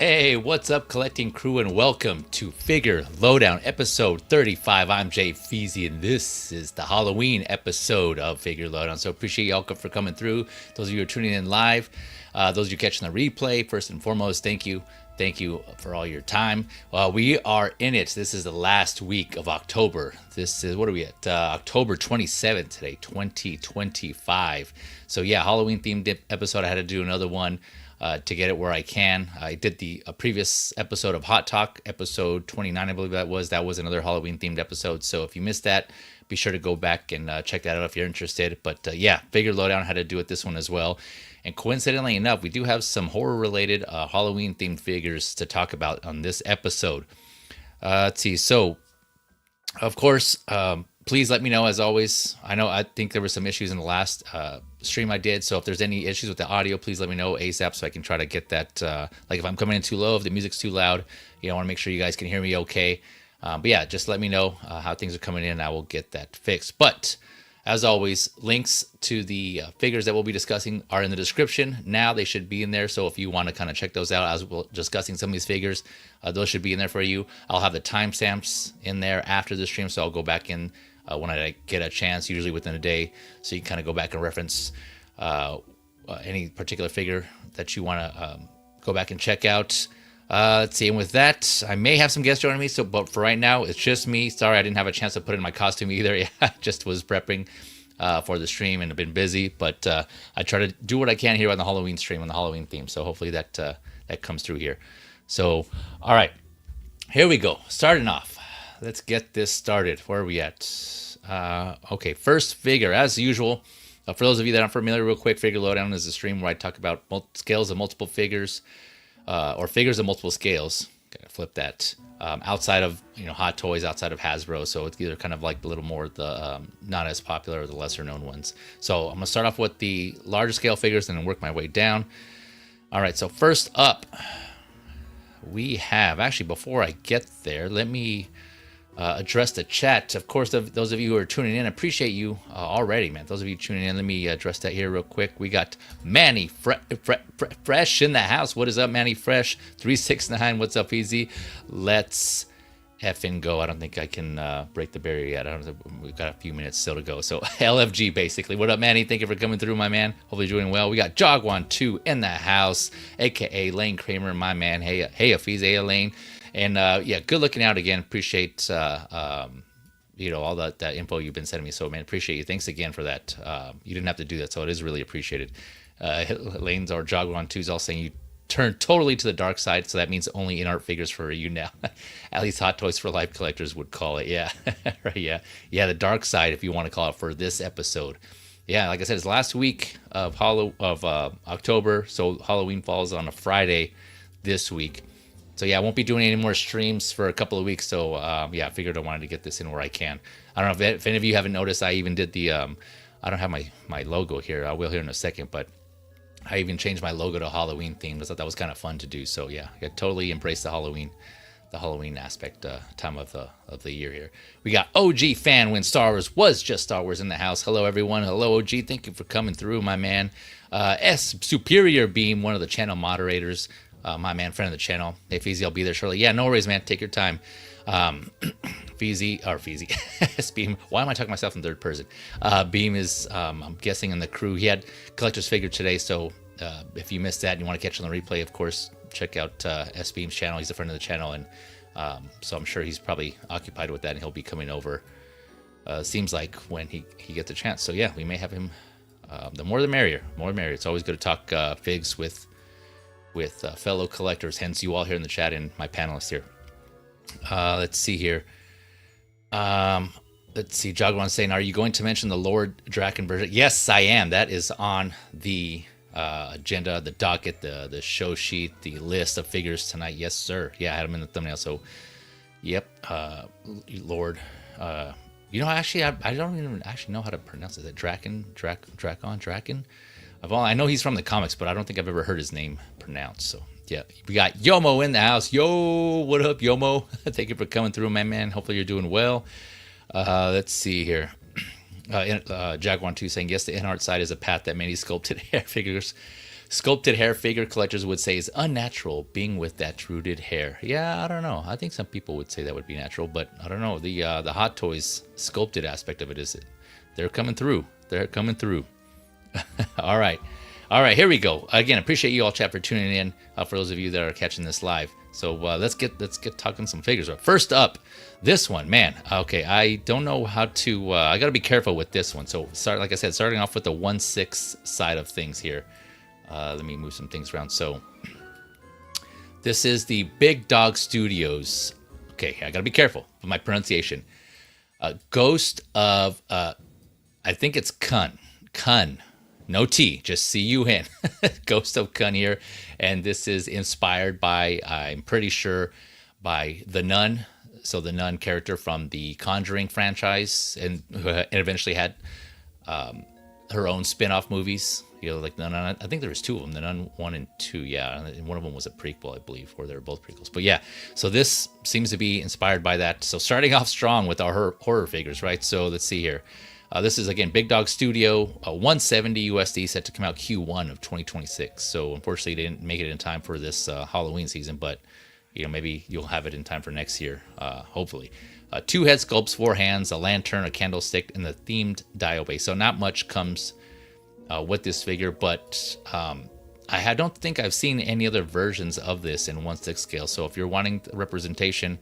Hey, what's up, collecting crew, and welcome to Figure Lowdown episode 35. I'm Jay Feezy, and this is the Halloween episode of Figure Lowdown. So appreciate y'all for coming through. Those of you who are tuning in live, those of you catching the replay, first and foremost, thank you. Thank you for all your time. We are in it. This is the last week of October. This is, what are we at? October 27th today, 2025. So yeah, Halloween themed episode. I had to do another one to get it where I can. I did the previous episode of Hot Talk, episode 29, I believe that was. That was another Halloween themed episode. So if you missed that, be sure to go back and check that out if you're interested. But yeah, Figure Lowdown had to do it this one as well. And coincidentally enough, we do have some horror-related Halloween-themed figures to talk about on this episode. Let's see. So, of course, please let me know, as always. I think there were some issues in the last stream I did. So if there's any issues with the audio, please let me know ASAP so I can try to get that. Like if I'm coming in too low, if the music's too loud, I want to make sure you guys can hear me okay. But yeah, just let me know how things are coming in, and I will get that fixed. But as always, links to the figures that we'll be discussing are in the description. Now they should be in there, so if you want to kind of check those out as we're discussing some of these figures, those should be in there for you. I'll have the timestamps in there after the stream, so I'll go back in when I get a chance, usually within a day, so you can kind of go back and reference any particular figure that you want to go back and check out. Let's see, and with that, I may have some guests joining me, but for right now, it's just me. Sorry, I didn't have a chance to put in my costume either. Yeah, I just was prepping for the stream and have been busy, but I try to do what I can here on the Halloween stream, on the Halloween theme, so hopefully that comes through here. So, all right, here we go. Starting off, let's get this started. Where are we at? Okay, first figure, as usual. For those of you that aren't familiar, real quick, Figure Lowdown is a stream where I talk about scales of multiple figures, or figures of multiple scales. Gotta flip that. Outside of Hot Toys, outside of Hasbro, so it's either kind of like a little more the not as popular or the lesser known ones. So I'm gonna start off with the larger scale figures and then work my way down. All right, so first up, we have, actually before I get there, let me address the chat. Of course, those of you who are tuning in, I appreciate you already, man. Those of you tuning in, let me address that here real quick. We got Manny Fresh in the house. What is up, Manny Fresh? 369, what's up, Easy? Let's effing go. I don't think I can break the barrier yet. We've got a few minutes still to go. So LFG, basically. What up, Manny? Thank you for coming through, my man. Hopefully you're doing well. We got Jogwan2 in the house, a.k.a. Lane Kramer, my man. Hey, Afiz, hey, Lane. And yeah, good looking out again. Appreciate all that info you've been sending me. So man, appreciate you. Thanks again for that. You didn't have to do that, so it is really appreciated. Lanes or Jogwan 2's all saying you turn totally to the dark side, so that means only in-art figures for you now. At least Hot Toys for Life collectors would call it. Yeah, right. Yeah, the dark side, if you want to call it, for this episode. Yeah, like I said, it's last week of October, so Halloween falls on a Friday this week. So yeah, I won't be doing any more streams for a couple of weeks. So yeah, I figured I wanted to get this in where I can. I don't know if any of you haven't noticed, I even did the, I don't have my logo here. I will here in a second, but I even changed my logo to Halloween themed. I thought that was kind of fun to do. So yeah, I totally embraced the Halloween aspect time of the year here. We got OG fan when Star Wars was just Star Wars in the house. Hello everyone. Hello OG. Thank you for coming through, my man. S Superior Beam, one of the channel moderators. My man, friend of the channel. Hey, Feezy, I'll be there shortly. Yeah, no worries, man. Take your time. Feezy, Beam. Why am I talking myself in third person? Beam is, I'm guessing, in the crew. He had collector's figure today, so if you missed that and you want to catch it on the replay, of course, check out S Beam's channel. He's a friend of the channel, and so I'm sure he's probably occupied with that, and he'll be coming over. Seems like when he gets a chance. So yeah, we may have him. The more the merrier. More the merrier. It's always good to talk figs with fellow collectors, hence you all here in the chat and my panelists here. Let's see here. Let's see. Jogwan saying, are you going to mention the Lord Drakkon version? Yes, I am. That is on the agenda, the docket, the show sheet, the list of figures tonight. Yes, sir. Yeah, I had them in the thumbnail. So, yep. Lord. Actually, I don't even actually know how to pronounce it. Is it Drakkon? I know he's from the comics, but I don't think I've ever heard his name pronounced. So yeah, we got Yomo in the house. Yo, what up, Yomo? Thank you for coming through, my man. Hopefully you're doing well. Let's see here. Jaguar 2 saying, yes, the in-art side is a path that many sculpted hair figures Sculpted hair figure collectors would say is unnatural, being with that rooted hair. Yeah, I don't know. I think some people would say that would be natural, but I don't know. The Hot Toys sculpted aspect of it is they're coming through. They're coming through. All right. All right, here we go. Again, appreciate you all, chat, for tuning in. For those of you that are catching this live, so let's get talking some figures. First up, this one, man. Okay, I don't know how to. I got to be careful with this one. So, like I said, starting off with the 1/6 side of things here. Let me move some things around. So, this is the BigDog Studios. Okay, I got to be careful with my pronunciation. Ghost of, I think it's Kun. No T, just C-U-N. Ghost of Kun here. And this is inspired by, I'm pretty sure, by The Nun. So the Nun character from the Conjuring franchise, and eventually had her own spin-off movies. You know, like The Nun. I think there was two of them, The Nun 1 and 2, yeah. And one of them was a prequel, I believe, or they were both prequels. But yeah, so this seems to be inspired by that. So starting off strong with our horror figures, right? So let's see here. This is, again, BigDog Studio, 170 USD, set to come out Q1 of 2026. So unfortunately, they didn't make it in time for this Halloween season, but you know, maybe you'll have it in time for next year, hopefully. 2 head sculpts, 4 hands, a lantern, a candlestick, and the themed dial base. So not much comes with this figure, but I don't think I've seen any other versions of this in 1/6 scale. So if you're wanting the representation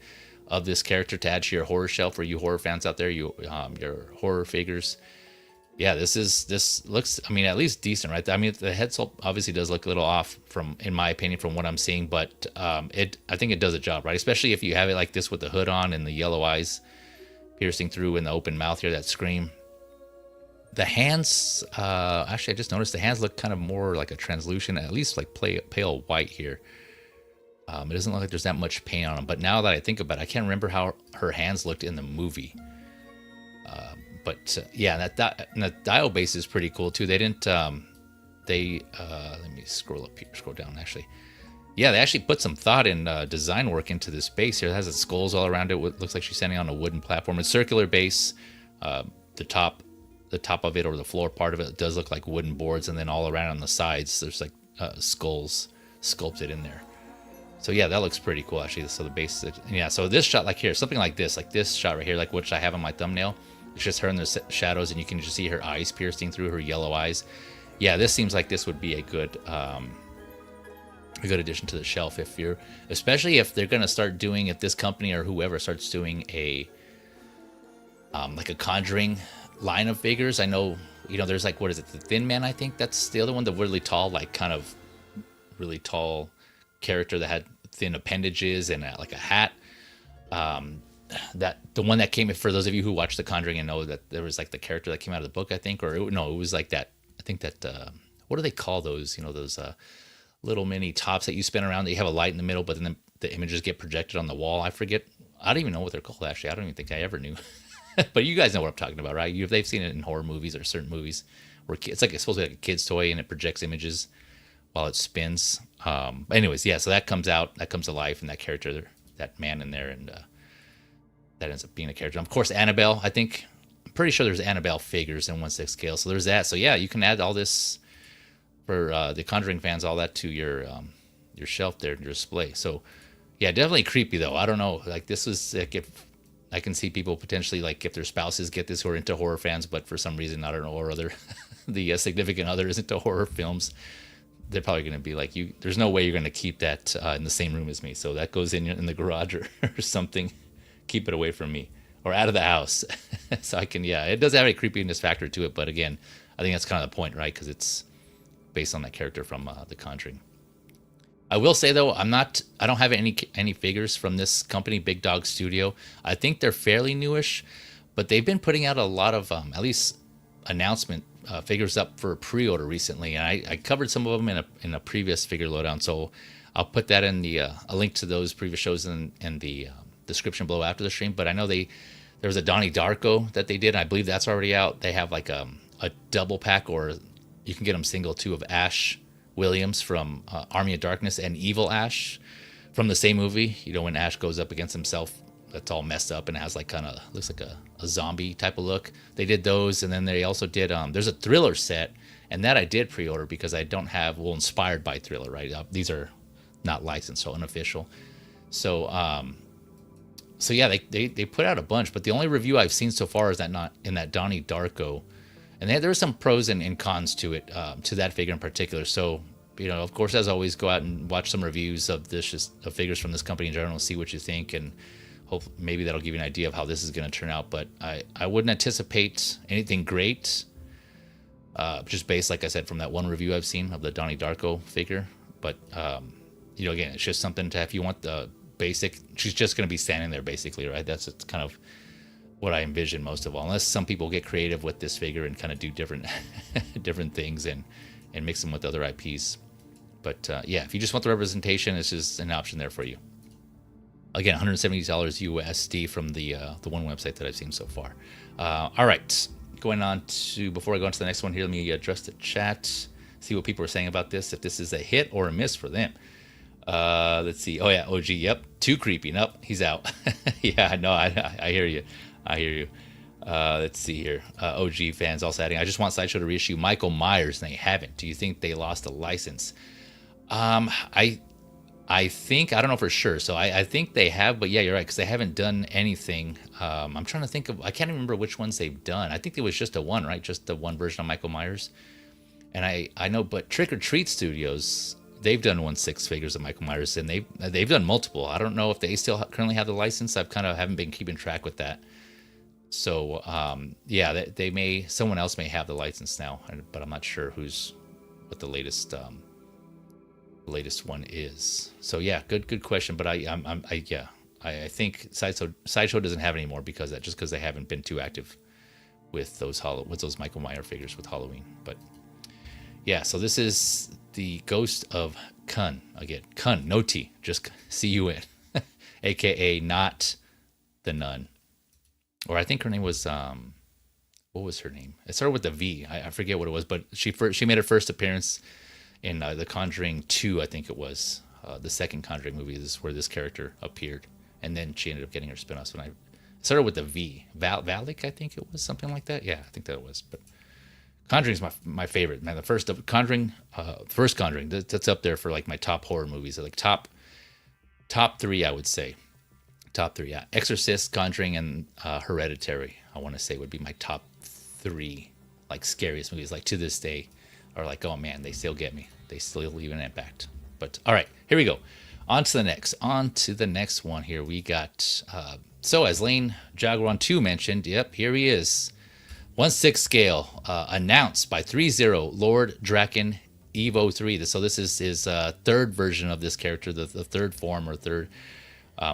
of this character to add to your horror shelf, for you horror fans out there, your horror figures, yeah, this looks, I mean, at least decent, right? I mean, the head sculpt obviously does look a little off, from, in my opinion, from what I'm seeing, but I think it does a job, right? Especially if you have it like this with the hood on and the yellow eyes piercing through in the open mouth here that scream. The hands, actually, I just noticed the hands look kind of more like a translucent, at least like pale white here. It doesn't look like there's that much paint on them, but now that I think about it, I can't remember how her hands looked in the movie. But yeah, that dial base is pretty cool too. They didn't, let me scroll down actually. Yeah, they actually put some thought and design work into this base here. It has the skulls all around it. It looks like she's standing on a wooden platform. It's circular base. The top of it, or the floor part of it, does look like wooden boards, and then all around on the sides, there's like skulls sculpted in there. So yeah, that looks pretty cool actually. So the base, yeah. So this shot, like here, something like this shot right here, like which I have on my thumbnail. It's just her in the shadows, and you can just see her eyes piercing through, her yellow eyes. Yeah, this seems like this would be a good addition to the shelf, especially if they're gonna start doing, if this company or whoever starts doing a like a Conjuring line of figures. I know, you know, there's like, what is it, the Thin Man? I think that's the other one, the really tall, like kind of really tall character that had thin appendages and like a hat. That the one that came, for those of you who watched The Conjuring and know that there was like the character that came out of the book, I think, or it was like that. I think that what do they call those? You know, those little mini tops that you spin around that you have a light in the middle, but then the images get projected on the wall. I forget. I don't even know what they're called actually. I don't even think I ever knew. But you guys know what I'm talking about, right? They've seen it in horror movies or certain movies where it's like, it's supposed to be like a kid's toy and it projects images while it spins. Anyways, yeah, so that comes to life, and that character, that man in there, and that ends up being a character. Of course, Annabelle, I'm pretty sure there's Annabelle figures in 1/6 scale, so there's that. So yeah, you can add all this for the Conjuring fans, all that to your shelf there, your display. So yeah, definitely creepy though. I don't know, like this is like, if I can see people potentially, like if their spouses get this who are into horror fans, but for some reason, I don't know, or other the significant other is into horror films, they're probably going to be like, there's no way you're going to keep that in the same room as me. So that goes in the garage or something. Keep it away from me, or out of the house. So I can, yeah, it does have a creepiness factor to it. But again, I think that's kind of the point, right? Because it's based on that character from The Conjuring. I will say though, I don't have any figures from this company, BigDog Studio. I think they're fairly newish, but they've been putting out a lot of at least announcement figures up for pre-order recently, and I covered some of them in a previous figure lowdown. So I'll put that in the a link to those previous shows in the description below after the stream. But I know there was a Donnie Darko that they did, and I believe that's already out. They have like a double pack, or you can get them single too, of Ash Williams from Army of Darkness and Evil Ash from the same movie. You know, when Ash goes up against himself, that's all messed up and has like kind of looks like a zombie type of look. They did those, and then they also did there's a Thriller set, And that I did pre-order because I don't have, well, inspired by Thriller, right? These are not licensed, so unofficial. So, so yeah, they put out a bunch, but the only review I've seen so far is that not in that Donnie Darko, and there are some pros and cons to it, to that figure in particular. So, you know, of course, as always, go out and watch some reviews of of figures from this company in general, and see what you think, and hope maybe that'll give you an idea of how this is going to turn out. But I wouldn't anticipate anything great, just based, like I said, from that one review I've seen of the Donnie Darko figure. But you know, again, it's just something to, if you want the basic, she's just going to be standing there basically, right? That's kind of what I envision most of all, unless some people get creative with this figure and kind of do different different things and mix them with other IPs. But yeah, if you just want the representation, it's just an option there for you. Again, $170 USD from the one website that I've seen so far. All right, going on to, before I go on to the next one here, let me address the chat, see what people are saying about this, if this is a hit or a miss for them. Let's see. Oh yeah, OG. Yep, too creepy. Nope, he's out. Yeah, no, I hear you. I hear you. Let's see here. OG fans also adding, I just want Sideshow to reissue Michael Myers, and they haven't. Do you think they lost a license? I think, I don't know for sure. So I think they have, but yeah, you're right, because they haven't done anything. I'm trying to think of, I can't remember which ones they've done. I think it was just the one, right? Just the one version of Michael Myers. And I know, but Trick or Treat Studios, they've done 1/6 figures of Michael Myers, and they've done multiple. I don't know if they still currently have the license. I've kind of haven't been keeping track with that. So yeah, they may, someone else may have the license now, but I'm not sure what the latest one is. So yeah, good question. But I think Sideshow doesn't have any more because they haven't been too active with those Michael Myers figures with Halloween. But yeah, so this is the Ghost of Kun. Again, Kun, no T, just C-U-N, aka not the nun. Or I think her name was, what was her name? It started with a V. I forget what it was, but she made her first appearance in The Conjuring 2, I think it was. The second Conjuring movie is where this character appeared. And then she ended up getting her spin-offs. It started with a V. Valak, I think it was, something like that. Yeah, I think that it was. But Conjuring's my favorite, man. The first Conjuring, that's up there for like my top horror movies. Like top three, I would say. Top three, yeah. Exorcist, Conjuring, and Hereditary, I want to say, would be my top three, like, scariest movies. Like, to this day, are like, oh man, they still get me. They still leave an impact. But all right, here we go. On to the next one here. We got, so as Lane Jaguaron 2 mentioned, yep, here he is. 1/6 scale, announced by ThreeZero, Lord Drakkon Evo 3. So this is his third version of this character, the third form or third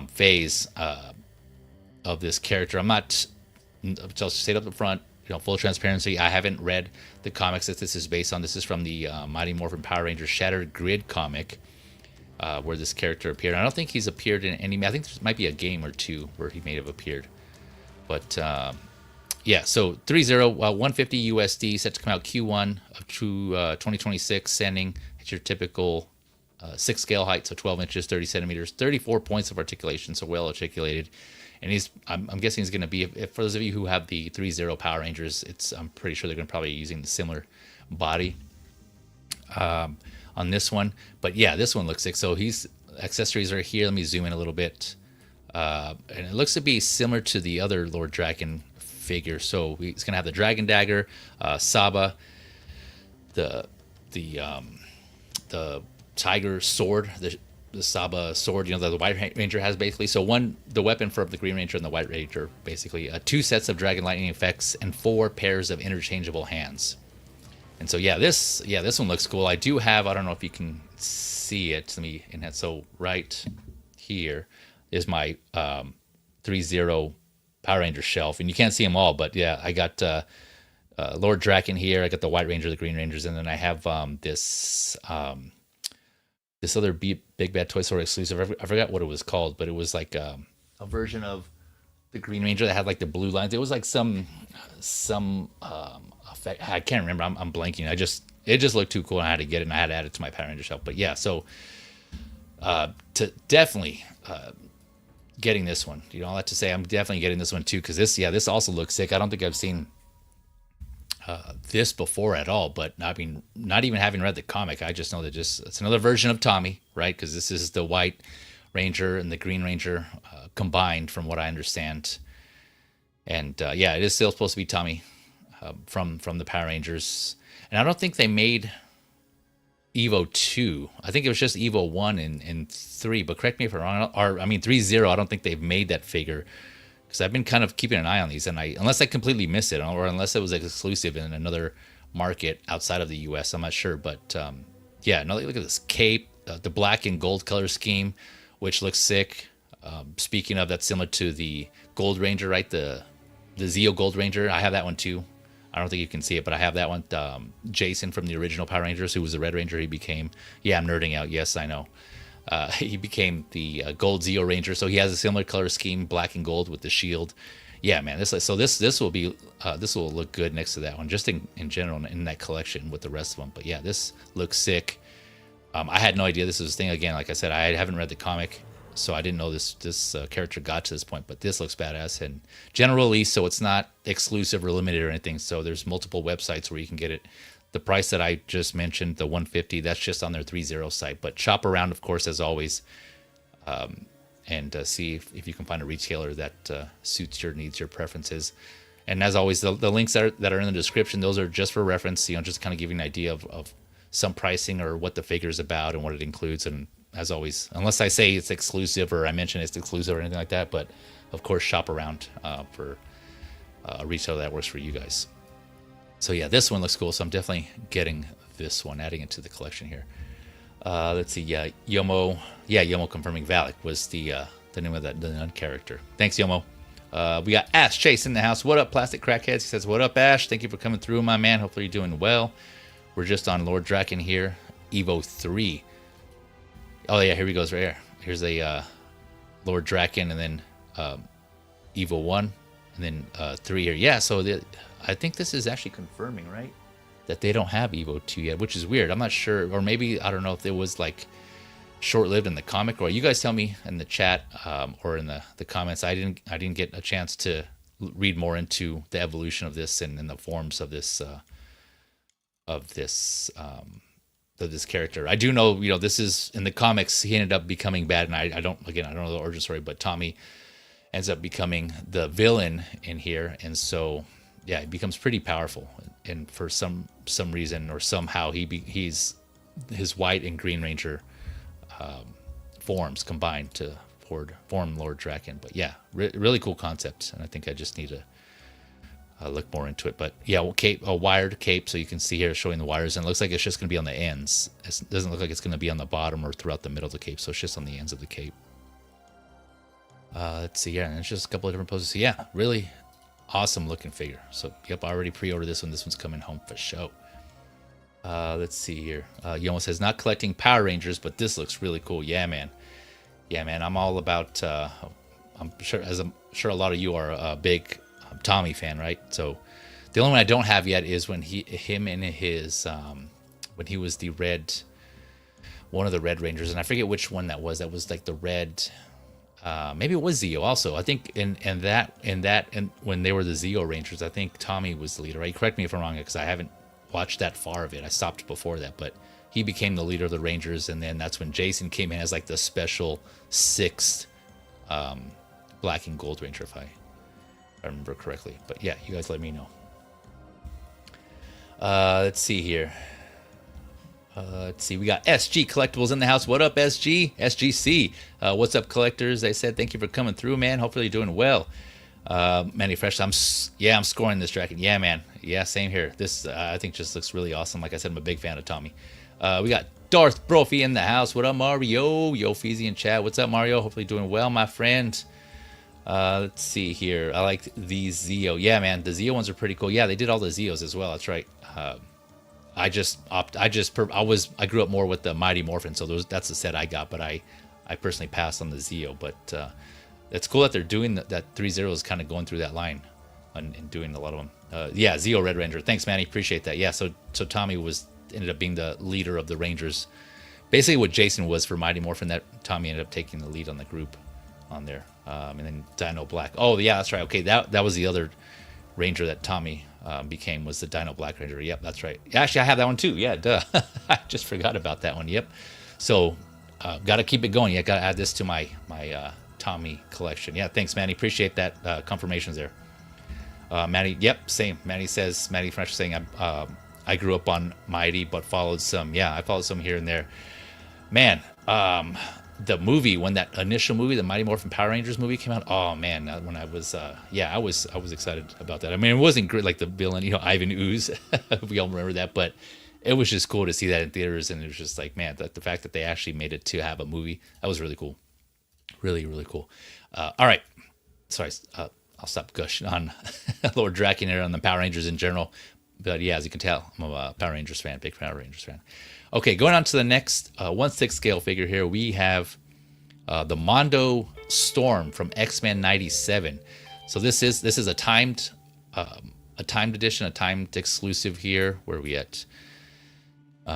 phase of this character. I'm not, I'll say it up front, full transparency, I haven't read the comics that this is based on. This is from the Mighty Morphin Power Rangers Shattered Grid comic, where this character appeared. I don't think he's appeared in any, I think there might be a game or two where he may have appeared. But yeah, so ThreeZero, 150 USD, set to come out Q1 of 2026, standing at your typical 6 scale height, so 12 inches, 30 centimeters, 34 points of articulation, so well articulated. And I'm guessing he's going to be, for those of you who have the ThreeZero Power Rangers, I'm pretty sure they're going to probably be using the similar body on this one. But yeah, this one looks sick. So accessories are here. Let me zoom in a little bit. And it looks to be similar to the other Lord Drakkon figure. So he's going to have the Dragon Dagger, Saba, the Tiger Sword, the Saba sword, that the White Ranger has, basically. So the weapon for the Green Ranger and the White Ranger, basically. 2 sets of Dragon Lightning effects and 4 pairs of interchangeable hands. And so yeah, this one looks cool. I do have, I don't know if you can see it. So right here is my ThreeZero Power Ranger shelf, and you can't see them all, but yeah, I got Lord Drakkon here. I got the White Ranger, the Green Rangers, and then I have this other Big Bad Toy Store exclusive. I forgot what it was called, but it was like a version of the Green Ranger that had like the blue lines. It was like some effect. I can't remember. I'm blanking. It just looked too cool, and I had to get it, and I had to add it to my Power Ranger shelf. But yeah, so to definitely getting this one. All that to say, I'm definitely getting this one too, because this also looks sick. I don't think I've seen this before at all, but I mean, not even having read the comic, I just know that it's another version of Tommy, right? Because this is the White Ranger and the Green Ranger combined, from what I understand. And yeah, it is still supposed to be Tommy from the Power Rangers. And I don't think they made Evo 2. I think it was just Evo 1 and 3. But correct me if I'm wrong. Or I mean, ThreeZero. I don't think they've made that figure, because I've been kind of keeping an eye on these, and unless I completely missed it, or unless it was exclusive in another market outside of the U.S., I'm not sure. But yeah, no, look at this cape, the black and gold color scheme, which looks sick. Speaking of, that's similar to the Gold Ranger, right? The Zeo Gold Ranger. I have that one too. I don't think you can see it, but I have that one. Jason from the original Power Rangers, who was the Red Ranger, he became. Yeah, I'm nerding out. Yes, I know. He became the Gold Zeo Ranger, so he has a similar color scheme, black and gold with the shield. Yeah, man. This will look good next to that one, just in general in that collection with the rest of them. But yeah, this looks sick. I had no idea this was a thing. Again, like I said, I haven't read the comic, so I didn't know this character got to this point. But this looks badass, and general release, so it's not exclusive or limited or anything. So there's multiple websites where you can get it. The price that I just mentioned, the $150, that's just on their ThreeZero site. But shop around, of course, as always, and see if you can find a retailer that suits your needs, your preferences. And as always, the links that are in the description, those are just for reference, just kind of giving an idea of some pricing or what the figure is about and what it includes. And as always, unless I say it's exclusive or I mention it's exclusive or anything like that, but of course, shop around for a retailer that works for you guys. So yeah, this one looks cool. So I'm definitely getting this one, adding it to the collection here. Let's see. Yeah, Yomo. Yeah, Yomo confirming Valak was the name of the nun character. Thanks, Yomo. We got Ash Chase in the house. What up, Plastic Crackheads? He says, what up, Ash? Thank you for coming through, my man. Hopefully you're doing well. We're just on Lord Drakkon here. Evo 3. Oh yeah, here he goes right here. Here's a Lord Drakkon, and then Evo 1, and then 3 here. Yeah, so I think this is actually confirming, right, that they don't have Evo 2 yet, which is weird. I'm not sure, or maybe, I don't know if it was like short-lived in the comic, or you guys tell me in the chat or in the comments. I didn't get a chance to read more into the evolution of this and the forms of this character. I do know, this is in the comics. He ended up becoming bad, and I don't know the origin story, but Tommy ends up becoming the villain in here, and so yeah, he becomes pretty powerful, and for some reason or somehow he's his White and Green Ranger forms combined to form Lord Drakkon. But yeah, really cool concept, and I think I just need to look more into it. But yeah, a wired cape, so you can see here showing the wires, and it looks like it's just going to be on the ends. It doesn't look like it's going to be on the bottom or throughout the middle of the cape, so it's just on the ends of the cape. Let's see, yeah, and it's just a couple of different poses. So yeah, really awesome looking figure. So yep, I already pre-ordered this one. This one's coming home for show. Let's see here. Yomo says, not collecting Power Rangers, but this looks really cool. Yeah, man. I'm all about, I'm sure a lot of you are a big Tommy fan, right? So the only one I don't have yet is when he was one of the Red Rangers, and I forget which one that was. That was like the red, maybe it was Zeo also. I think and when they were the Zeo Rangers, I think Tommy was the leader, right? Correct me if I'm wrong, because I haven't watched that far of it. I stopped before that, but he became the leader of the Rangers, and then that's when Jason came in as like the special 6th Black and Gold Ranger, if I remember correctly. But yeah, you guys let me know. Let's see here. Let's see. We got SG Collectibles in the house. What up, SG? SGC. What's up, collectors? They said thank you for coming through, man. Hopefully you're doing well. Manny Fresh. I'm scoring this Drakkon. Yeah, man. Yeah, same here. This I think just looks really awesome. Like I said, I'm a big fan of Tommy. We got Darth Brophy in the house. What up, Mario? Yo, Feezy in chat. What's up, Mario? Hopefully doing well, my friend. Let's see here. I like these Zeo. Yeah, man, the Zeo ones are pretty cool. Yeah, they did all the Zeos as well. That's right. I grew up more with the Mighty Morphin, so that's the set I got. But I personally passed on the Zeo. But it's cool that they're doing that. ThreeZero is kind of going through that line and doing a lot of them. Yeah, Zeo Red Ranger. Thanks, Manny. Appreciate that. Yeah, so Tommy ended up being the leader of the Rangers. Basically, what Jason was for Mighty Morphin, that Tommy ended up taking the lead on the group on there. And then Dino Black. Oh, yeah, that's right. Okay, that was the other Ranger that Tommy was the Dino Black Ranger. Yep, that's right. Actually, I have that one too. Yeah, duh. I just forgot about that one. Yep. So, got to keep it going. Yeah, got to add this to my Tommy collection. Yeah, thanks, Manny. Appreciate that confirmations there. Maddie, yep, same. Maddie Fresh saying, I grew up on Mighty, but followed some. Yeah, I followed some here and there. Man, the movie, when that initial movie, the Mighty Morphin Power Rangers movie came out, oh man, when I was I was excited about that. I mean, it wasn't great like the villain, Ivan Ooze. We all remember that, but it was just cool to see that in theaters, and it was just like, man, the fact that they actually made it to have a movie, that was really cool. Really, really cool. All right. Sorry, I'll stop gushing on Lord Drakkon here on the Power Rangers in general. But yeah, as you can tell, I'm a Power Rangers fan, big Power Rangers fan. Okay, going on to the next 1/6 scale figure here, we have the Mondo Storm from X-Men '97. So this is a timed edition, a timed exclusive here. Where are we at?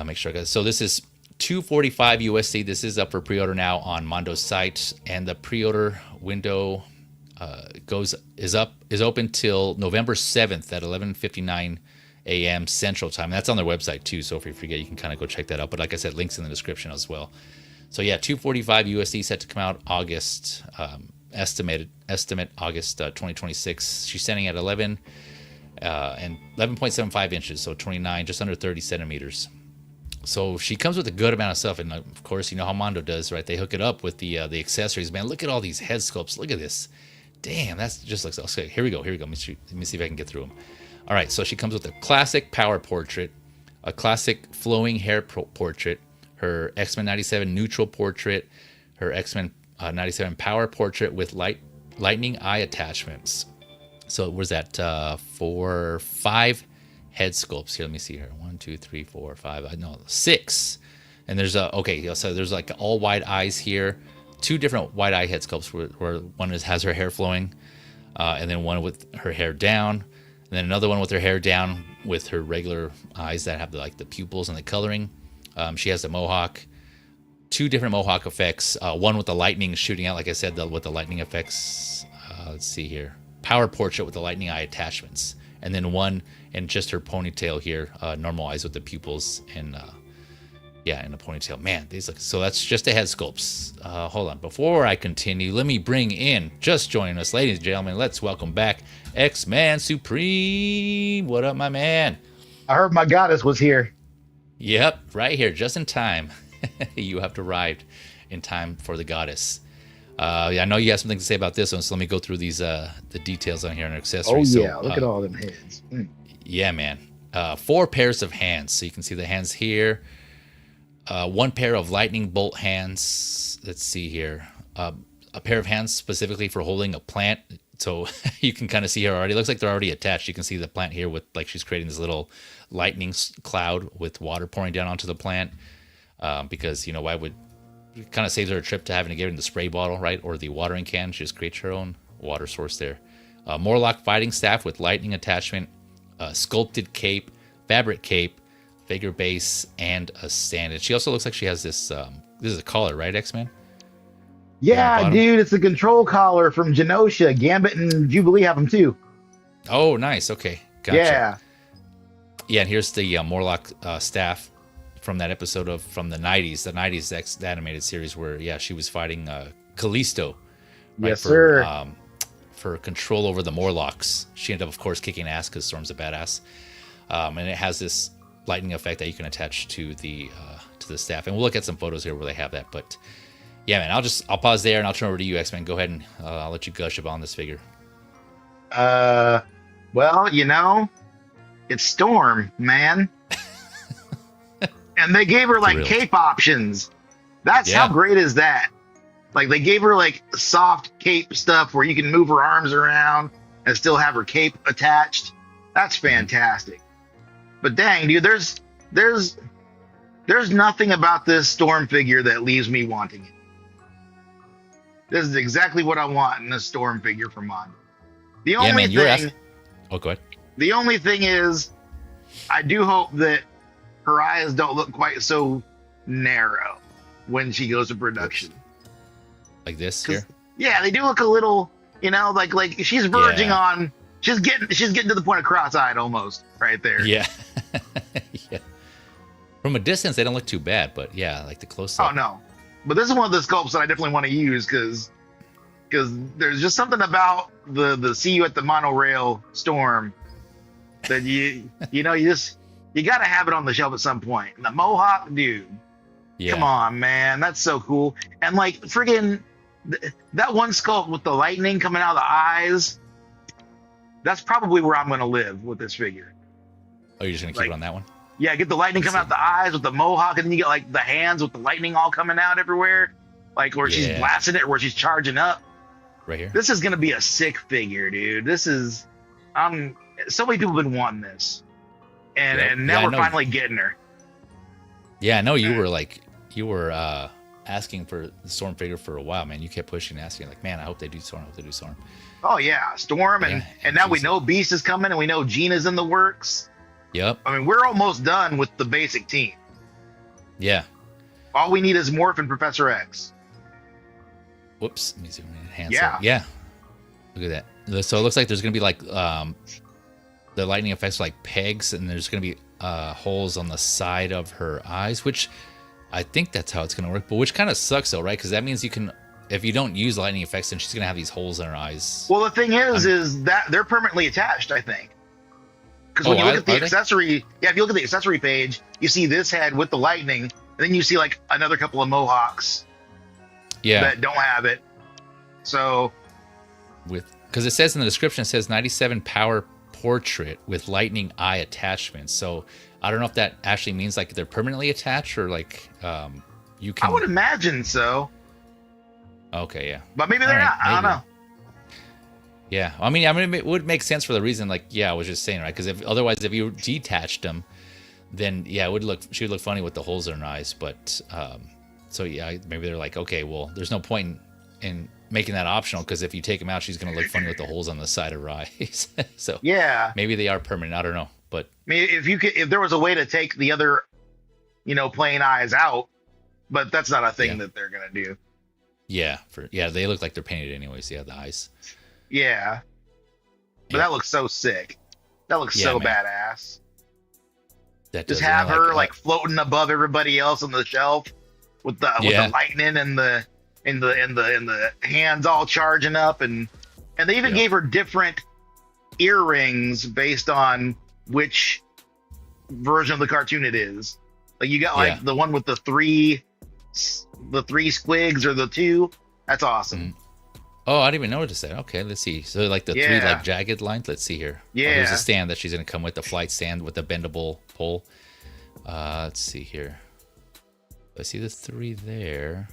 Make sure I got it. So this is $245 USD. This is up for pre-order now on Mondo's site, and the pre-order window is open till November 7th at 11:59 a.m. Central Time. And that's on their website too. So if you forget, you can kind of go check that out. But like I said, links in the description as well. So yeah, $245 USD set to come out August. Estimate August 2026. She's standing at 11 and 11.75 inches, so 29, just under 30 centimeters. So she comes with a good amount of stuff, and of course, you know how Mondo does, right? They hook it up with the accessories. Man, look at all these head sculpts. Look at this. Damn, that's just looks okay. Here we go. Let me see if I can get through them. All right, so she comes with a classic power portrait, a classic flowing hair portrait, her X-Men 97 neutral portrait, her X-Men 97 power portrait with lightning eye attachments. So what was that? 5 head sculpts here. Let me see here. 1, 2, 3, 4, 5. No, 6. And there's so there's like all wide eyes here. 2 different wide eye head sculpts where one has her hair flowing, and then one with her hair down, and then another one with her hair down with her regular eyes that have the pupils and the coloring. She has a mohawk. 2 different mohawk effects. One with the lightning shooting out, like I said, with the lightning effects. Let's see here. Power portrait with the lightning eye attachments. And then one in just her ponytail here, normal eyes with the pupils and in a ponytail. Man, these look so. That's just the head sculpts. Hold on, before I continue, let me bring in, just joining us, ladies and gentlemen. Let's welcome back X-Man Supreme. What up, my man? I heard my goddess was here. Yep, right here, just in time. You have arrived in time for the goddess. I know you have something to say about this one, so let me go through these the details on here and accessories. Oh yeah, look at all them hands. Yeah, man. 4 pairs of hands, so you can see the hands here. 1 pair of lightning bolt hands. Let's see here. A pair of hands specifically for holding a plant. So you can kind of see here already. It looks like they're already attached. You can see the plant here with she's creating this little lightning cloud with water pouring down onto the plant. Because why would it kind of saves her a trip to having to get in the spray bottle, right, or the watering can. She just creates her own water source there. Morlock fighting staff with lightning attachment, sculpted cape, fabric cape, figure base, and a stand. And she also looks like she has this. This is a collar, right, X-Men? Yeah, dude, it's the control collar from Genosha. Gambit and Jubilee have them too. Oh, nice. Okay, gotcha. Yeah, and here's the Morlock staff from that episode from the 90s X animated series where she was fighting Callisto, right, yes sir, for control over the Morlocks. She ended up, of course, kicking ass because Storm's a badass, and it has this lightning effect that you can attach to the staff. And we'll look at some photos here where they have that. But yeah, man, I'll pause there and I'll turn over to you, X-Men. Go ahead and I'll let you gush about this figure. Well, it's Storm, man. And they gave her cape options. That's how great is that? Like they gave her soft cape stuff where you can move her arms around and still have her cape attached. That's fantastic. But dang, dude, there's nothing about this Storm figure that leaves me wanting it. This is exactly what I want in a Storm figure from Mondo. The only thing. Oh, go ahead. The only thing is, I do hope that her eyes don't look quite so narrow when she goes to production. Like this here? Yeah, they do look a little, like she's verging on she's getting to the point of cross-eyed almost right there. Yeah. Yeah. From a distance, they don't look too bad, but yeah, like the close up. Oh no, but this is one of the sculpts that I definitely want to use because there's just something about the see you at the monorail storm that you gotta have it on the shelf at some point. And the Mohawk dude, Yeah. come on, man, that's so cool. And like friggin' that one sculpt with the lightning coming out of the eyes, that's probably where I'm gonna live with this figure. Oh, you're just gonna keep it on that one? Yeah, get the lightning coming out the eyes with the Mohawk, and then you get like the hands with the lightning all coming out everywhere, like where she's blasting it, where she's charging up. Right here. This is gonna be a sick figure, dude. This is, so many people have been wanting this, and now we're finally getting her. Yeah, I know you were asking for the Storm figure for a while, man. You kept pushing, asking, like, man, I hope they do Storm. I hope they do Storm. Oh yeah, Storm, and now we know Beast is coming, and we know Gina's in the works. Yep. I mean, we're almost done with the basic team. Yeah. All we need is Morph and Professor X. Whoops. Let me zoom in. Hands Yeah. up. Yeah. Look at that. So it looks like there's going to be like the lightning effects like pegs, and there's going to be holes on the side of her eyes, which I think that's how it's going to work, but which kind of sucks though, right? Because that means you can, if you don't use lightning effects, then she's going to have these holes in her eyes. Well, the thing is that they're permanently attached, I think. Because when you look at the accessory, if you look at the accessory page, you see this head with the lightning, and then you see like another couple of Mohawks that don't have it. So, because it says in the description, it says 97 power portrait with lightning eye attachments. So I don't know if that actually means like they're permanently attached or like you can. I would imagine so. Okay, yeah. But maybe they're not. I don't know. Yeah, I mean, it would make sense for the reason, like, I was just saying, right? Because otherwise, if you detached them, then she would look funny with the holes in her eyes. But so yeah, maybe they're like, okay, well, there's no point in making that optional because if you take them out, she's gonna look funny with the holes on the side of her eyes. So yeah, maybe they are permanent. I don't know, but I mean, if there was a way to take the other, plain eyes out, but that's not a thing that they're gonna do. Yeah, they look like they're painted anyways. Yeah, the eyes. Yeah, but that looks so sick. That looks so badass. Just have her like floating above everybody else on the shelf with the lightning and the hands all charging up, and they even gave her different earrings based on which version of the cartoon it is. Like you got like the one with the three squigs or the two. That's awesome. Mm. Oh, I didn't even notice that. Okay, let's see. So like the three like jagged lines. Let's see here. Yeah. Oh, there's a stand that she's gonna come with, the flight stand with the bendable pole. Let's see here. I see the three there.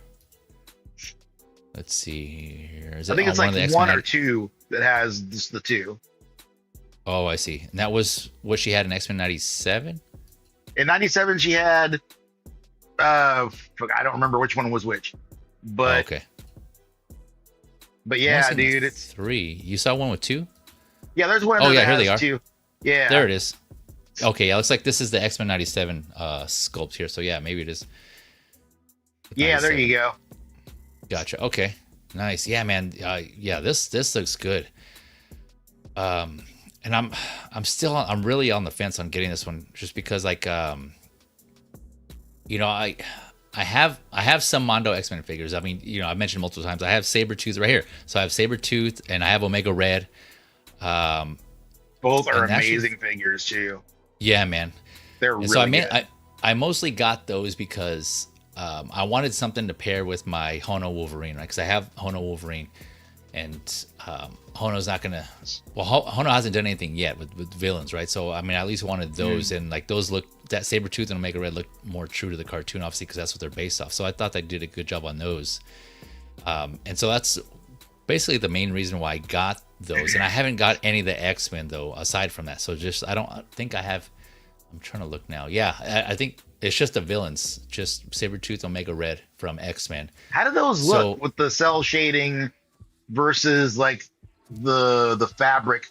Let's see here. I think it's like one or two that has just the two. Oh, I see. And that was what she had in X-Men 97? In 97, she had, I don't remember which one was which. But okay. But yeah, dude, it's three. You saw one with two? Yeah, there's one. Oh yeah, here they are. Two. Yeah, there it is. Okay, yeah, looks like this is the X-Men 97 sculpt here. So yeah, maybe it is. Yeah, there you go. Gotcha. Okay, nice. Yeah, man. Yeah, this looks good. And I'm really on the fence on getting this one just because like I have some Mondo X-Men figures. I mean, I've mentioned multiple times. I have Sabretooth right here. So I have Sabretooth and I have Omega Red. Both are amazing figures too. Yeah, man. They're really good. I mostly got those because I wanted something to pair with my Hono Wolverine, right? Because I have Hono Wolverine, and Hono's not gonna. Well, Hono hasn't done anything yet with villains, right? So I mean, I at least wanted those, and like those look, that Sabretooth and Omega Red look more true to the cartoon, obviously, because that's what they're based off. So I thought they did a good job on those, and so that's basically the main reason why I got those. And I haven't got any of the X-Men though, aside from that. So I don't think I have. I'm trying to look now. Yeah, I think it's just the villains, just Sabretooth, Omega Red from X-Men. How do those look with the cell shading versus like the fabric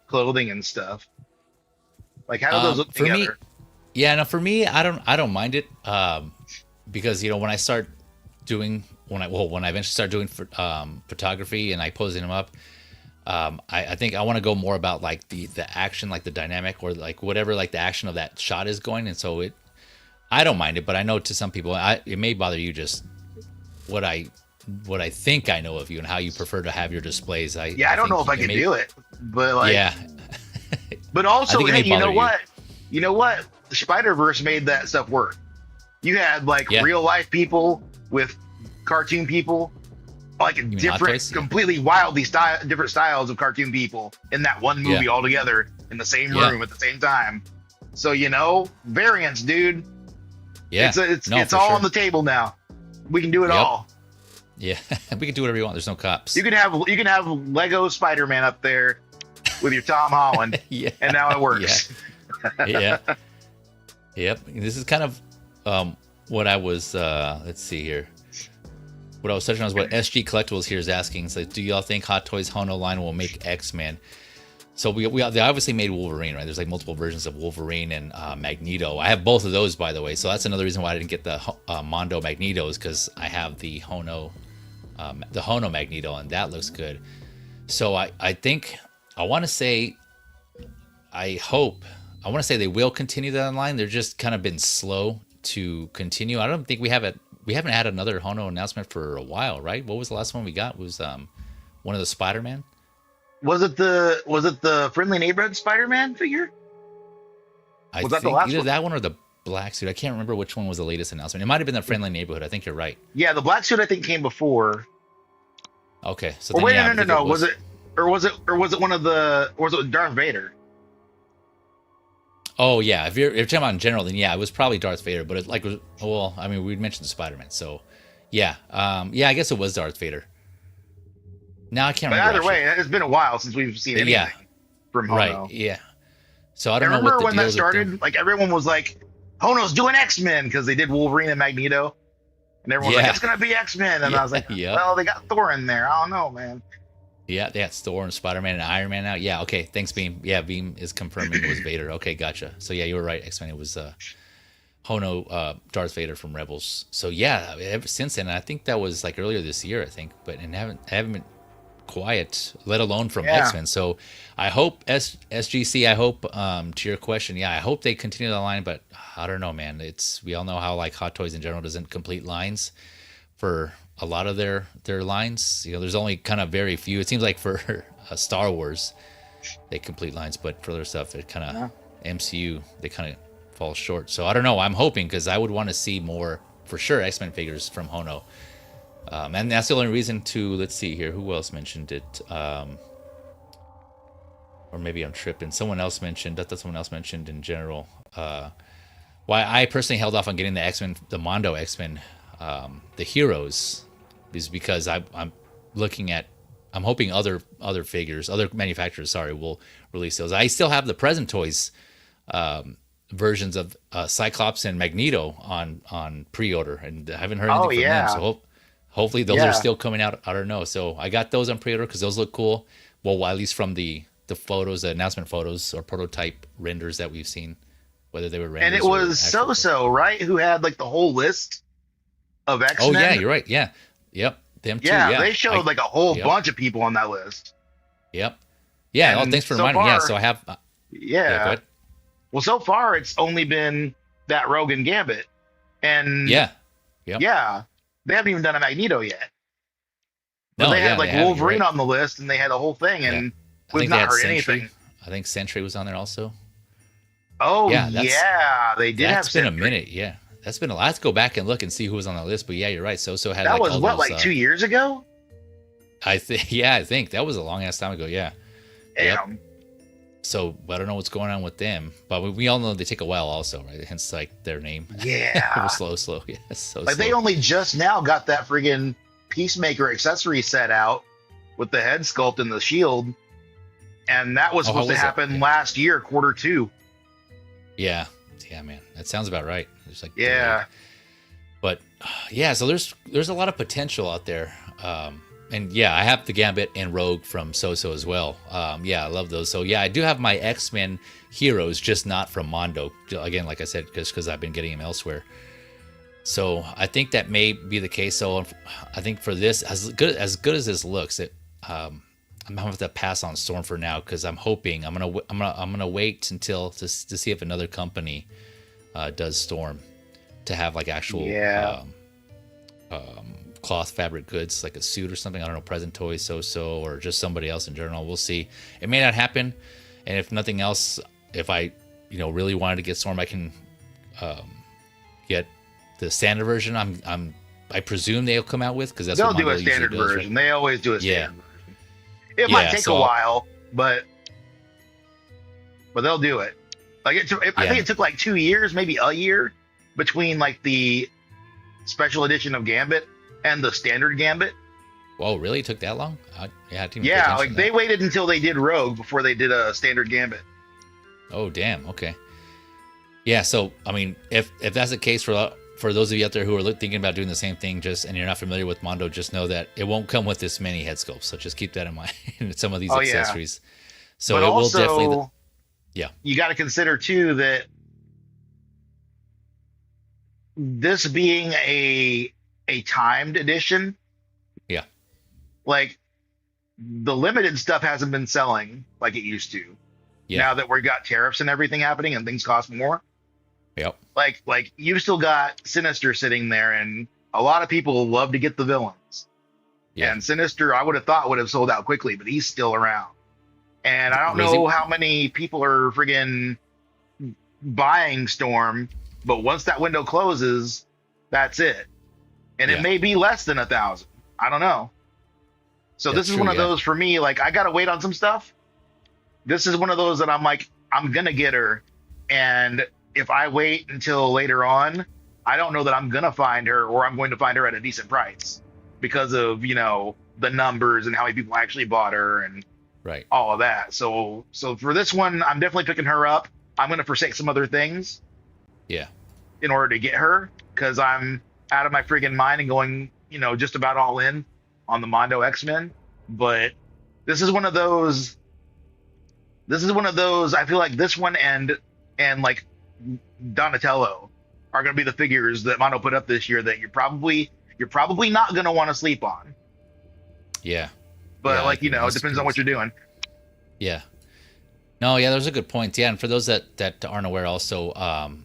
clothing and stuff? Like how do those look together? For me, I don't mind it because when I start doing when I eventually start doing photography and I posing them up, I think I want to go more about like the action, like the dynamic, or like whatever like the action of that shot is going. And so I don't mind it, but I know to some people it may bother you just what I think I know of you and how you prefer to have your displays. I don't know if I can do it, but like, yeah. But also, hey, you know you. You know what? The Spider-Verse made that stuff work. You had like real life people with cartoon people, like different, completely wildly different styles of cartoon people in that one movie all together in the same room at the same time. So variants, dude. Yeah, it's all on the table now. We can do it all. Yeah, we can do whatever you want. There's no cops. You can have Lego Spider-Man up there with your Tom Holland, and now it works. Yeah. Yep. This is kind of what I was. Let's see here. What I was touching on is what SG Collectibles here is asking. It's like, do y'all think Hot Toys Hono line will make X-Men? So they obviously made Wolverine, right? There's like multiple versions of Wolverine and Magneto. I have both of those, by the way. So that's another reason why I didn't get the Mondo Magneto, is because I have the Hono Magneto, and that looks good. So I think I want to say they will continue that online. They're just kind of been slow to continue. I don't think we haven't had another Hono announcement for a while, right? What was the last one we got? It was one of the Spider-Man. Was it the Friendly Neighborhood Spider-Man figure? Was that the last either one? That one or the black suit. I can't remember which one was the latest announcement. It might have been the Friendly Neighborhood. I think you're right. Yeah, the black suit I think came before. Okay, so or then, no. Was it one of the? Or was it Darth Vader? Oh yeah, if you're talking about in general, then yeah, it was probably Darth Vader. But it we mentioned the Spider-Man, so yeah, I guess it was Darth Vader. Now I can't remember. Either way, it's been a while since we've seen anything from Hono. Right? Yeah. So I don't know. Remember when that started? Like everyone was like, "Hono's doing X-Men" because they did Wolverine and Magneto, and everyone was like, "It's gonna be X-Men," and I was like, "Well, they got Thor in there. I don't know, man." Yeah, they got Thor and Spider-Man and Iron Man out. Yeah, okay. Thanks, Beam. Yeah, Beam is confirming it was Vader. Okay, gotcha. So yeah, you were right. X-Men. It was Hono, Darth Vader from Rebels. So yeah, ever since then, I think that was like earlier this year, I think. But haven't been quiet, let alone from X-Men. So I hope SGC. I hope to your question, I hope they continue the line. But I don't know, man. We all know how like Hot Toys in general doesn't complete lines for a lot of their lines. There's only kind of very few. It seems like for Star Wars, they complete lines, but for other stuff, it kind of MCU, they kind of fall short. So I don't know. I'm hoping, because I would want to see more for sure X-Men figures from Hono. And that's the only reason to, let's see here, who else mentioned it? Or maybe I'm tripping. Someone else mentioned in general. Why I personally held off on getting the X-Men, the Mondo X-Men, the heroes, is because I'm hoping other figures, other manufacturers, will release those. I still have the present toys versions of Cyclops and Magneto on pre-order, and I haven't heard anything from them. So hopefully those are still coming out. I don't know. So I got those on pre-order because those look cool. Well, at least from the photos, the announcement photos or prototype renders that we've seen, whether they were renders. And it was So-So, right? Who had like the whole list of X-Men? Oh yeah, you're right. Yeah. Yep. Them too. Yeah, they showed like a whole bunch of people on that list. Yep. Yeah. Thanks for reminding me. Yeah. So I have. Go ahead. Well, so far it's only been that Rogue and Gambit, and they haven't even done a Magneto yet. But they had like Wolverine on the list, and they had a whole thing, and we've not heard anything. I think Sentry was on there also. Oh yeah, they did. That's been a minute. Yeah. That's been a lot. I have to go back and look and see who was on the list. But yeah, you're right. So had that like was what, like 2 years ago? I think that was a long ass time ago. Yeah. Damn. Yep. So I don't know what's going on with them, but we all know they take a while, also, right? Hence like their name. Yeah. It was slow. Yeah. So like slow. They only just now got that friggin' Peacemaker accessory set out with the head sculpt and the shield, and that was supposed to happen last year, Q2. Yeah, man, that sounds about right. It's like but so there's a lot of potential out there, and I have the Gambit and Rogue from So-So as well. I love those. So I do have my X-Men heroes, just not from Mondo. Again, like I said, because I've been getting them elsewhere. So I think that may be the case. So I think for this, as good as this looks, I'm gonna have to pass on Storm for now because I'm hoping I'm gonna wait until to see if another company does Storm to have like actual cloth fabric goods like a suit or something. I don't know, Present Toys, So or just somebody else in general. We'll see. It may not happen, and if nothing else, if I really wanted to get Storm, I can get the standard version. I presume they'll come out with because they'll do a standard version. Right? They always do a standard version. It might take a while, but they'll do it. Like I think it took like 2 years, maybe a year, between like the special edition of Gambit and the standard Gambit. Whoa, really? It took that long? Like they waited until they did Rogue before they did a standard Gambit. Oh, damn. Okay. Yeah. So I mean, if that's the case for those of you out there who are thinking about doing the same thing, and you're not familiar with Mondo, just know that it won't come with this many head sculpts. So just keep that in mind. Some of these accessories. Yeah. So but it also, will definitely. You got to consider too that this being a timed edition. Yeah. Like the limited stuff hasn't been selling like it used to. Yeah. Now that we've got tariffs and everything happening and things cost more. Yep. Like you've still got Sinister sitting there, and a lot of people love to get the villains. Yeah. And Sinister, I would have thought would have sold out quickly, but he's still around. And I don't know how many people are friggin' buying Storm, but once that window closes, that's it. And it may be less than 1,000. I don't know. So this is one of those for me. Like I gotta wait on some stuff. This is one of those that I'm like, I'm gonna get her, and if I wait until later on, I don't know that I'm gonna find her, or I'm going to find her at a decent price because of the numbers and how many people actually bought her and all of that. So for this one, I'm definitely picking her up. I'm gonna forsake some other things, in order to get her, because I'm out of my friggin' mind and going, just about all in on the Mondo X-Men. But this is one of those. I feel like this one and like Donatello are going to be the figures that Mondo put up this year that you're probably not going to want to sleep on. Yeah. But it depends on what you're doing. Yeah. No, yeah, those are good points. Yeah, and for those that aren't aware also,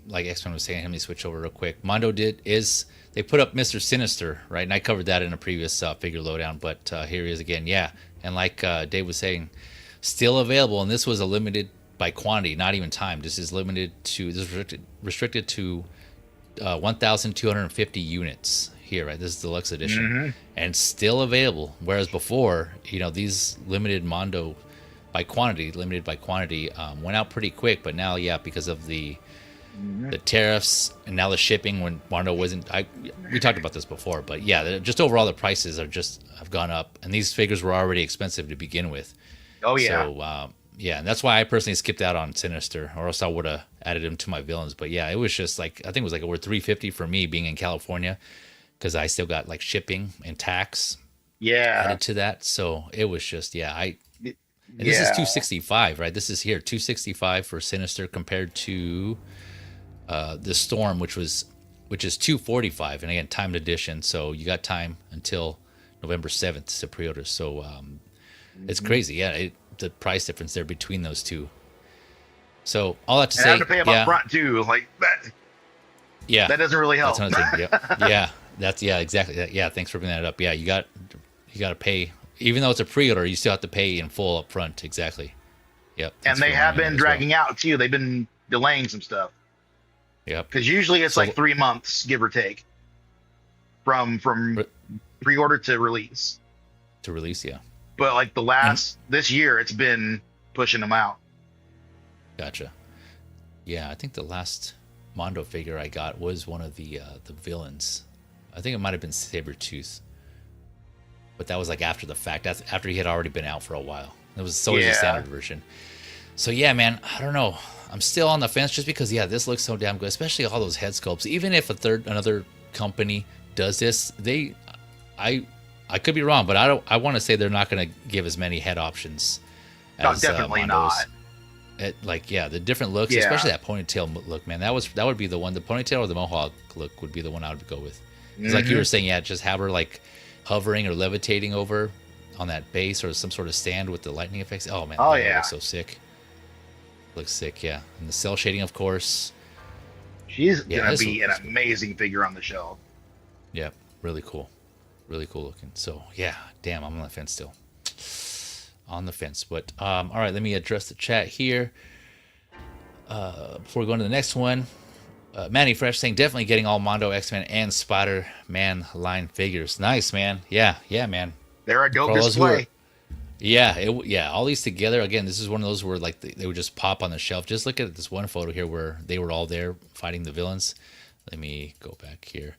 like X-Men was saying, let me switch over real quick. Mondo they put up Mr. Sinister, right? And I covered that in a previous figure lowdown, but here he is again. Yeah. And like Dave was saying, still available, and this was a limited by quantity, not even time. This is restricted to 1,250 units here, right? This is the deluxe edition, and still available. Whereas before, these limited by quantity went out pretty quick. But now, because of the tariffs and now the shipping, when Mondo wasn't, we talked about this before, but just overall the prices have gone up, and these figures were already expensive to begin with. Oh yeah. So and that's why I personally skipped out on Sinister, or else I would have added him to my villains. But it was just like, I think it was like over $350 for me being in California, because I still got like shipping and tax added to that. So it was just this is $265, right? This is here $265 for Sinister compared to the Storm, which is $245, and again timed edition. So you got time until November 7th to pre-order. So it's crazy, the price difference there between those two. So all that to say, I have to pay them up front too, like that. Yeah, that doesn't really help. That's another thing. That's exactly. Yeah, thanks for bringing that up. Yeah, you got to pay, even though it's a pre-order, you still have to pay in full up front. Exactly. Yep. And they have been dragging out too. They've been delaying some stuff. Yep. Because usually it's like 3 months, give or take, from pre-order to release. Yeah. But like this year, it's been pushing them out. Gotcha. Yeah, I think the last Mondo figure I got was one of the villains. I think it might have been Sabretooth. But that was like after the fact. That's after he had already been out for a while. It was the standard version. So yeah, man, I don't know. I'm still on the fence just because this looks so damn good, especially all those head sculpts. Even if another company does this, I could be wrong, but I want to say they're not going to give as many head options as definitely Mondos. not. The different looks, especially that ponytail look, man. That would be the one. The ponytail or the mohawk look would be the one I would go with. It's like you were saying, just have her like hovering or levitating over that base or some sort of stand with the lightning effects. Oh man, Oh that yeah, looks so sick. Looks sick, yeah. And the cell shading, of course. she's gonna be an amazing figure on the shelf. Yeah, really cool. Really cool looking. So yeah, damn, I'm on the fence still. On the fence. But all right, let me address the chat here. Before we go into the next one. Manny Fresh saying definitely getting all Mondo, X-Men, and Spider-Man line figures. Nice, man. Yeah, man. They're a dope display. All these together. Again, this is one of those where like they would just pop on the shelf. Just look at this one photo here where they were all there fighting the villains. Let me go back here.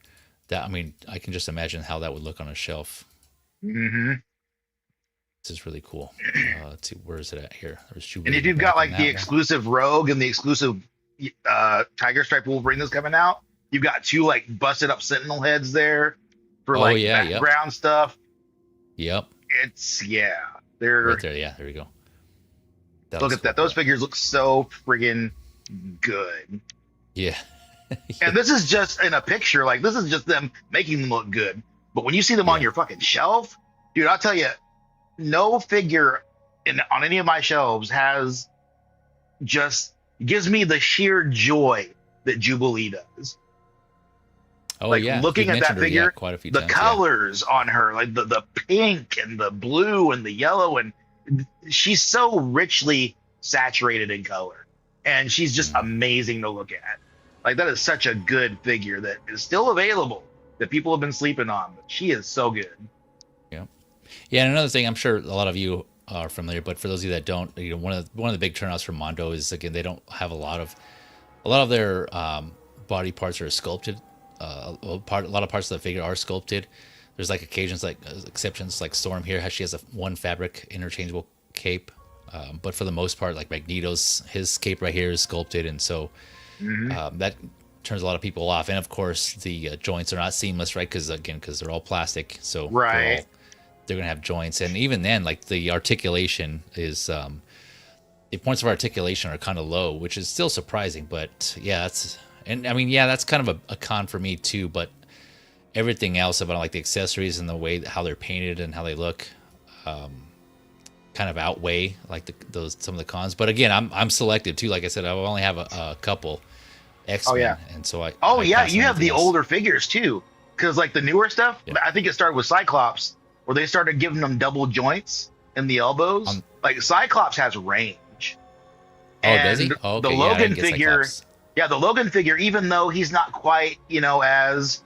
I I can just imagine how that would look on a shelf. Mm-hmm. This is really cool. Let's see, where is it at here? And if you've got like the exclusive Rogue and the exclusive Tiger Stripe Wolverine that's coming out, you've got 2 like busted up Sentinel heads there for background stuff. Yep. They're right there. Yeah, there we go. Look at that. Those figures look so friggin' good. Yeah. And this is just in a picture. Like, this is just them making them look good. But when you see them on your fucking shelf, dude, I'll tell you, no figure on any of my shelves has just gives me the sheer joy that Jubilee does. Oh, like, yeah. Looking at that figure, quite a few the times, colors on her, like the pink and the blue and the yellow, and she's so richly saturated in color. And she's just amazing to look at. Like, that is such a good figure that is still available that people have been sleeping on. But she is so good. Yeah. Yeah, and another thing, I'm sure a lot of you are familiar, but for those of you that don't, one of the big turnouts for Mondo is, again, they don't have a lot of their body parts are sculpted. A lot of parts of the figure are sculpted. There's like occasions, like exceptions, like Storm here. She has one fabric interchangeable cape, but for the most part, like Magneto's, his cape right here is sculpted, and so that turns a lot of people off. And of course, the joints are not seamless, right? Because they're all plastic, so they're gonna have joints, and even then, like the articulation is, the points of articulation are kind of low, which is still surprising. But yeah, that's kind of a con for me too. But everything else about like the accessories and the way how they're painted and how they look, kind of outweigh like some of the cons. But again, I'm selective too. Like I said, I only have a couple X-Men, and so you have the older figures too, because like the newer stuff, I think it started with Cyclops, where they started giving them double joints in the elbows. Like Cyclops has range. Does he? Oh, okay. The Logan figure, the Logan figure, even though he's not quite as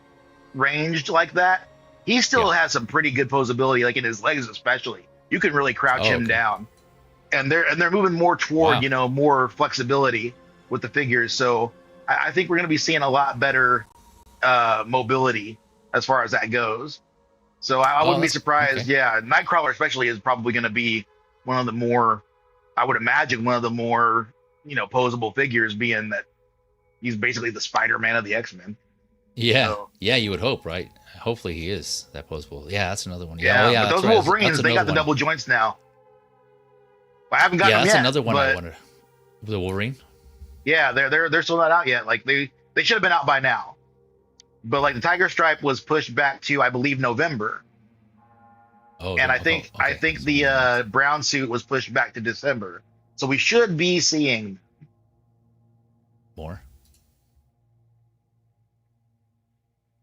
ranged like that, he still has some pretty good posability, like in his legs especially. You can really crouch him down, and they're moving more toward more flexibility with the figures. So I think we're going to be seeing a lot better mobility as far as that goes. So I wouldn't be surprised. Okay. Yeah, Nightcrawler especially is probably going to be one of the more, I would imagine, one of the more posable figures, being that he's basically the Spider-Man of the X-Men. Yeah, so, you would hope, right? Hopefully he is that posable. Yeah, that's another one. But those Wolverines, they got the double joints now. I haven't got them yet. Yeah, that's another one I wonder. The Wolverine? Yeah, they're still not out yet. Like they should have been out by now. But like the Tiger Stripe was pushed back to, I believe, November. And I think the brown suit was pushed back to December. So we should be seeing more.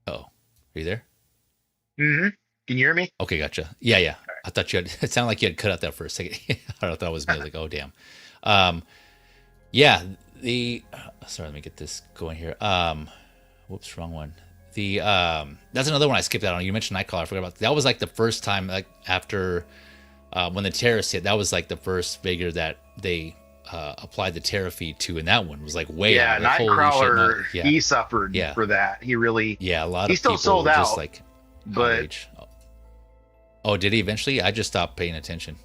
Oh, are you there? Mm-hmm. Can you hear me? Okay, gotcha. Yeah. Right. I thought you had. It sounded like you had cut out that for a second. I thought it was me. Like, oh damn. Sorry, let me get this going here. Whoops, wrong one. That's another one I skipped out on. You mentioned Nightcrawler. I forgot about that. Was like the first time, like after when the terrorists hit. That was like the first figure that they applied the terror feed to, and that one was like way out. Like, Nightcrawler. He suffered for that. He really. Yeah, a lot of he still people sold out. Just like, but oh, did he eventually? I just stopped paying attention.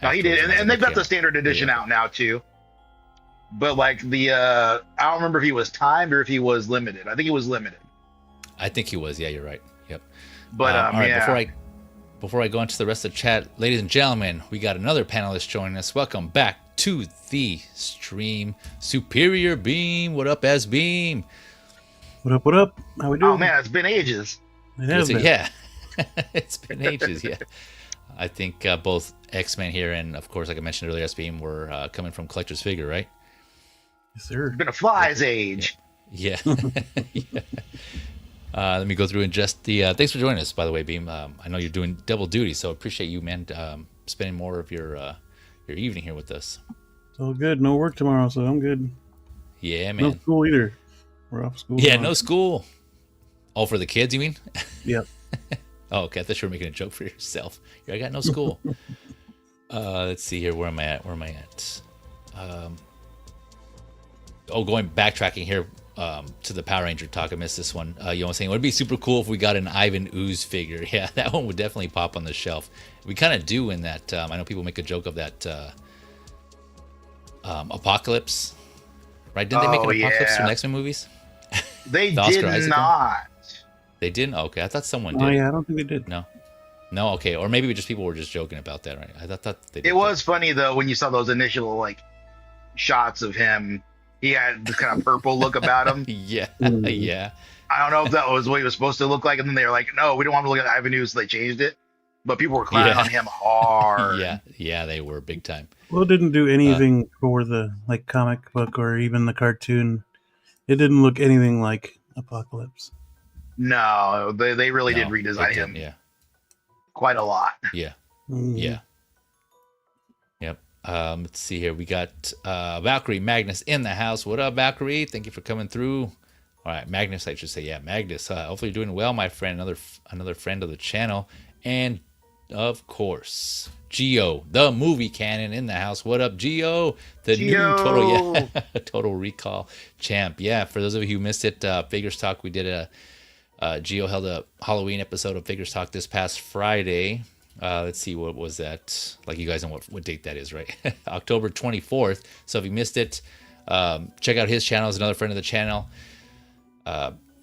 No, he did, and they've got the standard edition out now too. But like I don't remember if he was timed or if he was limited. I think he was limited. I think he was. Yeah, you're right. Yep. But all right, before I go into the rest of the chat, ladies and gentlemen, we got another panelist joining us. Welcome back to the stream, Superior Beam. What up, S Beam? What up? How we doing? Oh man, it's been ages. It has been. Yeah, it's been ages. Yeah. I think both X-Men here and, of course, like I mentioned earlier, S-Beam were coming from Collector's Figure, right? Yes, sir. It's been a fly's age. Yeah. Yeah. Let me go through and just the. Thanks for joining us, by the way, Beam. I know you're doing double duty, so appreciate you, man, spending more of your evening here with us. It's all good. No work tomorrow, so I'm good. Yeah, man. No school either. We're off school. Yeah, tomorrow. no school. Oh, for the kids, you mean? Yep. Oh, okay. I thought you were making a joke for yourself. I got no school. Let's see here. Where am I at? Going backtracking here to the Power Ranger talk. I missed this one. You know, saying it would be super cool if we got an Ivan Ooze figure. Yeah, that one would definitely pop on the shelf. We kind of do in that. I know people make a joke of that Apocalypse. Right? Didn't they make an Apocalypse from the X-Men movies? They The did Oscar not. They didn't? Okay, I thought someone did. Oh, yeah, I don't think they did. No, okay. Or maybe just people were just joking about that, right? I thought they did. It was funny though when you saw those initial like shots of him. He had this kind of purple look about him. Yeah, yeah. I don't know if that was what he was supposed to look like, and then they were like, "No, we don't want to look at Ivan Ooze," so they changed it. But people were clowning on him hard. Yeah, they were big time. Well, it didn't do anything for the comic book or even the cartoon. It didn't look anything like Apocalypse. No, they really did redesign him. Yeah, quite a lot. Yeah, Mm. yeah. Yep. Let's see here. We got Valkyrie Magnus in the house. What up, Valkyrie? Thank you for coming through. All right, Magnus, I should say. Yeah, Magnus. Hopefully you're doing well, my friend. Another friend of the channel. And, of course, Geo, the movie canon in the house. What up, Geo? The new Total Recall champ. Yeah, for those of you who missed it, Figures Talk, we did Geo held a Halloween episode of Figures Talk this past Friday. Let's see, what was that? Like, you guys know what date that is, right? October 24th. So if you missed it, check out his channel. He's another friend of the channel.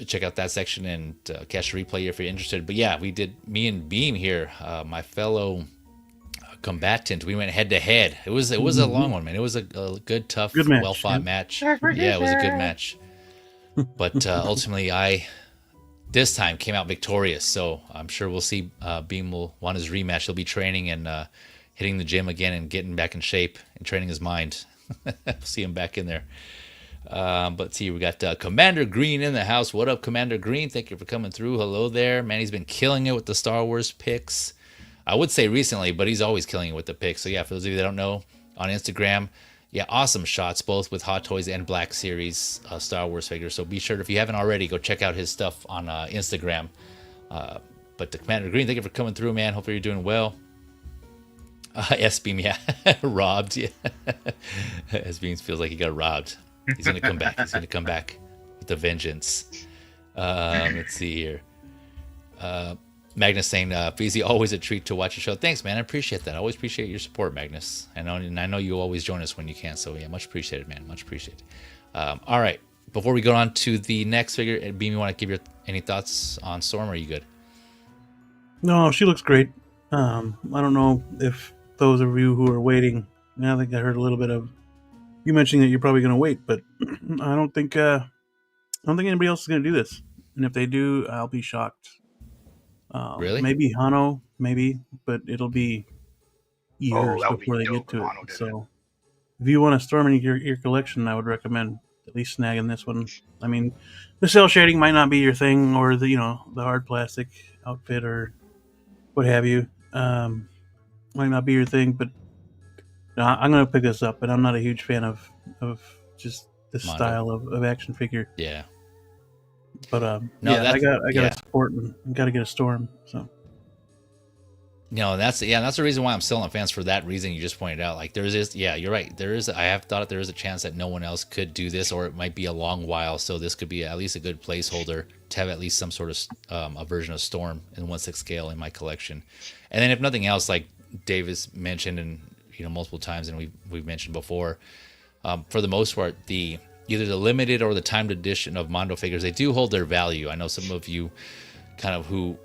Check out that section and catch the replay if you're interested. But yeah, we did, me and Beam here, my fellow combatant. We went head to head. It was a long one, man. It was a good, tough, good match, well fought match. Yeah, it was a good match. But ultimately, this time came out victorious. So I'm sure we'll see Beam will want his rematch. He'll be training and hitting the gym again and getting back in shape and training his mind. See him back in there. But see, we got Commander Green in the house. What up, Commander Green? Thank you for coming through. Hello there, man. He's been killing it with the Star Wars picks. I would say recently, but he's always killing it with the picks. So yeah, for those of you that don't know, on Instagram, yeah, awesome shots, both with Hot Toys and Black Series Star Wars figures. So be sure, if you haven't already, go check out his stuff on Instagram. But the Commander Green, thank you for coming through, man. Hopefully you're doing well. S-Beam, yeah, robbed. Yeah. S-Beam feels like he got robbed. He's going to come back. He's going to come back with a vengeance. Let's see here. Magnus saying, Feezy, always a treat to watch your show. Thanks, man. I appreciate that. I always appreciate your support, Magnus. I know you always join us when you can. So, yeah, much appreciated, man. Much appreciated. All right. Before we go on to the next figure, Beam, you want to give any thoughts on Storm, or are you good? No, she looks great. I don't know if those of you who are waiting, I think I heard a little bit of you mentioning that you're probably going to wait, but I don't think anybody else is going to do this. And if they do, I'll be shocked. Really? Maybe Hano, but it'll be years before they get to it. So if you want to storm in your collection, I would recommend at least snagging this one. I mean, the cell shading might not be your thing, or the hard plastic outfit or what have you. Might not be your thing, but no, I'm going to pick this up, but I'm not a huge fan of just this Mondo style of action figure. Yeah. But I got to support and got to get a Storm. So. That's the reason why I'm still on fans, for that reason you just pointed out. Like, you're right. I have thought there is a chance that no one else could do this, or it might be a long while. So this could be at least a good placeholder to have at least some sort of a version of Storm in 1/6 scale in my collection. And then if nothing else, like Davis mentioned and multiple times, and we've mentioned before, for the most part, either the limited or the timed edition of Mondo figures, they do hold their value. I know some of you kind of who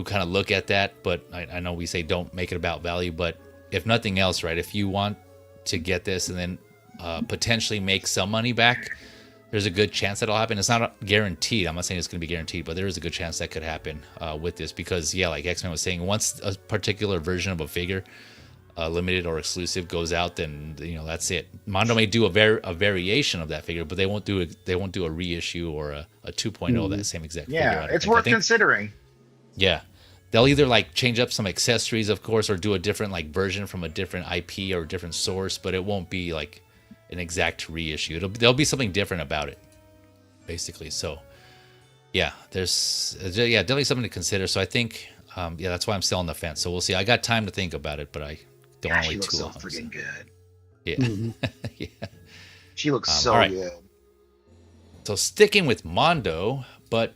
kind of look at that, but I know we say don't make it about value. But if nothing else, right, if you want to get this and then potentially make some money back, there's a good chance that'll happen. It's not guaranteed. I'm not saying it's going to be guaranteed, but there is a good chance that could happen with this because, yeah, like X-Men was saying, once a particular version of a figure, limited or exclusive, goes out, then that's it. Mondo may do a variation of that figure, but they won't do a reissue or a 2.0 of that same exact figure. Yeah, it's worth considering. Yeah. They'll either like change up some accessories, of course, or do a different like version from a different IP or a different source, but it won't be like an exact reissue. There'll be something different about it, basically. So, yeah, there's definitely something to consider. So I think, that's why I'm still on the fence. So we'll see. I got time to think about it, but I don't want to wait too long. She looks so freaking good. Yeah, yeah. She looks so good. So sticking with Mondo, but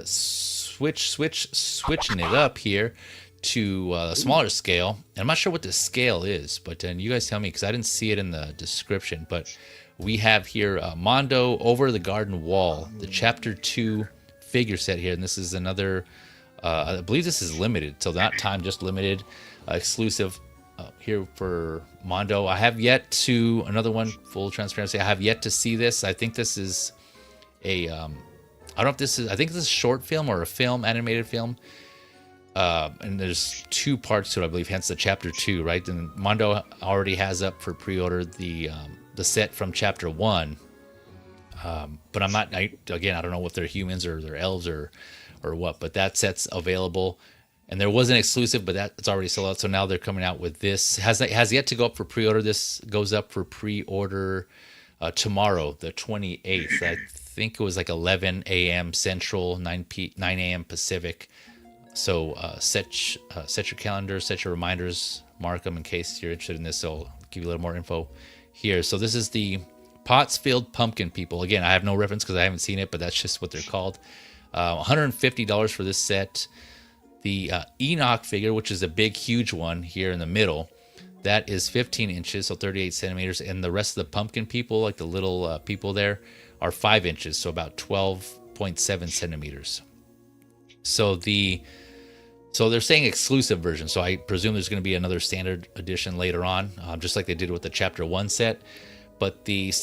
switching it up here to a smaller scale. And I'm not sure what the scale is, but you guys tell me because I didn't see it in the description. But we have here Mondo Over the Garden Wall, the Chapter 2 figure set here. And this is another, I believe this is limited. So not time, just limited, exclusive here for Mondo. I have yet to, another one, full transparency, I have yet to see this. I think this is a, I don't know if this is, I think this is a short film or a film, animated film. And there's 2 parts to it, I believe, hence the Chapter 2, right? And Mondo already has up for pre-order the set from Chapter 1. But I'm not, I don't know if they're humans or they're elves or what, but that set's available. And there was an exclusive, but it's already sold out. So now they're coming out with this. Has yet to go up for pre-order. This goes up for pre-order tomorrow, the 28th. I think it was like 11 a.m. Central, 9 a.m. Pacific. So set your calendar, set your reminders, mark them in case you're interested in this. So I'll give you a little more info here. So this is the Pottsfield Pumpkin People. Again, I have no reference because I haven't seen it, but that's just what they're called. $150 for this set. The Enoch figure, which is a big, huge one here in the middle, that is 15 inches, so 38 centimeters. And the rest of the pumpkin people, like the little people there, are 5 inches, so about 12.7 centimeters. So they're saying exclusive version. So I presume there's going to be another standard edition later on, just like they did with the Chapter 1 set. But the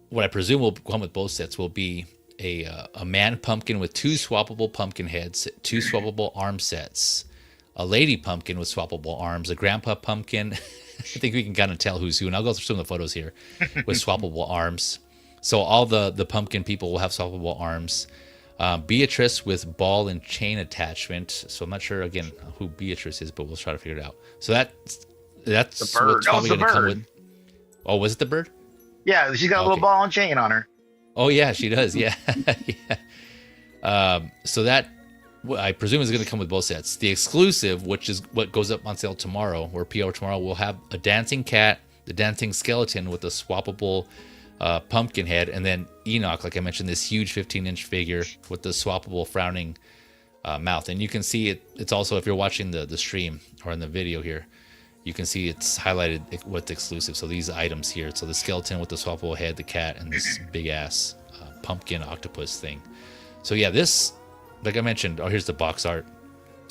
what I presume will come with both sets will be a man pumpkin with 2 swappable pumpkin heads, 2 swappable arm sets, a lady pumpkin with swappable arms, a grandpa pumpkin. I think we can kind of tell who's who, and I'll go through some of the photos here with swappable arms. So all the pumpkin people will have swappable arms. Beatrice with ball and chain attachment. So I'm not sure again who Beatrice is, but we'll try to figure it out. So that's the bird. What's probably going to come with. Oh, was it the bird? Yeah, she's got a little ball and chain on her. Oh yeah, she does. Yeah, yeah. So that I presume is going to come with both sets. The exclusive, which is what goes up on sale tomorrow, or PO tomorrow, will have a dancing cat, the dancing skeleton with a swappable pumpkin head, and then Enoch, like I mentioned, this huge 15-inch figure with the swappable frowning mouth. And you can see it. It's also, if you're watching the stream or in the video here, you can see it's highlighted what's exclusive. So these items here. So the skeleton with the swappable head, the cat, and this big ass pumpkin octopus thing. So yeah, this, like I mentioned, here's the box art.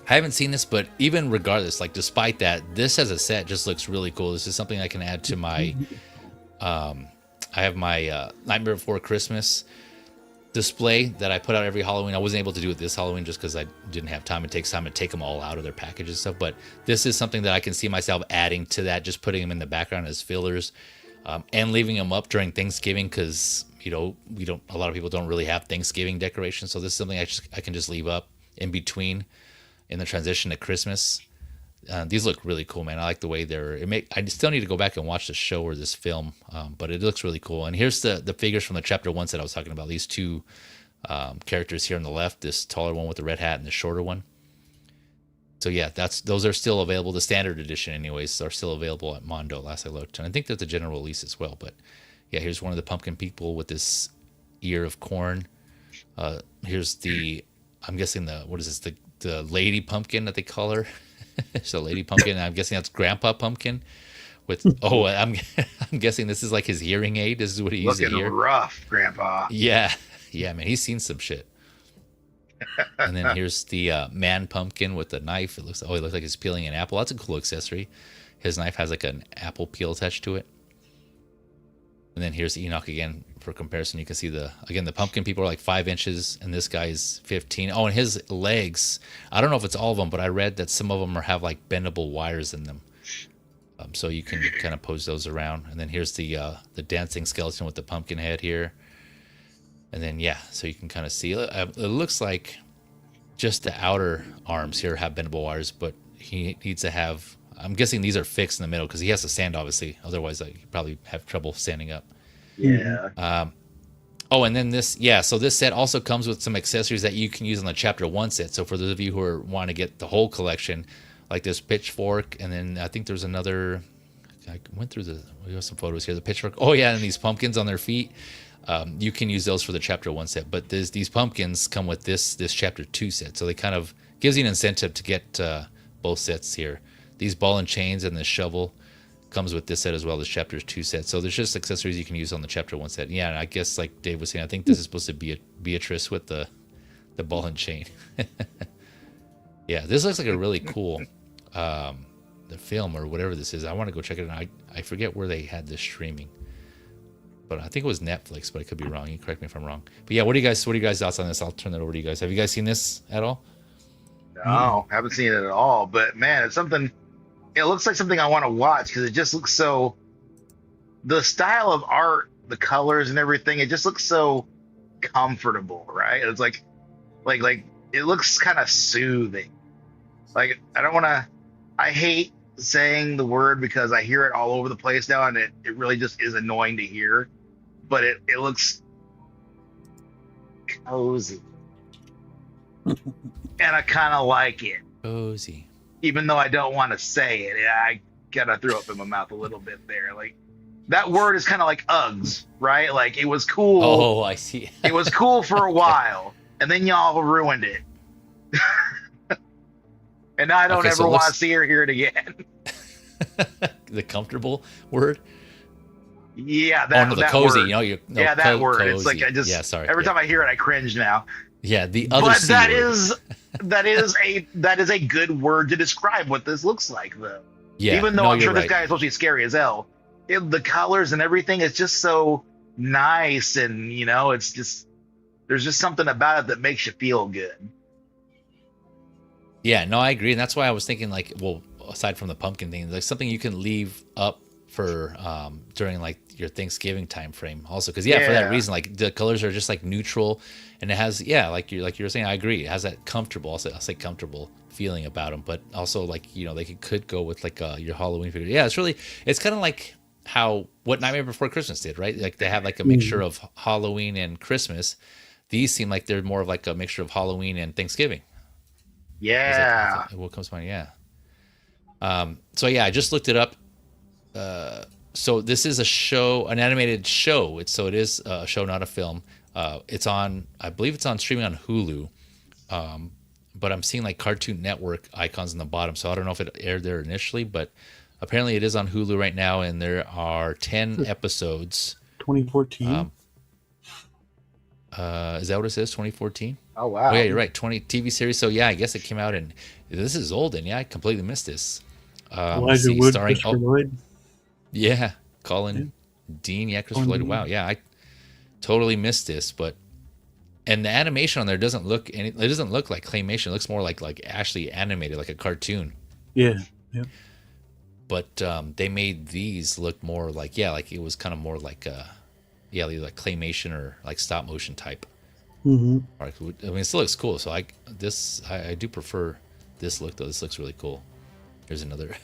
I haven't seen this, but even regardless, like despite that, this as a set just looks really cool. This is something I can add to my, I have my Nightmare Before Christmas display that I put out every Halloween. I wasn't able to do it this Halloween just because I didn't have time. It takes time to take them all out of their packages and stuff. But this is something that I can see myself adding to that, just putting them in the background as fillers, and leaving them up during Thanksgiving because a lot of people don't really have Thanksgiving decorations. So this is something I can just leave up in between in the transition to Christmas. These look really cool, man. I like the way I still need to go back and watch the show or this film, but it looks really cool. And here's the figures from the Chapter 1 set I was talking about. These 2 characters here on the left, this taller one with the red hat and the shorter one. So yeah, those are still available. The standard edition anyways are still available at Mondo last I looked. And I think there's a general release as well. But yeah, here's one of the pumpkin people with this ear of corn. Here's I'm guessing the lady pumpkin that they call her. So lady pumpkin, I'm guessing that's grandpa pumpkin with I'm guessing this is like his hearing aid. This is what he uses to hear. Looking rough, grandpa. Yeah, man, he's seen some shit. And then here's the man pumpkin with the knife. He looks like he's peeling an apple. That's a cool accessory. His knife has like an apple peel attached to it. And then here's Enoch again for comparison. You can see the pumpkin people are like 5 inches, and this guy's 15. Oh, and his legs, I don't know if it's all of them, but I read that some of them have like bendable wires in them. So you can kind of pose those around. And then here's the dancing skeleton with the pumpkin head here. And then, yeah, so you can kind of see, it looks like just the outer arms here have bendable wires, but he needs to have, I'm guessing these are fixed in the middle because he has to stand, obviously. Otherwise, he'd probably have trouble standing up. Yeah. Oh, and then this set also comes with some accessories that you can use on the Chapter 1 set. So for those of you who want to get the whole collection, like this pitchfork, and then I think there's another, I went through we have some photos here, the pitchfork. Oh, yeah, and these pumpkins on their feet. You can use those for the Chapter 1 set. But these pumpkins come with this Chapter 2 set. So they kind of gives you an incentive to get both sets here. These ball and chains and this shovel comes with this set as well, this Chapter 2 set. So there's just accessories you can use on the Chapter 1 set. Yeah, and I guess like Dave was saying, I think this is supposed to be Beatrice with the ball and chain. Yeah, this looks like a really cool the film or whatever this is. I want to go check it out. I forget where they had this streaming, but I think it was Netflix, but I could be wrong. You correct me if I'm wrong. But yeah, what are you guys thoughts on this? I'll turn that over to you guys. Have you guys seen this at all? No, haven't seen it at all. But man, it's something. It looks like something I want to watch because it just looks so. The style of art, the colors and everything, it just looks so comfortable, right? It's like it looks kind of soothing. Like I don't want to. I hate saying the word because I hear it all over the place now, and it really just is annoying to hear. But it looks cozy, and I kind of like it. Cozy. Even though I don't want to say it, I gotta throw up in my mouth a little bit there. Like that word is kind of like Uggs, right? Like it was cool. Oh, I see. It was cool for a while, and then y'all ruined it. And now I don't ever want to see or hear it again. The comfortable word. Yeah, that cozy. Word. You know, that word. Cozy. It's like I just. Yeah, sorry. Every time I hear it, I cringe now. Yeah, the other. But C word. that is a good word to describe what this looks like, though. Yeah. Even though I'm sure right. this guy is supposed to be scary as hell, the colors and everything is just so nice, and it's just there's just something about it that makes you feel good. Yeah, no, I agree, and that's why I was thinking like, well, aside from the pumpkin thing, like something you can leave up for during like your Thanksgiving time frame also, because for that reason, like the colors are just like neutral, and it has like you were saying, I agree, it has that comfortable, I'll say comfortable feeling about them, but also like they could go with like your Halloween figure. Yeah, it's kind of like what Nightmare Before Christmas did, right? Like they have like a mixture of Halloween and Christmas. These seem like they're more of like a mixture of Halloween and Thanksgiving. Yeah. What comes to mind? Yeah. So yeah, I just looked it up. So this is an animated show. It is a show, not a film. I believe it's on streaming on Hulu. But I'm seeing like Cartoon Network icons on the bottom, so I don't know if it aired there initially, but apparently it is on Hulu right now, and there are 10 episodes. 2014. Is that what it says? 2014? Oh wow! Oh yeah, you're right. 20 TV series. So yeah, I guess it came out, and this is old, and yeah, I completely missed this. Elijah Wood, Christopher Lloyd. Yeah, Colin Dean. Yeah, Christopher Lloyd. Wow. Yeah, I totally missed this, and the animation on there doesn't look it doesn't look like claymation. It looks more like actually animated, like a cartoon. Yeah. Yeah. But they made these look more like like it was kind of more like like claymation or like stop motion type. Mm-hmm. I mean, it still looks cool. So I do prefer this look though. This looks really cool. Here's another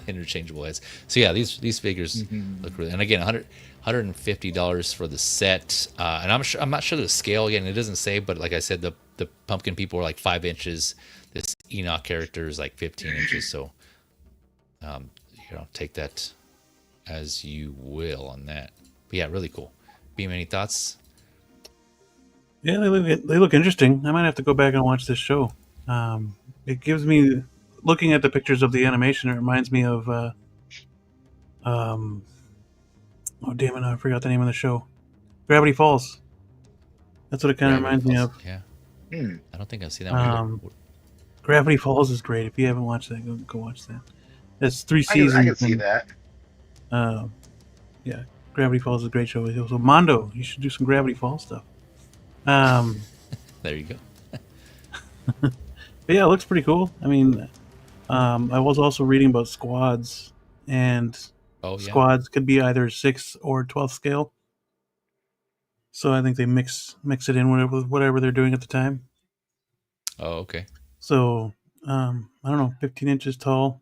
interchangeable heads. So yeah, these figures look really. And again, $150 for the set. And I'm not sure the scale. Again, it doesn't say, but like I said, the pumpkin people are like 5 inches. This Enoch character is like 15 inches. So take that as you will on that. But yeah, really cool. Beam, any thoughts? Yeah, they look interesting. I might have to go back and watch this show. It gives me, looking at the pictures of the animation, it reminds me of oh damn it, I forgot the name of the show. Gravity Falls. That's what it kind of reminds me of. Yeah. I don't think I've seen that one. Gravity Falls is great. If you haven't watched that, go watch that. It's 3 seasons. I can see that. Yeah. Gravity Falls is a great show. So Mondo, you should do some Gravity Falls stuff. There you go. But yeah, it looks pretty cool. I mean, I was also reading about squads, and squads could be either 6 or 12 scale. So I think they mix it in whatever they're doing at the time. Oh, okay. So I don't know, 15 inches tall.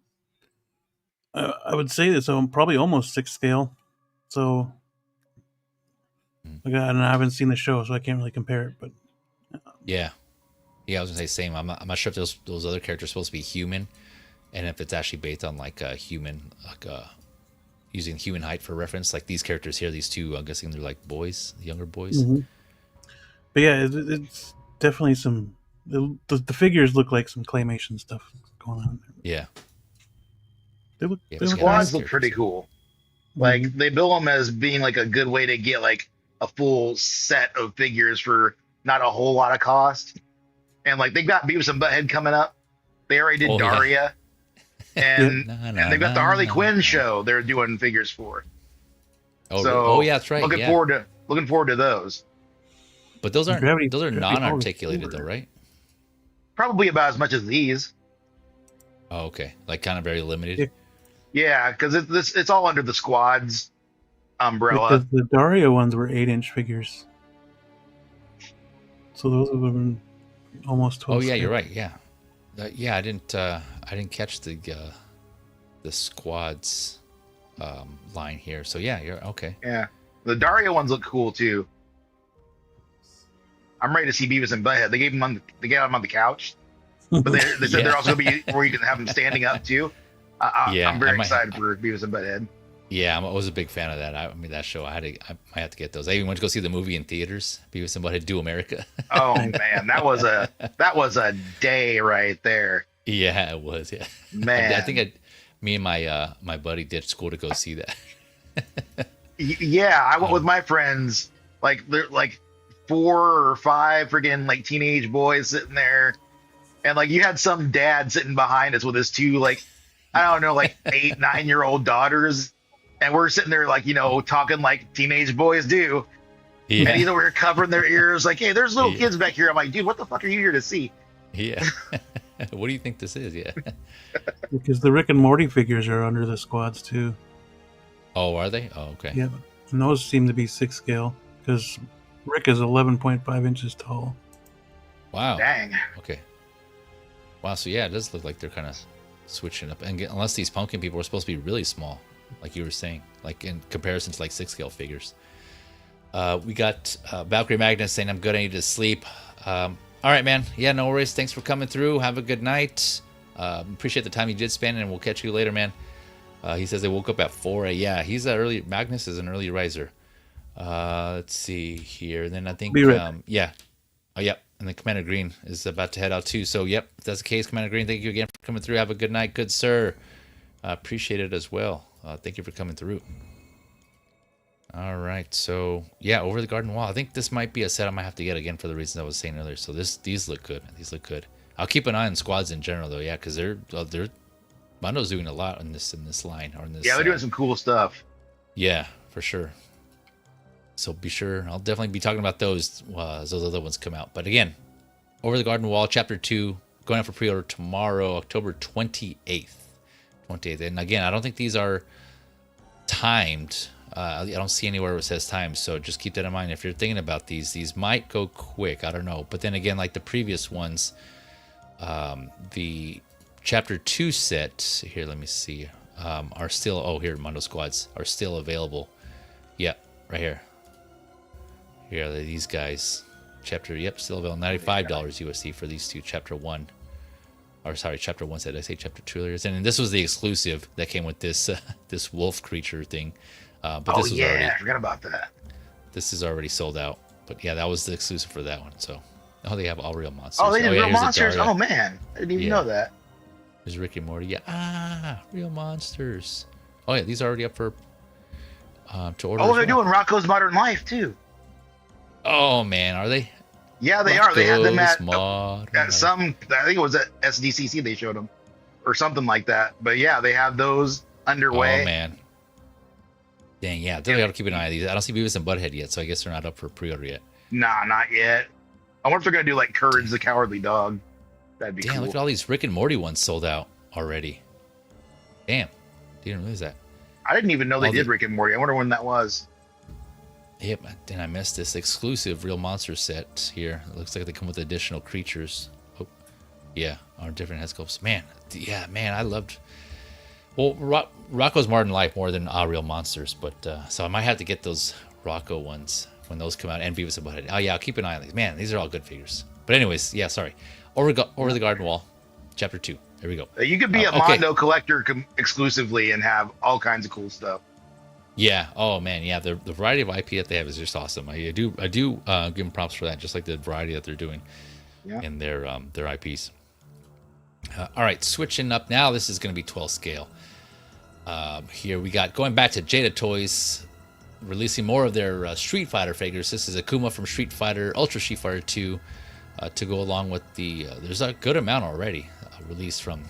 I would say that, so I'm probably almost 6 scale. So and I haven't seen the show, so I can't really compare it. But yeah, I was gonna say same. I'm not sure if those other characters are supposed to be human, and if it's actually based on like a human, like using human height for reference. Like these characters here, these two, I'm guessing they're like boys, younger boys. Mm-hmm. But yeah, it's definitely some. The figures look like some claymation stuff going on there. Yeah. The squads look pretty cool. Like they build them as being like a good way to get like a full set of figures for not a whole lot of cost. And like they've got Beavis and Butthead coming up. They already did Daria. Yeah. And they've got the Harley Quinn show they're doing figures for. Yeah, that's right. Looking forward to those. But those are non-articulated though, right? Probably about as much as these. Oh, okay. Like kind of very limited. Yeah, because it's all under the squad's umbrella. Because the Daria ones were 8-inch figures, so those would have been almost 12. Oh yeah, you're right. Yeah, I didn't catch the squad's line here. So yeah, you're okay. Yeah, the Daria ones look cool too. I'm ready to see Beavis and Butthead. They gave them on the couch, but they said they're also gonna be where you can have them standing up too. I'm very excited for Beavis and Butthead. Yeah, I was a big fan of that. I mean, that show, I might have to get those. I even went to go see the movie in theaters, Beavis and Butthead Do America. Oh man, that was a day right there. Yeah, it was. Yeah, man. I think me and my buddy ditched school to go see that. Yeah, I went with my friends. Like they're like 4 or 5 friggin' like teenage boys sitting there, and like you had some dad sitting behind us with his 2 like, I don't know, like 8, 9-year-old daughters, and we're sitting there like, talking like teenage boys do. Yeah. And we're covering their ears like, hey, there's little kids back here. I'm like, dude, what the fuck are you here to see? Yeah. What do you think this is? Yeah. Because the Rick and Morty figures are under the squads too. Oh, are they? Oh, okay. Yeah, and those seem to be 6 scale because Rick is 11.5 inches tall. Wow. Dang. Okay. Wow. So yeah, it does look like they're kind of switching up, and unless these pumpkin people are supposed to be really small, like you were saying, like in comparison to like 6 scale figures. We got Valkyrie Magnus saying, I'm good, I need to sleep. All right, man. Yeah, no worries. Thanks for coming through. Have a good night. Appreciate the time you did spend, and we'll catch you later, man. He says they woke up at 4 a.m. Yeah, Magnus is an early riser. Let's see here. Then I think yeah. Oh, yep. And then Commander Green is about to head out too. So yep, if that's the case, Commander Green, thank you again for coming through. Have a good night, good sir. Appreciate it as well. Thank you for coming through. All right, so yeah, Over the Garden Wall. I think this might be a set I might have to get again for the reasons I was saying earlier. So these look good. These look good. I'll keep an eye on squads in general though, yeah, because they're Mondo's doing a lot in this line or in this. Yeah, they're doing some cool stuff. Yeah, for sure. So be sure, I'll definitely be talking about those as those other ones come out. But again, Over the Garden Wall, Chapter 2, going out for pre-order tomorrow, October 28th. And again, I don't think these are timed. I don't see anywhere where it says time, so just keep that in mind. If you're thinking about these might go quick. I don't know. But then again, like the previous ones, the Chapter 2 set, here, let me see, are still, here, Mondo Squads are still available. Yeah, right here. Here are these guys. Chapter, still available. $95 USD for these two. Chapter 1. Or sorry, Chapter 1 said. I say Chapter 2 earlier. And this was the exclusive that came with this this wolf creature thing. But this was already, I forgot about that. This is already sold out. But yeah, that was the exclusive for that one. So, they have all real monsters. Oh, they did real monsters? Oh, man. I didn't even know that. There's Rick and Morty. Yeah. Real monsters. Oh, yeah, these are already up for to order. Oh, they're doing Rocco's Modern Life, too. Oh, man. Are they? Yeah, they are. They had them at some, I think it was at SDCC they showed them. Or something like that. But yeah, they have those underway. Oh, man. Dang, yeah, definitely got to keep an eye on these. I don't see Beavis and Butthead yet, so I guess they're not up for pre-order yet. Nah, not yet. I wonder if they're gonna do like Courage the Cowardly Dog. That'd be Damn, cool. look at all these Rick and Morty ones sold out already. Damn, didn't realize that. I didn't even know they did Rick and Morty. I wonder when that was. Yep, then I missed this exclusive Real Monster set here. It looks like they come with additional creatures. Oh, yeah, on different head sculpts. Man, yeah, man, I loved. Well, Rocco's Modern Life more than Real Monsters, but so I might have to get those Rocco ones when those come out, and Beavis and Butthead. Oh yeah, I'll keep an eye on these. Man, these are all good figures. But anyways, yeah, sorry. Over the Garden Wall, Chapter 2. Here we go. You could be a Mondo collector exclusively and have all kinds of cool stuff. Yeah. Oh man. Yeah. The variety of IP that they have is just awesome. I do give them props for that. Just like the variety that they're doing in their IPs. All right, switching up now. This is going to be 12 scale. Here we got going back to Jada Toys, releasing more of their Street Fighter figures. This is Akuma from Street Fighter, Ultra Street Fighter 2, to go along with the. There's a good amount already released from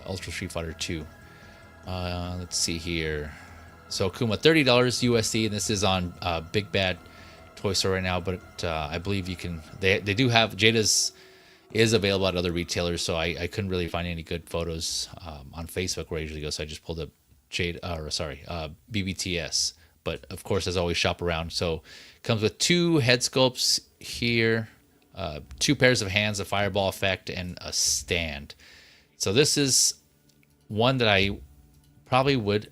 Ultra Street Fighter 2. Let's see here. So Akuma, $30 USD, and this is on Big Bad Toy Store right now. But I believe you can. They do have Jada's is available at other retailers, so I couldn't really find any good photos on Facebook where I usually go. So I just pulled up BBTS. But of course, as always, shop around. So it comes with 2 head sculpts here, 2 pairs of hands, a fireball effect, and a stand. So this is one that I probably would.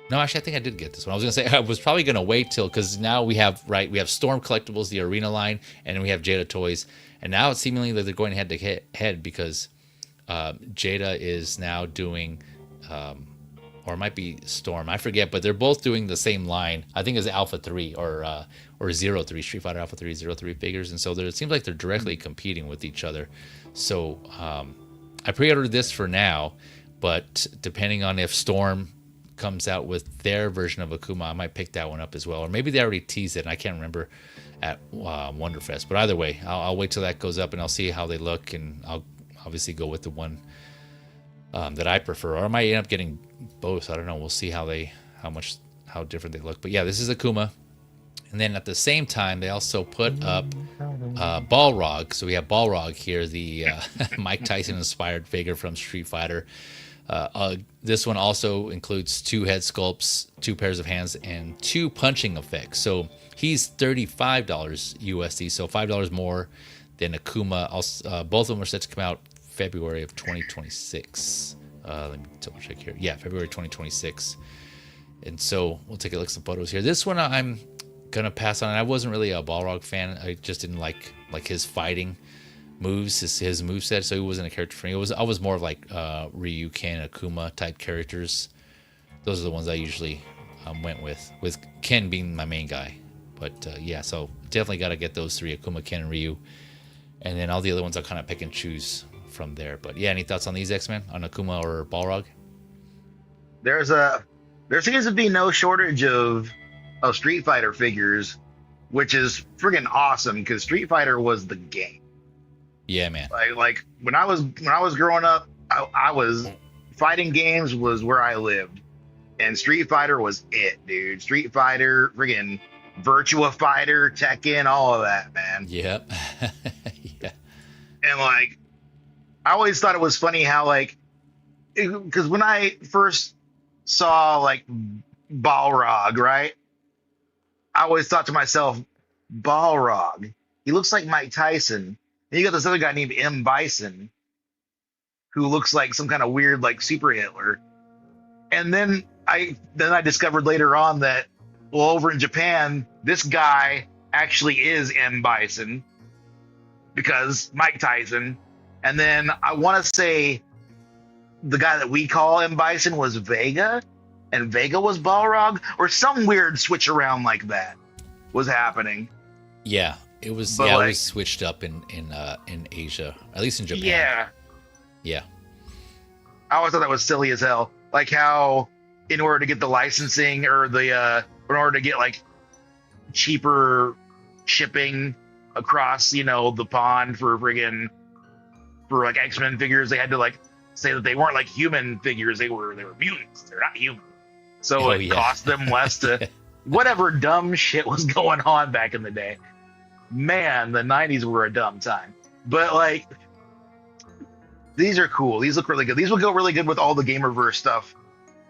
No, actually, I think I did get this one. I was gonna say I was probably gonna wait till, because now we have Storm Collectibles, the Arena line, and then we have Jada Toys, and now it's seemingly that they're going head to head because Jada is now doing, or it might be Storm, I forget, but they're both doing the same line. I think it's Alpha 3 or 03, Street Fighter Alpha 3, 03 figures, and so it seems like they're directly competing with each other. So I pre-ordered this for now, but depending on if Storm comes out with their version of Akuma, I might pick that one up as well, or maybe they already teased it and I can't remember at Wonderfest. But either way, I'll wait till that goes up and I'll see how they look, and I'll obviously go with the one that I prefer, or I might end up getting both. I don't know. We'll see how different they look. But yeah, this is Akuma, and then at the same time they also put up Balrog. So we have Balrog here, the Mike Tyson inspired figure from Street Fighter. This one also includes 2 head sculpts, 2 pairs of hands, and 2 punching effects. So he's $35 USD, so $5 more than Akuma. Both of them are set to come out February of 2026. Let me double check here. Yeah, February 2026. And so we'll take a look at some photos here. This one I'm gonna pass on. I wasn't really a Balrog fan. I just didn't like his fighting moves, his moveset, so he wasn't a character for me. I was more of like Ryu, Ken, Akuma type characters. Those are the ones I usually went with Ken being my main guy. But yeah, so definitely got to get those 3, Akuma, Ken, and Ryu. And then all the other ones I'll kind of pick and choose from there. But yeah, any thoughts on these X-Men, on Akuma or Balrog? There seems to be no shortage of Street Fighter figures, which is friggin' awesome because Street Fighter was the game. Yeah, man. Like when I was growing up, I was fighting games was where I lived, and Street Fighter was it, dude. Street Fighter, friggin' Virtua Fighter, Tekken, all of that, man. Yep. Yeah. And like, I always thought it was funny how because when I first saw like Balrog, right, I always thought to myself, Balrog, he looks like Mike Tyson. And you got this other guy named M. Bison, who looks like some kind of weird, like Super Hitler. And then I discovered later on that, well, over in Japan, this guy actually is M. Bison because Mike Tyson. And then I want to say the guy that we call M. Bison was Vega, and Vega was Balrog, or some weird switch around like that was happening. Yeah. It was it was switched up in Asia, at least in Japan. Yeah. Yeah. I always thought that was silly as hell. Like how in order to get the licensing or in order to get like cheaper shipping across, the pond for X-Men figures, they had to like say that they weren't like human figures, they were mutants. They're not human. So it cost them less to whatever dumb shit was going on back in the day. Man, the 90s were a dumb time. But like, these are cool. These look really good. These will go really good with all the Gamerverse stuff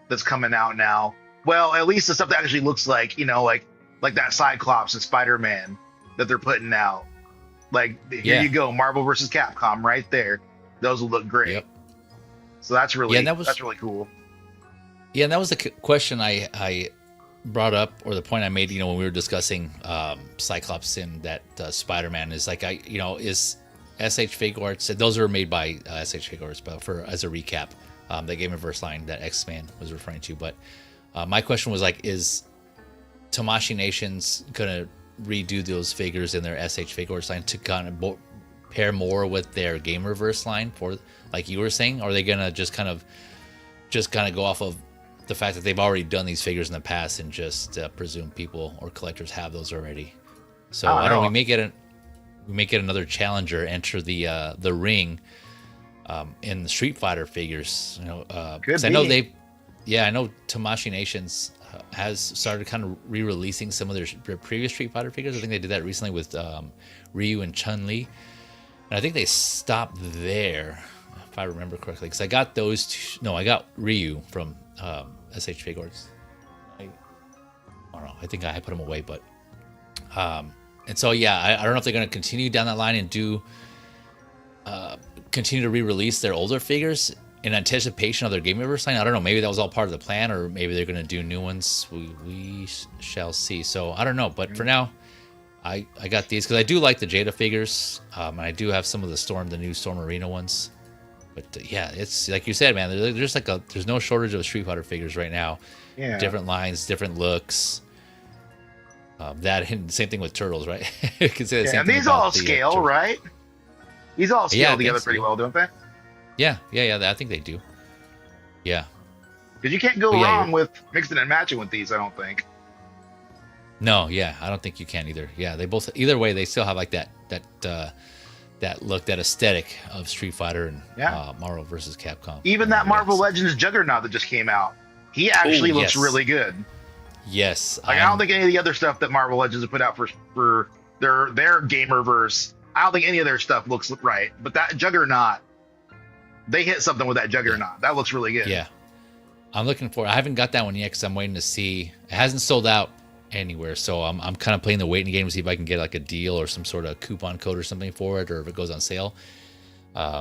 that's coming out now. Well, at least the stuff that actually looks like, you know, like that Cyclops and Spider-Man that they're putting out. Like, here you go, Marvel versus Capcom right there. Those will look great. Yep. So that's really that's really cool. Yeah, and that was the question I brought up, or the point I made, you know, when we were discussing Cyclops and that Spider-Man is like, is SH Figuarts, those are made by SH Figuarts, but as a recap, the Gamerverse line that X-Man was referring to. But my question was like, is Tamashii Nations gonna redo those figures in their SH Figuarts line to kind of pair more with their Gamerverse line, for like you were saying? Or are they gonna just kind of go off of the fact that they've already done these figures in the past and just presume people or collectors have those already? So I don't know. We may get another challenger enter the ring in the Street Fighter figures. You know, I know I know Tamashii Nations has started kind of re-releasing some of their previous Street Fighter figures. I think they did that recently with Ryu and Chun-Li, and I think they stopped there, if I remember correctly, because I got those two. No, I got Ryu from SH Figuarts. I don't know. I think I put them away, but and so I don't know if they're going to continue down that line and do continue to re-release their older figures in anticipation of their Gamerverse line. I don't know. Maybe that was all part of the plan, or maybe they're going to do new ones. We shall see. So I don't know. But for now, I got these because I do like the Jada figures, and I do have some of the new Storm Arena ones. But it's like you said, man. There's no shortage of Street Fighter figures right now. Yeah. Different lines, different looks. Same thing with Turtles, right? And these all scale, right? These all scale together pretty well, don't they? Yeah. I think they do. Yeah. Because you can't go wrong with mixing and matching with these, I don't think. No, I don't think you can either. Yeah, they both. Either way, they still have like that look, that aesthetic of Street Fighter and Marvel versus Capcom. Even that Marvel Legends Juggernaut that just came out, he actually looks really good. Yes. Like, I don't think any of the other stuff that Marvel Legends have put out for their Gamerverse, I don't think any of their stuff looks right. But that Juggernaut, they hit something with that Juggernaut. That looks really good. Yeah. I'm looking for it. I haven't got that one yet because I'm waiting to see. It hasn't sold out anywhere, so I'm kind of playing the waiting game to see if I can get like a deal or some sort of coupon code or something for it, or if it goes on sale.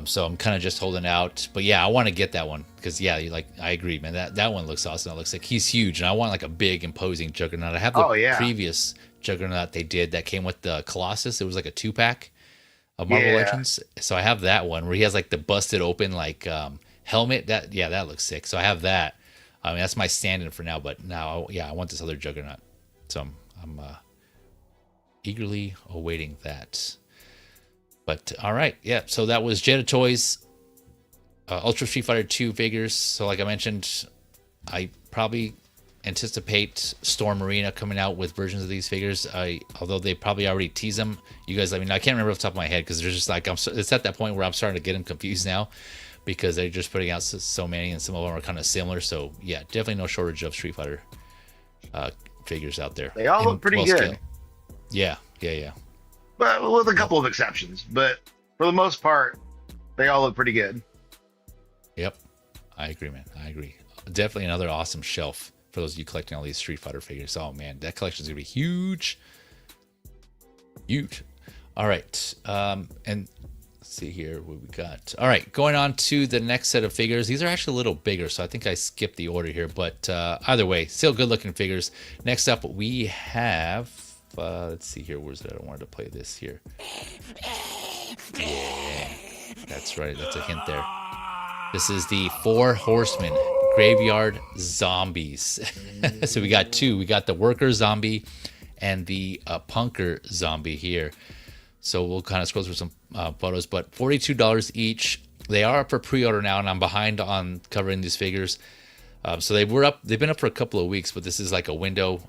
So I'm kind of just holding out. But I want to get that one because I agree, man. That one looks awesome. It looks like he's huge, and I want like a big imposing Juggernaut. I have the previous Juggernaut they did that came with the Colossus. It was like a 2-pack of Marvel Legends. So I have that one where he has like the busted open like helmet. That looks sick. So I have that. I mean, that's my stand-in for now. But now, I want this other Juggernaut. So I'm eagerly awaiting that. But all right, so that was Jada Toys Ultra Street Fighter 2 figures. So like I mentioned, I probably anticipate Storm Arena coming out with versions of these figures. Although they probably already tease them. You guys, I mean, I can't remember off the top of my head because there's just like it's at that point where I'm starting to get them confused now because they're just putting out so many, and some of them are kind of similar. So definitely no shortage of Street Fighter figures out there. They all look pretty good. Scale. Yeah. But with a couple of exceptions. But for the most part, they all look pretty good. Yep. I agree, man. I agree. Definitely another awesome shelf for those of you collecting all these Street Fighter figures. Oh, man. That collection is going to be huge. Huge. All right. And let's see here what we got. All right. Going on to the next set of figures. These are actually a little bigger, so I think I skipped the order here. But either way, still good-looking figures. Next up, we have... let's see here. Where's it? I wanted to play this here. Yeah, that's right. That's a hint there. This is the 4 Horsemen Graveyard Zombies. So we got 2. We got the Worker Zombie and the Punker Zombie here. So we'll kind of scroll through some photos, but $42 each. They are up for pre-order now, and I'm behind on covering these figures. So they've been up for a couple of weeks, but this is like a window.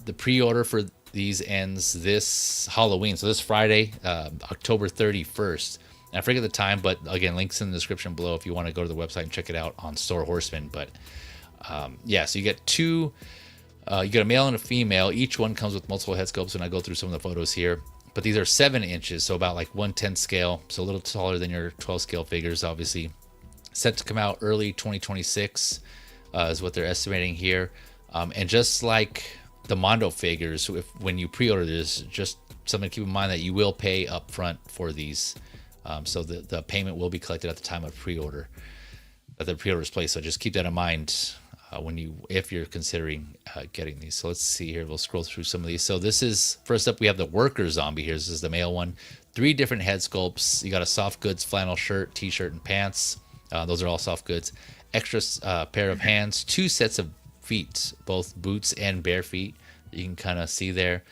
The pre-order for these ends this Halloween, so this Friday, October 31st. And I forget the time, but again, links in the description below if you want to go to the website and check it out on Store Horsemen. But Yeah, so you get two. You get a male and a female. Each one comes with multiple head sculpts, and I go through some of the photos here. But these are 7 inches, so about like 1/10 scale, so a little taller than your 12 scale figures, obviously. Set to come out early 2026 is what they're estimating here. And just like the Mondo figures, when you pre-order this, just something to keep in mind that you will pay up front for these. So the payment will be collected at the time of pre-order, that the pre-order is placed. So just keep that in mind if you're considering getting these. So let's see here. We'll scroll through some of these. So this is, first up, we have the worker zombie here. This is the male one. 3 different head sculpts. You got a soft goods flannel shirt, t-shirt, and pants. Those are all soft goods. Extra pair of hands. 2 sets of feet, both boots and bare feet. You can kind of see there.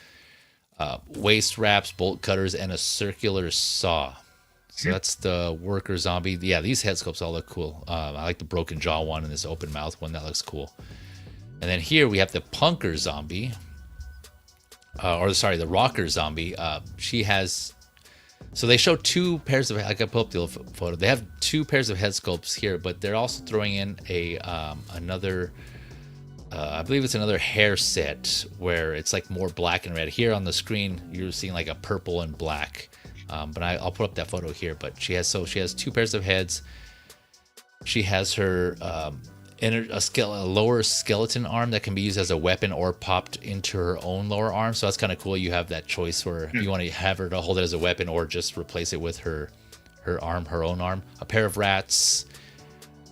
Waist wraps, bolt cutters, and a circular saw. So that's the worker zombie. Yeah, these head sculpts all look cool. I like the broken jaw one and this open mouth one. That looks cool. And then here we have the punker zombie. The rocker zombie. She has... So they show 2 pairs of... I can pull up the photo. They have 2 pairs of head sculpts here, but they're also throwing in another... I believe it's another hair set where it's like more black and red. Here on the screen, you're seeing like a purple and black. But I'll put up that photo here. But she has 2 pairs of heads. She has her a lower skeleton arm that can be used as a weapon or popped into her own lower arm. So that's kind of cool. You have that choice where you want to have her to hold it as a weapon or just replace it with her own arm. A pair of rats.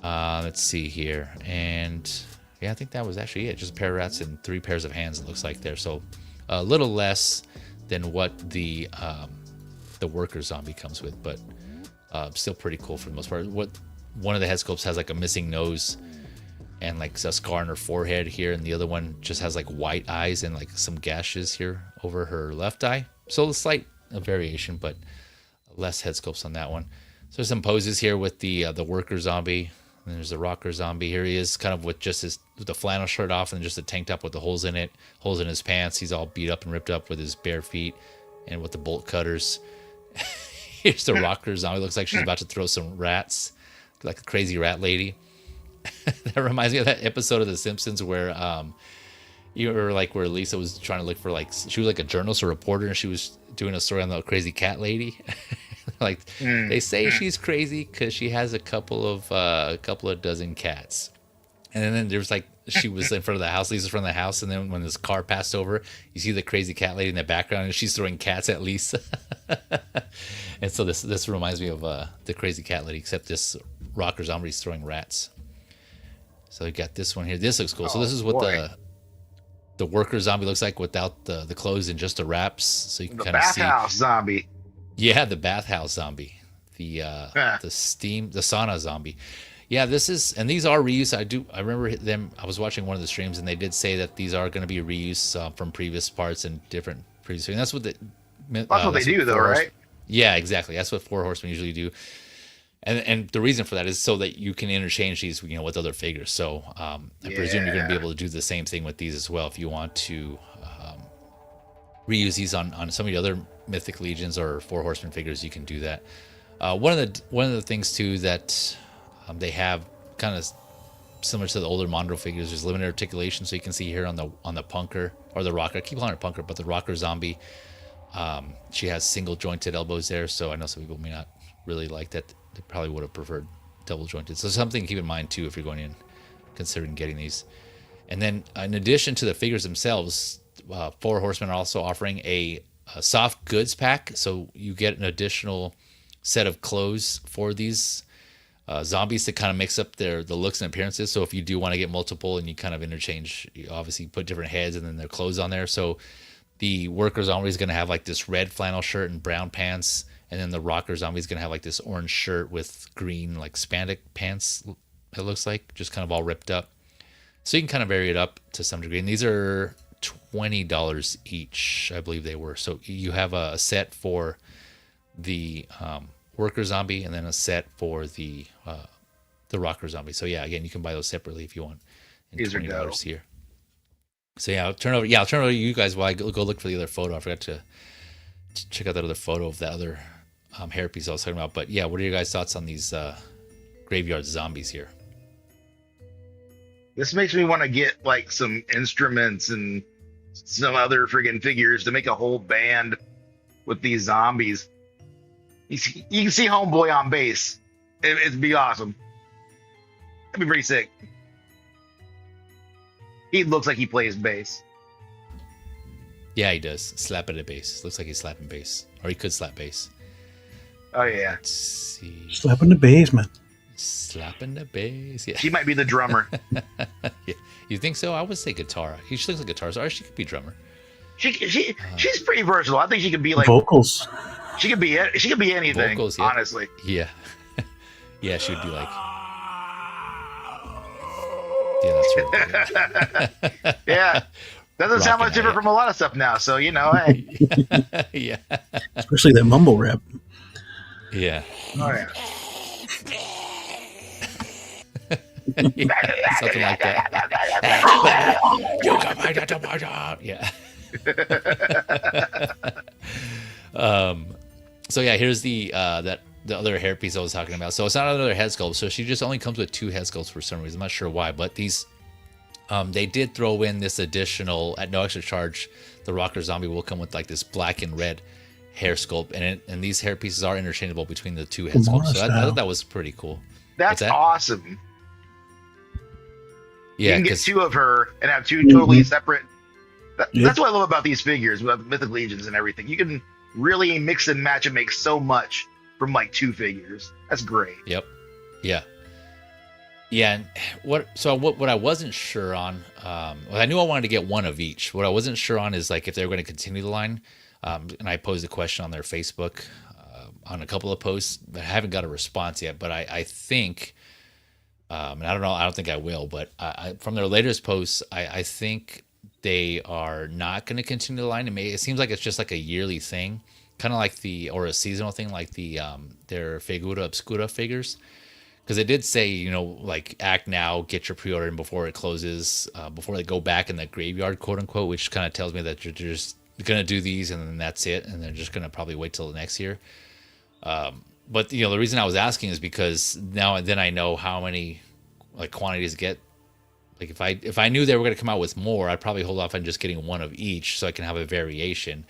Let's see here. And yeah, I think that was actually it. Just a pair of rats and 3 pairs of hands, it looks like there. So a little less than what the worker zombie comes with, but still pretty cool for the most part. One of the head sculpts has like a missing nose and like a scar on her forehead here, and the other one just has like white eyes and like some gashes here over her left eye. So a slight variation, but less head sculpts on that one. So there's some poses here with the worker zombie. And there's the rocker zombie. Here he is, kind of with the flannel shirt off and just a tank top with the holes in it, holes in his pants. He's all beat up and ripped up with his bare feet and with the bolt cutters. Here's the rocker zombie. Looks like she's about to throw some rats, like a crazy rat lady. That reminds me of that episode of The Simpsons where where Lisa was trying to look for she was like a journalist or reporter, and she was doing a story on the crazy cat lady. They say she's crazy because she has a couple of dozen cats. And then there's she was in front of the house, Lisa's in front of the house, and then when this car passed over, you see the crazy cat lady in the background, and she's throwing cats at Lisa. And so this reminds me of the crazy cat lady, except this rocker zombie is throwing rats. So you got this one here. This looks cool. So this is what the worker zombie looks like without the clothes and just the wraps. So you can kind of see. The bathhouse zombie. Yeah, the bathhouse zombie. The sauna zombie. Yeah, these are reused. I remember them. I was watching one of the streams, and they did say that these are going to be reused from previous parts and different previous. And that's what that's what they do, though, right? Yeah, exactly. That's what 4 Horsemen usually do. And the reason for that is so that you can interchange these, with other figures. So I presume you're going to be able to do the same thing with these as well if you want to reuse these on some of the other Mythic Legions or 4 Horsemen figures. You can do that. One of the things too that they have kind of similar to the older Mondo figures is limited articulation. So you can see here on the punker or the rocker. I keep calling her punker, but the rocker zombie. She has single jointed elbows there. So I know some people may not really like that. They probably would have preferred double jointed. So something to keep in mind too if you're going in considering getting these. And then in addition to the figures themselves, 4 Horsemen are also offering a soft goods pack. So you get an additional set of clothes for these zombies to kind of mix up the looks and appearances. So if you do want to get multiple and you kind of interchange, you obviously put different heads and then their clothes on there. So the worker zombie is going to have like this red flannel shirt and brown pants. And then the rocker zombie is going to have like this orange shirt with green like spandex pants, it looks like, just kind of all ripped up. So you can kind of vary it up to some degree. And these are $20 each, I believe they were. So you have a set for the worker zombie and then a set for the rocker zombie. So yeah, again, you can buy those separately if you want. And these $20 are dope. Here. So yeah, I'll turn over to you guys while I go look for the other photo. I forgot to check out that other photo of that other hairpiece I was talking about. But yeah, what are your guys' thoughts on these graveyard zombies here? This makes me want to get like some instruments and some other friggin' figures to make a whole band with these zombies. You can see Homeboy on bass. It'd be awesome. It'd be pretty sick. He looks like he plays bass. Yeah, he does. Slapping the bass. Looks like he's slapping bass. Or he could slap bass. Oh, yeah. Let's see. Slapping the bass, man. Slapping the bass. Yeah. She might be the drummer. Yeah. You think so? I would say guitar. She looks like guitar, or she could be drummer. She's pretty versatile. I think she could be like vocals. She could be anything. Vocals, yeah. Honestly. Yeah. Yeah, she would be like. Yeah, that's right. Yeah. Doesn't sound much different from a lot of stuff now. So, you know, hey. Yeah. Especially that mumble rap. Yeah. Oh, yeah. Yeah, something like that. Yeah. So yeah, here's the other hairpiece I was talking about. So it's not another head sculpt. So she just only comes with 2 head sculpts for some reason. I'm not sure why, but these they did throw in this additional at no extra charge. The rocker zombie will come with like this black and red hair sculpt, and these hair pieces are interchangeable between the 2 head sculpts. So I thought that was pretty cool. That's awesome. Yeah, you can get 2 of her and have 2 totally separate. That's what I love about these figures with Mythic Legions and everything. You can really mix and match and make so much from like 2 figures. That's great. Yep. Yeah. Yeah. And what I wasn't sure on, I knew I wanted to get 1 of each. What I wasn't sure on is like if they were going to continue the line. And I posed a question on their Facebook on a couple of posts. I haven't got a response yet, but I think. And I don't know. I don't think I will, but from their latest posts, I think they are not going to continue the line. It seems like it's just like a yearly thing, kind of like or a seasonal thing, like their Figura Obscura figures. Because it did say, you know, like act now, get your pre-order in before it closes, before they go back in the graveyard, quote unquote, which kind of tells me that you're just going to do these and then that's it, and they're just going to probably wait till the next year. But you know, the reason I was asking is because now and then I know how many like quantities to get. Like if I knew they were going to come out with more, I'd probably hold off on just getting 1 of each so I can have a variation.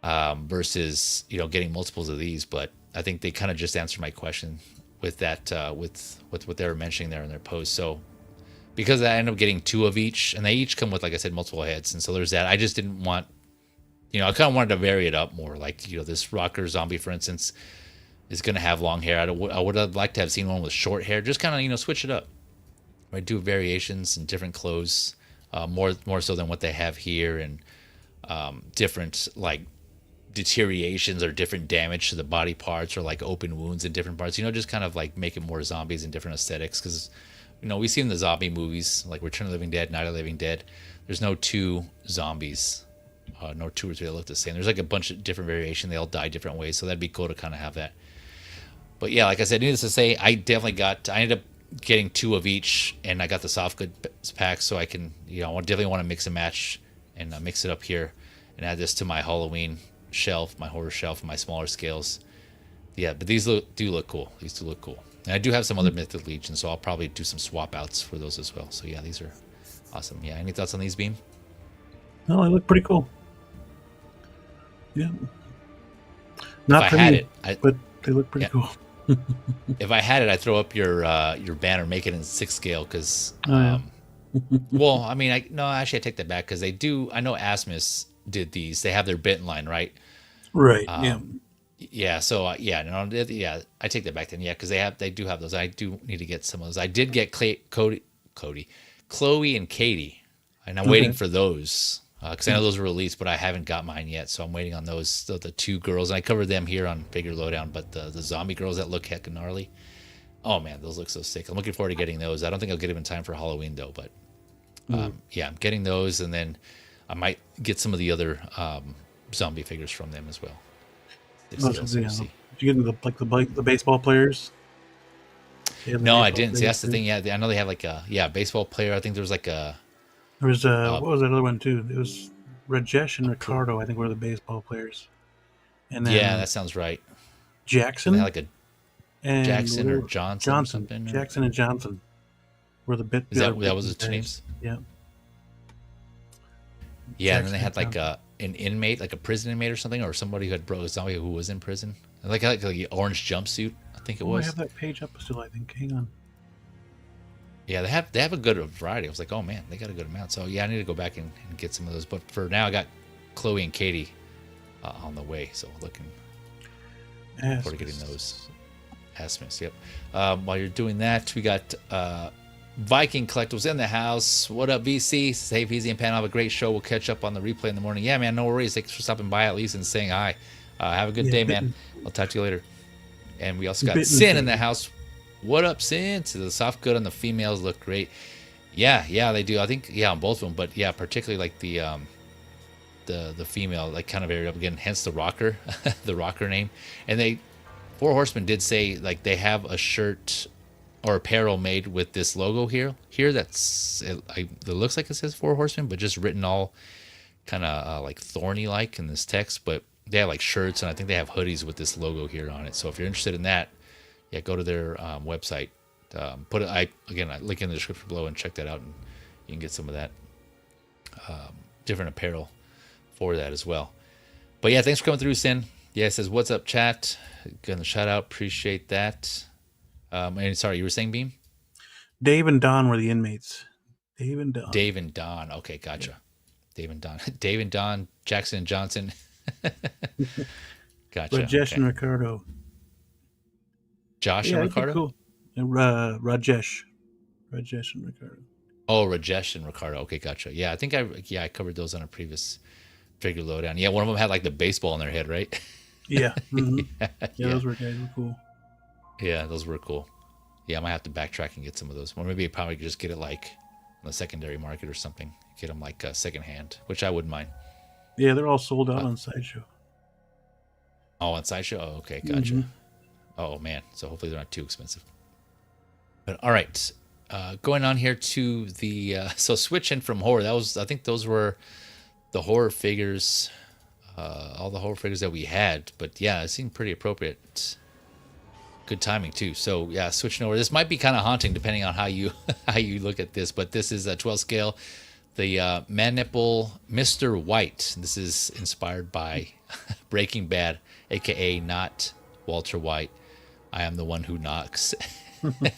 Versus, you know, getting multiples of these. But I think they kind of just answered my question with that with what they were mentioning there in their post. So because I ended up getting 2 of each, and they each come with, like I said, multiple heads, and so there's that. I just didn't want, you know, I kind of wanted to vary it up more. Like, you know, this rocker zombie, for instance, is going to have long hair. I would have liked to have seen one with short hair. Just kind of, you know, switch it up. Right, do variations and different clothes, more so than what they have here, and different like deteriorations or different damage to the body parts, or like open wounds in different parts. You know, just kind of like make it more zombies and different aesthetics. Because, you know, we see in the zombie movies like Return of the Living Dead, Night of the Living Dead, there's no 2 zombies, no 2 or 3 that look the same. There's like a bunch of different variation. They all die different ways, so that'd be cool to kind of have that. But yeah, like I said, needless to say, I ended up getting 2 of each, and I got the soft goods pack, so I can, you know, I definitely want to mix and match and mix it up here and add this to my Halloween shelf, my horror shelf, and my smaller scales. Yeah, but these do look cool. These do look cool. And I do have some other Mythic Legions, so I'll probably do some swap outs for those as well. So yeah, these are awesome. Yeah, any thoughts on these, Beam? No, they look pretty cool. Yeah. Not for me, but they look pretty cool. If I had it, I'd throw up your banner, make it in 6 scale, because well, I mean, actually I take that back, because they do. I know Asmus did these. They have their bit line, right? Right. Yeah. So I take that back then. Yeah, because they do have those. I do need to get some of those. I did get Chloe and Katie, and I'm waiting for those. Because I know those were released, but I haven't got mine yet, so I'm waiting on those. The 2 girls, and I covered them here on Figure Lowdown, but the zombie girls that look heckin' gnarly. Oh man, those look so sick. I'm looking forward to getting those. I don't think I'll get them in time for Halloween though, but yeah, I'm getting those, and then I might get some of the other zombie figures from them as well. Did you get the baseball players? No, I didn't. See, that's the thing. Yeah, I know they have like a baseball player. I think there was like a. There was what was that other one too? It was Rajesh and Ricardo. I think were the baseball players. And then that sounds right. Jackson, like a Jackson or Johnson or something. Jackson and Johnson. Where the bit that was the two names? Yeah. Yeah, and then they had like an inmate, like a prison inmate or something, or somebody who had broke somebody who was in prison. Like an orange jumpsuit, I think it was. I have that page up still, I think. Hang on. Yeah, they have a good variety. I was like, oh man, they got a good amount. So yeah, I need to go back and get some of those. But for now, I got Chloe and Katie on the way. So looking forward to getting those. Asmus, yep. While you're doing that, we got Viking Collectibles in the house. What up, VC? Hey, VZ and Pan, have a great show. We'll catch up on the replay in the morning. Yeah, man, no worries. Thanks for stopping by at least and saying hi. Have a good day, man. I'll talk to you later. And we also got Sin in the house. What up, Sin? So the soft good on the females look great. Yeah, they do. I think on both of them, but yeah, particularly like the female, like kind of aired up again. Hence the rocker, the rocker name. And Four Horsemen did say like they have a shirt or apparel made with this logo here that's it looks like it says Four Horsemen, but just written all kind of like thorny like in this text. But they have like shirts, and I think they have hoodies with this logo here on it. So if you're interested in that, yeah, go to their website. I link in the description below and check that out, and you can get some of that different apparel for that as well. But yeah, thanks for coming through, Sin. Yeah, it says, what's up, chat? Gonna shout out, appreciate that. And sorry, you were saying, Beam? Dave and Don were the inmates. Dave and Don. Okay, gotcha. Yeah. Dave and Don. Dave and Don, Jackson and Johnson. Gotcha. Rajesh and Ricardo. Josh and Ricardo? Cool. And Rajesh and Ricardo. Oh, Rajesh and Ricardo. Okay, gotcha. Yeah, I think I covered those on a previous Figure Lowdown. Yeah, one of them had like the baseball in their head, right? Yeah. Mm-hmm. yeah, those were cool. Yeah, those were cool. Yeah, I might have to backtrack and get some of those. Or maybe probably just get it like on the secondary market or something. Get them like secondhand, which I wouldn't mind. Yeah, they're all sold out on Sideshow. Oh, on Sideshow? Oh, okay, gotcha. Mm-hmm. Oh, man. So hopefully they're not too expensive. But all right. Going on here to the... so switching from horror. I think those were the horror figures... all the horror figures that we had. But yeah, it seemed pretty appropriate. Good timing too. So yeah, switching over. This might be kind of haunting depending on how you look at this. But this is a 12 scale. The Manipple Mr. White. This is inspired by Breaking Bad, aka not Walter White. I am the one who knocks.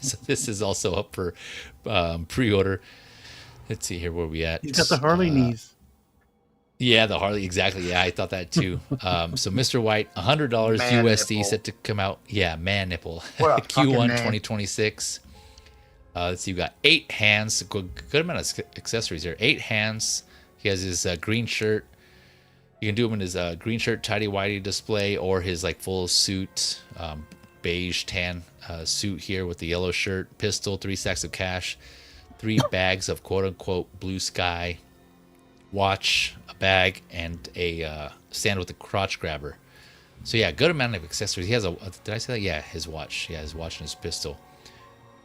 So this is also up for pre-order. Let's see here where we at. He's got the Harley knees. Yeah, the Harley, exactly. Yeah, I thought that too. So Mr. White, $100 USD, set to come out. Yeah, Manipple. Q1 2026. Let's see, you got 8 hands. Good amount of accessories here. 8 hands. He has his green shirt. You can do him in his green shirt, tidy-whitey display, or his like full suit, beige tan suit here with the yellow shirt, pistol, 3 stacks of cash, 3 bags of quote-unquote blue sky, watch, a bag, and a stand with a crotch grabber. So yeah, good amount of accessories. He has did I say that? Yeah, his watch. Yeah, his watch and his pistol.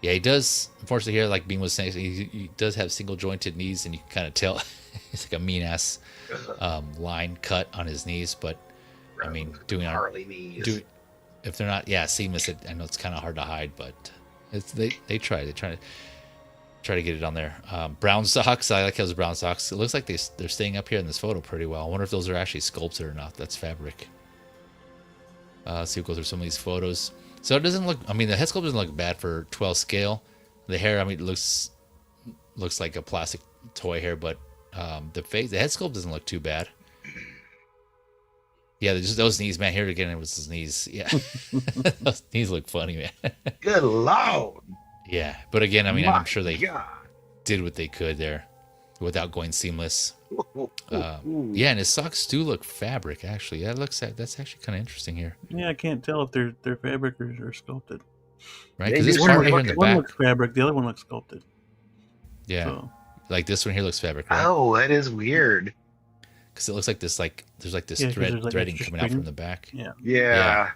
Yeah, he does, unfortunately here, like Bean was saying, he does have single jointed knees, and you can kind of tell it's like a mean ass line cut on his knees. But I mean, if they're not seamless, I know it's kind of hard to hide, but they try to get it on there. Brown socks. I like those brown socks. It looks like they're staying up here in this photo pretty well. I wonder if those are actually sculpted or not. That's fabric. Let's see, we'll go through some of these photos. So it doesn't look, I mean, the head sculpt doesn't look bad for 12 scale. The hair, I mean, it looks like a plastic toy hair, but the head sculpt doesn't look too bad. Yeah, just those knees, man. Here again, it was his knees. Yeah, those knees look funny, man. Good Lord. Yeah, but again, I mean, I'm sure they did what they could there without going seamless. Yeah, and his socks do look fabric, actually. That's actually kind of interesting here. Yeah, I can't tell if they're fabric or sculpted. Right, because this part right here in the back. One looks fabric, the other one looks sculpted. Yeah, so. Like this one here looks fabric, right? Oh, that is weird. Because it looks like this, there's this threading coming out from the back. Yeah. Yeah.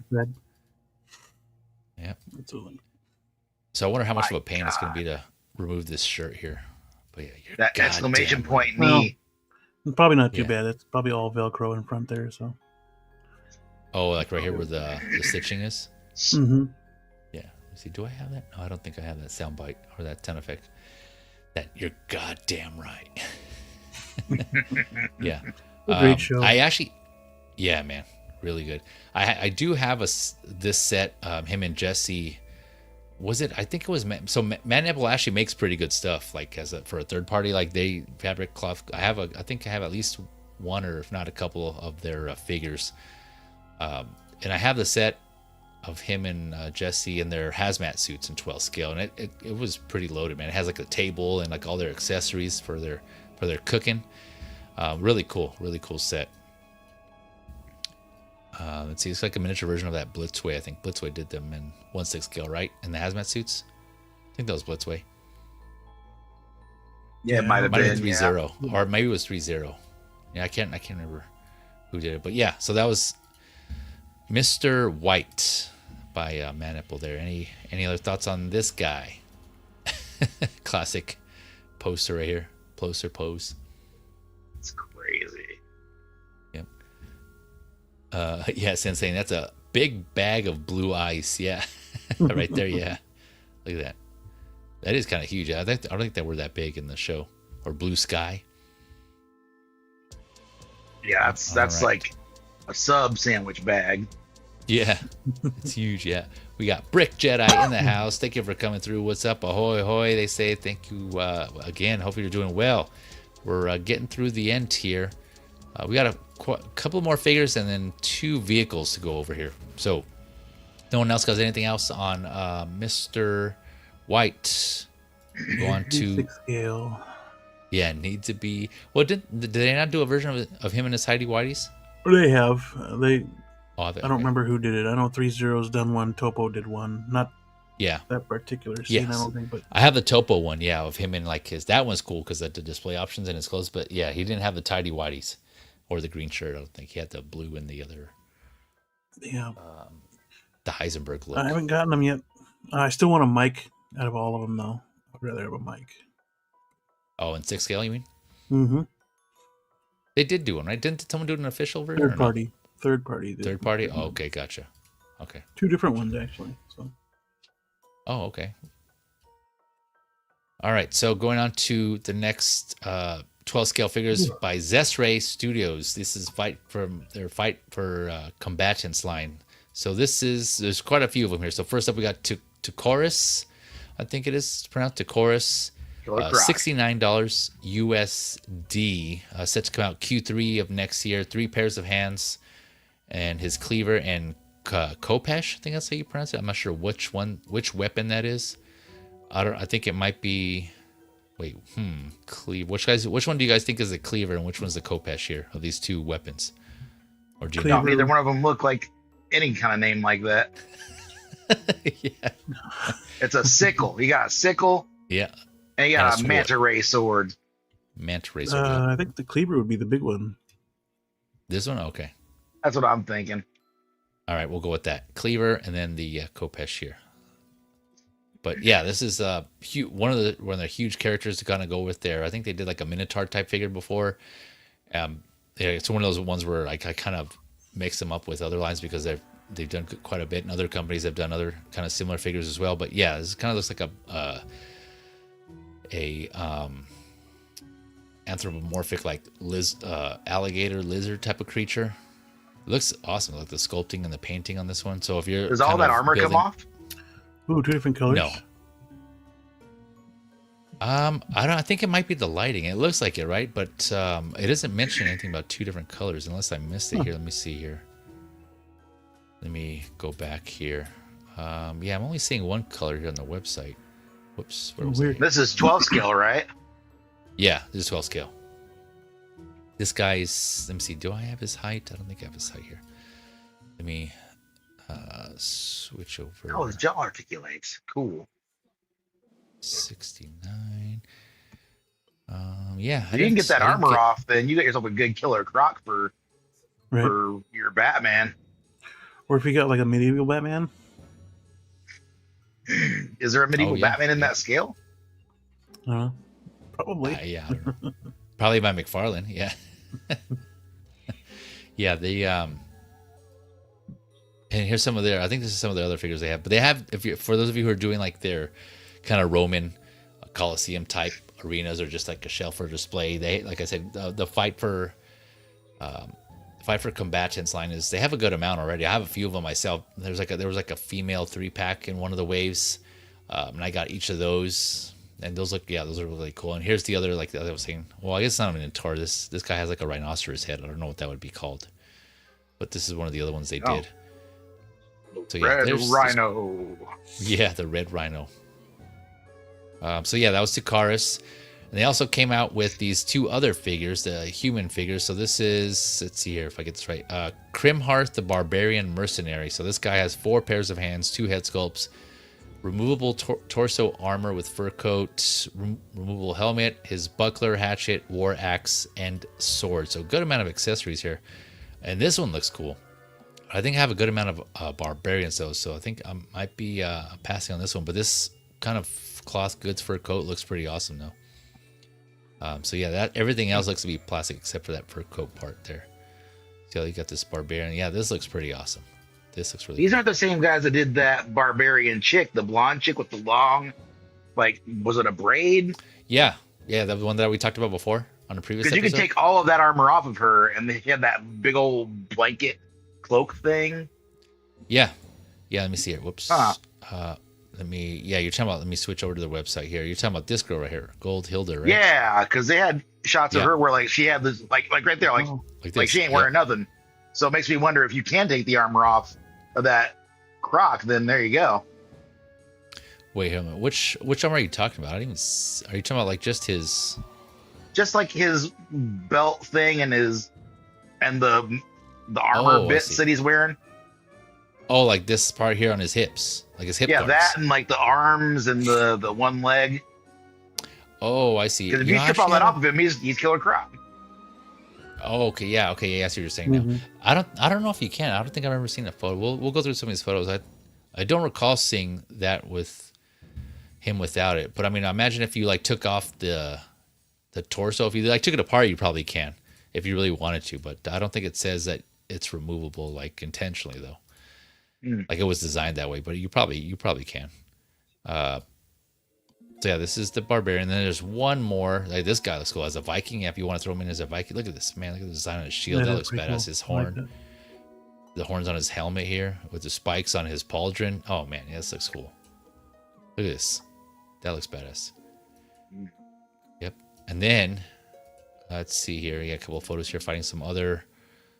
So I wonder how much of a pain it's going to be to remove this shirt here. But yeah, that exclamation point knee. Probably not too bad. It's probably all Velcro in front there. So. Oh, like right here where the stitching is. Mm-hmm. Yeah. Let's see, do I have that? No, I don't think I have that sound bite or that sound effect. That you're goddamn right. Yeah. A great show. I actually, yeah, man, really good. I do have this set, him and Jesse. Was it? I think it was. So Manipple actually makes pretty good stuff. Like for a third party, like they fabric cloth. I think I have at least one, or if not a couple of their figures. And I have the set of him and Jesse in their hazmat suits in 12 scale, and it was pretty loaded, man. It has like a table and like all their accessories for their cooking. Really cool set. Let's see, it's like a miniature version of that Blitzway. I think Blitzway did them in 1/6 scale, right? In the hazmat suits. I think that was Blitzway. Yeah, it might have been ThreeZero, or maybe it was ThreeZero. Yeah, I can't remember who did it, but yeah. So that was Mr. White by Manipple there. Any other thoughts on this guy? Classic poster right here. Poster pose. It's crazy. Yep. Yeah, Sensei, that's a big bag of blue ice. Yeah. Right there, yeah. Look at that. That is kind of huge. I don't think they were that big in the show. Or blue sky. Yeah, that's right. Like a sub sandwich bag. Yeah, it's huge. Yeah, we got Brick Jedi in the house. Thank you for coming through. What's up? Ahoy, ahoy. They say thank you again. Hopefully you're doing well. We're getting through the end here. We got a couple more figures and then 2 vehicles to go over here. So no one else has anything else on Mr. White. Go on to 6 scale. Yeah, need to be. Well, did they not do a version of him in his Heidi Whiteys? They have. I don't remember who did it. I know ThreeZero's done one. Topo did one. Not that particular scene, yes. I don't think. But I have the Topo one, yeah, of him in like his. That one's cool because the display options and his clothes. But yeah, he didn't have the tidy whities or the green shirt. I don't think he had the blue and the other. Yeah. The Heisenberg look. I haven't gotten them yet. I still want a mic out of all of them, though. I'd rather have a mic. Oh, in 6 scale, you mean? Mm-hmm. They did do one, right? Didn't someone do an official version? Third party. Third party. Third party? Oh, okay, gotcha. Okay. 2 different ones, actually. So. Oh, okay. All right, so going on to the next 12 scale figures by Xesray Studios. This is their Fight for Combatants line. So there's quite a few of them here. So first up, we got Tukhoris. I think it is pronounced Tukhoris. $69 USD. Set to come out Q3 of next year. 3 pairs of hands, and his cleaver and Khopesh. I think that's how you pronounce it. I'm not sure which weapon that is. I think it might be. Wait, cleave. Which one do you guys think is the cleaver, and which one's the Khopesh here of these 2 weapons? Or do you know? Neither one of them look like any kind of name like that. Yeah. It's a sickle. You got a sickle. Yeah. And you got a manta ray sword. Manta ray sword. I think the cleaver would be the big one. This one? Okay. That's what I'm thinking. All right, we'll go with that. Cleaver and then the Khopesh here. But yeah, this is one of the huge characters to kind of go with there. I think they did like a Minotaur type figure before. Yeah, it's one of those ones where I kind of mix them up with other lines because they've done quite a bit, and other companies have done other kind of similar figures as well. But yeah, this kind of looks like a anthropomorphic like alligator lizard type of creature. It looks awesome, like the sculpting and the painting on this one. So if you're does all that armor come off? Ooh, 2 different colors. No. I think it might be the lighting. It looks like it, right? But it doesn't mention anything about 2 different colors unless I missed it here. Let me see here. Let me go back here. Yeah, I'm only seeing 1 color here on the website. Whoops. Where was it? This is 12 scale, right? Yeah, this is 12 scale. This guy is, let me see, do I have his height? I don't think I have his height here. Let me switch over. Oh, his jaw articulates. Cool. 69. Yeah. If you can get that armor off, then you got yourself a good killer croc for your Batman. Or if you got like a medieval Batman. Is there a medieval Batman in that scale? Probably. Yeah. I don't know. Probably by McFarlane. Yeah. Yeah. And here's some of their. I think this is some of the other figures they have. But they have, for those of you who are doing like their kind of Roman Colosseum type arenas or just like a shelf for display. They, like I said, the fight for combatants line is they have a good amount already. I have a few of them myself. There was like a female 3-pack in one of the waves, and I got each of those. And those are really cool. And here's the other, like I was saying. Well, I guess it's not even a Tor. This guy has like a rhinoceros head. I don't know what that would be called, but this is one of the other ones they did. So yeah, red rhino. Yeah, the red rhino. So yeah, that was Tukhoris. And they also came out with these 2 other figures, the human figures. So this is, let's see here if I get this right. KrimHarth, the Barbarian Mercenary. So this guy has 4 pairs of hands, 2 head sculpts, removable torso armor with fur coat, removable helmet, his buckler, hatchet, war axe, and sword. So good amount of accessories here. And this one looks cool. I think I have a good amount of barbarians though, so I think I might be passing on this one. But this kind of cloth goods fur coat looks pretty awesome though. So yeah, that everything else looks to be plastic except for that fur coat part there. So you got this barbarian. Yeah, this looks pretty awesome. This looks really. These aren't the same guys that did that barbarian chick, the blonde chick with the long, like, was it a braid? Yeah, the one that we talked about before on the previous. Because you can take all of that armor off of her, and they had that big old blanket cloak thing. Yeah. Let me see it. Whoops. Let me. Yeah, you're talking about. Let me switch over to the website here. You're talking about this girl right here, Gold Hilda, right? Yeah, because they had shots of her where like she had this like right there, like she ain't wearing nothing. So it makes me wonder if you can take the armor off of that croc, then there you go. Wait a minute. Which armor are you talking about? Are you talking about like just his? Just like his belt thing and the armor bits that he's wearing. Oh, like this part here on his hips, like his hip. Yeah, guards. that and like the arms and the one leg. Oh, I see. Because if you strip all that off of him, he's Killer Croc. Oh, okay, yeah, I see what you're saying now. I don't know if you can. I don't think I've ever seen a photo. We'll go through some of these photos. I don't recall seeing that with him without it. But I mean, I imagine if you like took off the torso, if you like took it apart, you probably can if you really wanted to. But I don't think it says that it's removable like intentionally though. Like it was designed that way. But you probably can. So yeah, this is the barbarian. Then there's one more. Like this guy looks cool as a Viking. Yeah, if you want to throw him in as a Viking, look at this man. Look at the design on his shield. That looks badass. Cool. His horn, the horns on his helmet here with the spikes on his pauldron. Oh man, yeah, this looks cool. Look at this. That looks badass. Yep. And then let's see here. You got a couple of photos here fighting some other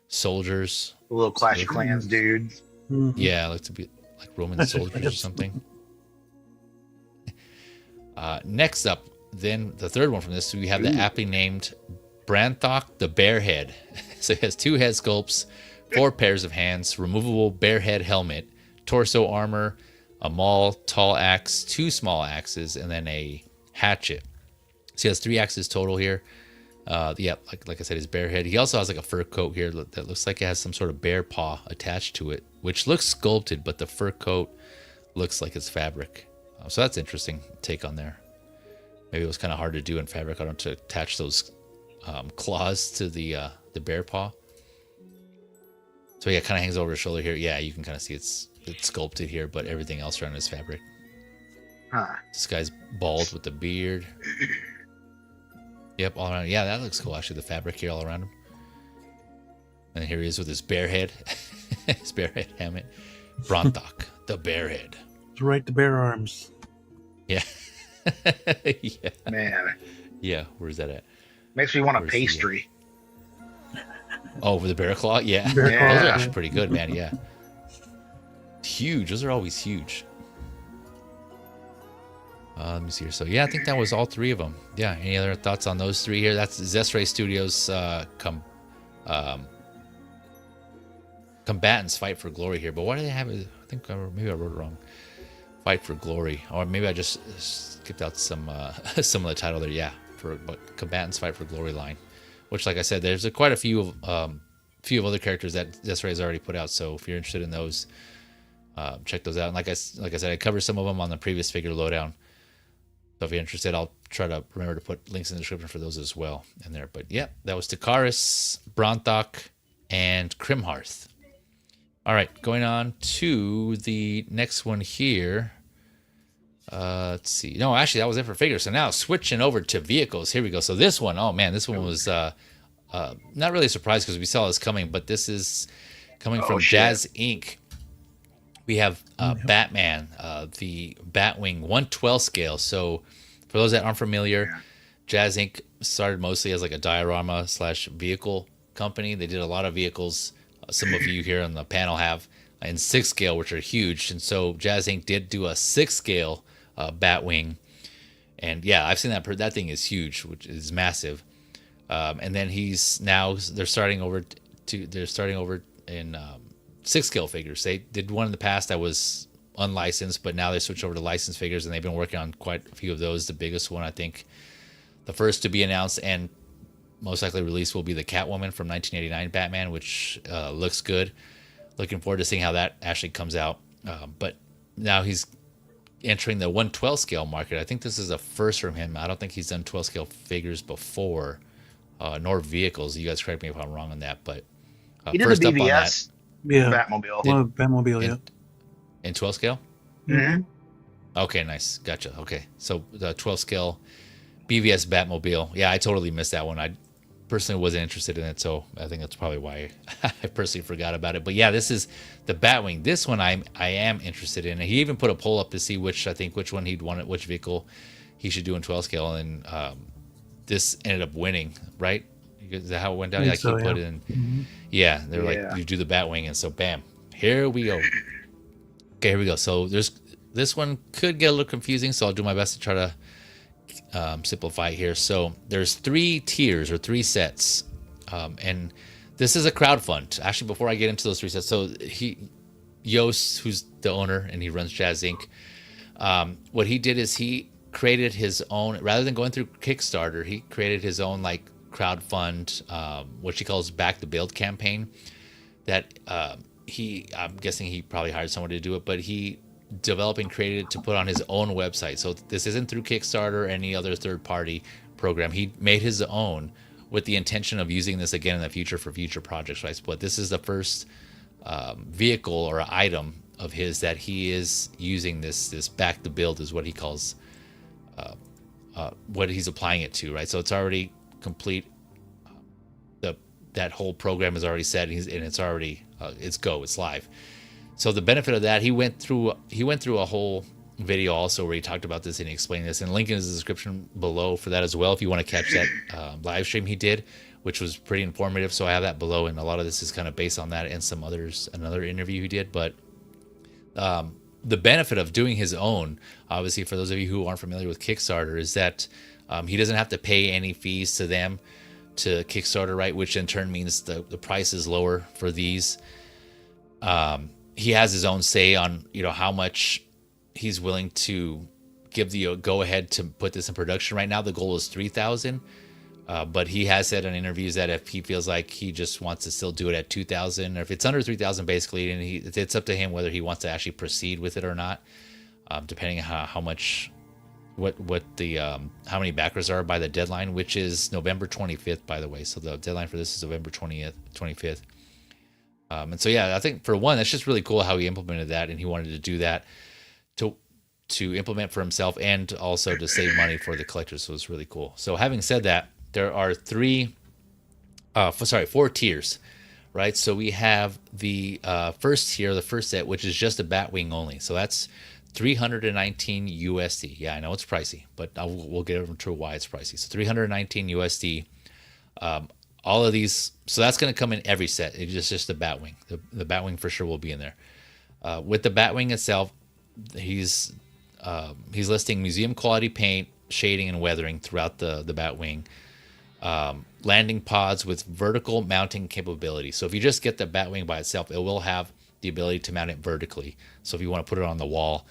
soldiers. A little Clash of Clans dudes. Yeah, like to be like Roman soldiers or something. Next up, then the third one from this, we have the aptly named Branthoc the Bearhead. So it has 2 head sculpts, 4 pairs of hands, removable bear head helmet, torso armor, a maul, tall axe, 2 small axes, and then a hatchet. So he has 3 axes total here. Yeah, like I said, his bear head. He also has like a fur coat here that looks like it has some sort of bear paw attached to it, which looks sculpted, but the fur coat looks like it's fabric. So that's interesting take on there. Maybe it was kind of hard to do in fabric. I don't to attach those claws to the bear paw. So yeah, it kind of hangs over his shoulder here. Yeah, you can kind of see it's sculpted here, but everything else around is fabric. This guy's bald with the beard. Yep, all around. Yeah, that looks cool. Actually, the fabric here all around him. And here he is with his bear head, his bear head helmet. Branthoc, the bear head. Right, the bear arms. Yeah. Yeah. Man. Yeah, where's that at? Makes me want a pastry. Oh, for the bear claw? Yeah. Bear claw. Those are actually pretty good, man. Yeah. Huge. Those are always huge. Let me see here. So, yeah, I think that was all 3 of them. Yeah. Any other thoughts on those 3 here? That's Xesray Studios Combatants Fight for Glory here. But why do they have it? I think maybe I wrote it wrong. Fight for Glory. Or maybe I just skipped out some of the title there. Yeah. But Combatants Fight for Glory line. Which, like I said, there's quite a few of other characters that Xesray has already put out. So if you're interested in those, check those out. And like I said, I covered some of them on the previous figure lowdown. So if you're interested, I'll try to remember to put links in the description for those as well in there. But yeah, that was Tukhoris, Branthoc, and KrimHarth. All right, going on to the next one here. Let's see. No, actually, that was it for figures. So now switching over to vehicles. Here we go. So this one, oh man, this one was not really surprised because we saw this coming, but this is coming from Jazzinc. We have Batman, the Batwing 112 scale. So for those that aren't familiar, Jazzinc started mostly as like a diorama / vehicle company. They did a lot of vehicles. Some of you here on the panel have in 6 scale, which are huge. And so Jazzinc did do a 6 scale Batwing. And yeah, I've seen that. That thing is huge, which is massive. And then they're starting over in 6 scale figures. They did one in the past that was unlicensed, but now they switched over to licensed figures, and they've been working on quite a few of those. The biggest one, I think, the first to be announced and most likely released will be the Catwoman from 1989 Batman, which looks good. Looking forward to seeing how that actually comes out. But now he's entering the 112 scale market. I think this is a first from him. I don't think he's done 12 scale figures before, nor vehicles. You guys correct me if I'm wrong on that. But he did first the up on that, BVS Batmobile. Batmobile, yeah. In 12 scale? Mm-hmm. Okay, nice. Gotcha. Okay. So the 12 scale BVS Batmobile. Yeah, I totally missed that one. I personally wasn't interested in it, so I think that's probably why I personally forgot about it. But yeah, this is the Batwing. This one I am interested in. He even put a poll up to see which one he'd want it, which vehicle he should do in 12 scale, and this ended up winning, right? Is that how it went down? Like he put in, yeah. They're like, you do the Batwing, and so bam, here we go. Okay, here we go. So this one could get a little confusing, so I'll do my best to try to simplify it here. So there's 3 tiers or 3 sets, and this is a crowdfund. Actually, before I get into those 3 sets, so Yost, who's the owner and he runs Jazzinc, what he did is he created his own, rather than going through Kickstarter, he created his own like crowdfund, what he calls back the build campaign. That I'm guessing he probably hired someone to do it, but he developed and created it to put on his own website. So this isn't through Kickstarter or any other third-party program. He made his own with the intention of using this again in the future for future projects, right? But this is the first vehicle or item of his that he is using this back the build is what he calls what he's applying it to, right? So it's already complete. That whole program is already set, and it's already it's live. So the benefit of that, he went through a whole video also where he talked about this and he explained this, and link in the description below for that as well if you want to catch that live stream he did, which was pretty informative. So I have that below, and a lot of this is kind of based on that and some another interview he did. But the benefit of doing his own, obviously for those of you who aren't familiar with Kickstarter, is that he doesn't have to pay any fees to them to Kickstarter, right? Which in turn means the price is lower for these. He has his own say on how much he's willing to give the go ahead to put this in production. Right now the goal is 3,000, but he has said in interviews that if he feels like he just wants to still do it at 2,000, or if it's under 3,000 basically, and it's up to him whether he wants to actually proceed with it or not, depending on how much what the how many backers are by the deadline, which is November 25th, by the way. So the deadline for this is November 25th. And so yeah, I think for one, that's just really cool how he implemented that, and he wanted to do that to implement for himself and also to save money for the collectors. So it's really cool. So having said that, there are 4 tiers, right? So we have the first tier, the first set, which is just a Batwing only. So that's $319 USD. Yeah, I know it's pricey, but we'll get into why it's pricey. So $319 USD. All of these, so that's going to come in every set. It's just the Batwing. The Batwing for sure will be in there. With the Batwing itself, he's listing museum quality paint, shading, and weathering throughout the Batwing. Landing pods with vertical mounting capability. So if you just get the Batwing by itself, it will have the ability to mount it vertically. So if you want to put it on the wall,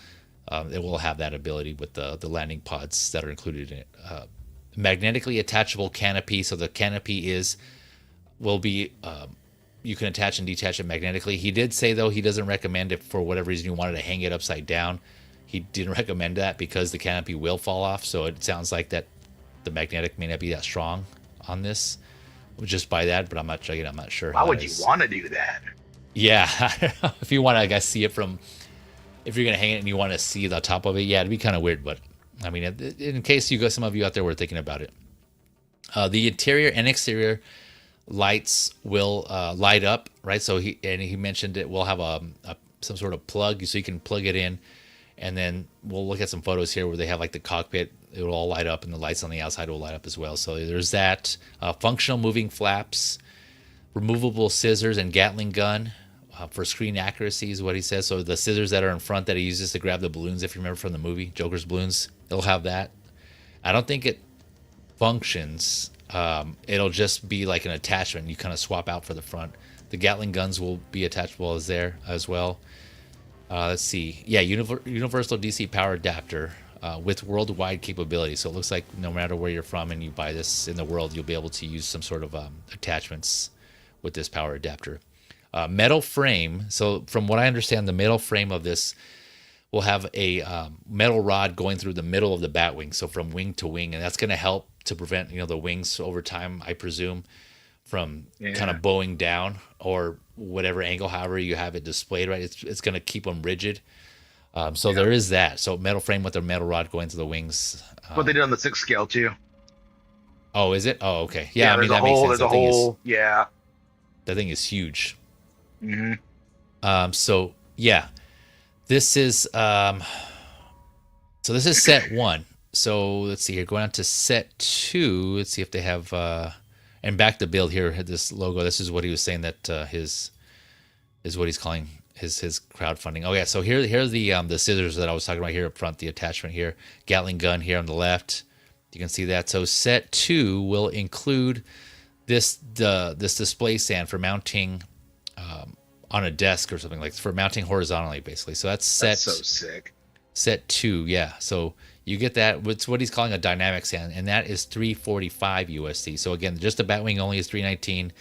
it will have that ability with the landing pods that are included in it. Magnetically attachable canopy. So the canopy will be you can attach and detach it magnetically. He did say though he doesn't recommend if for whatever reason you wanted to hang it upside down. He didn't recommend that because the canopy will fall off. So it sounds like that the magnetic may not be that strong on this, just by that. But I'm not sure. Why would you want to do that? Yeah, if you want to, I guess, see it from if you're gonna hang it and you want to see the top of it, yeah, it'd be kind of weird. But I mean, in case you got some of you out there were thinking about it, the interior and exterior lights will light up, right? So he mentioned it will have some sort of plug, so you can plug it in, and then we'll look at some photos here where they have like the cockpit. It will all light up, and the lights on the outside will light up as well. So there's that. Functional moving flaps, removable scissors, and Gatling gun for screen accuracy is what he says. So the scissors that are in front that he uses to grab the balloons, if you remember from the movie Joker's balloons, it'll have that. I don't think it functions. It'll just be like an attachment you kind of swap out for the front. The Gatling guns will be attachable as well. Let's see. Yeah, universal DC power adapter with worldwide capability. So it looks like no matter where you're from and you buy this in the world, you'll be able to use some sort of attachments with this power adapter. Metal frame. So from what I understand, the metal frame of this will have a metal rod going through the middle of the Batwing, so from wing to wing, and that's going to help to prevent the wings over time, I presume, from kind of bowing down or whatever angle, however you have it displayed, right? It's going to keep them rigid. So there is that. So metal frame with a metal rod going through the wings. What they did on the 6 scale too. Oh, is it? Oh, okay. Yeah, I mean that makes sense. There's a hole. Yeah. That thing is huge. Mm-hmm. So yeah, this is this is set 1. So let's see here. Going on to set 2. Let's see if they have and back to build here. This logo. This is what he was saying that his is what he's calling his crowdfunding. Oh yeah. So here are the scissors that I was talking about here up front. The attachment here, Gatling gun here on the left. You can see that. So set 2 will include this display stand for mounting on a desk or something, like for mounting horizontally, basically. So that's so sick. Set 2, yeah. So you get that. It's what he's calling a dynamic stand, and that is $345 USD. So again, just the Batwing only is $319.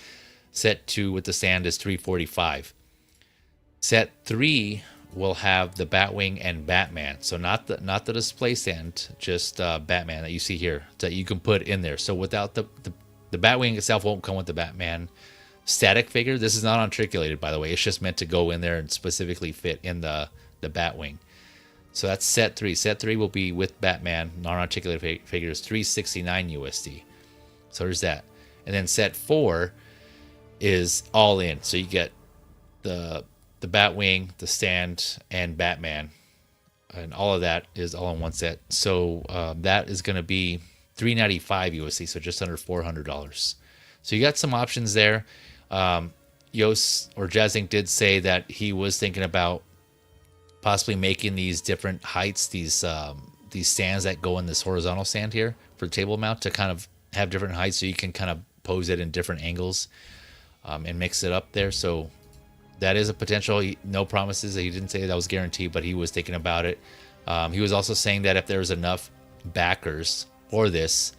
Set 2 with the stand is $345. Set 3 will have the Batwing and Batman. So not the display stand, just Batman that you see here that you can put in there. So without the Batwing itself won't come with the Batman static figure. This is not articulated, by the way. It's just meant to go in there and specifically fit in the Batwing. So that's set 3. Set 3 will be with Batman, non-articulated figures, $369 USD. So there's that. And then set 4 is all in. So you get the Batwing, the stand, and Batman. And all of that is all in one set. So that is going to be $395 USD, so just under $400. So you got some options there. Yos or Jazzinc did say that he was thinking about possibly making these different heights, these stands that go in this horizontal stand here for the table mount to kind of have different heights, so you can kind of pose it in different angles and mix it up there. So that is a potential. No promises. He didn't say that was guaranteed, but he was thinking about it. He was also saying that if there was enough backers for this,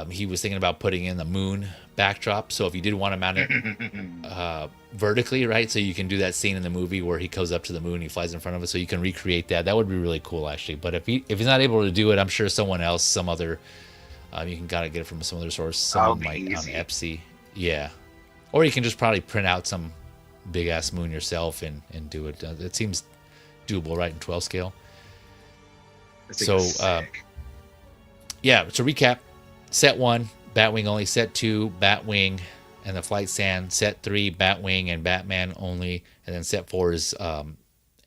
he was thinking about putting in the moon backdrop. So if you did want to mount it vertically, right, so you can do that scene in the movie where he goes up to the moon, he flies in front of it, so you can recreate that. That would be really cool, actually. But if he's not able to do it, I'm sure someone else, some other, you can kind of get it from some other source. Someone might on Etsy, yeah, or you can just probably print out some big ass moon yourself and do it. It seems doable, right, in 12 scale. So yeah, to recap, set 1 Batwing only, set 2 Batwing and the flight stand, set 3 Batwing and Batman only, and then set 4 is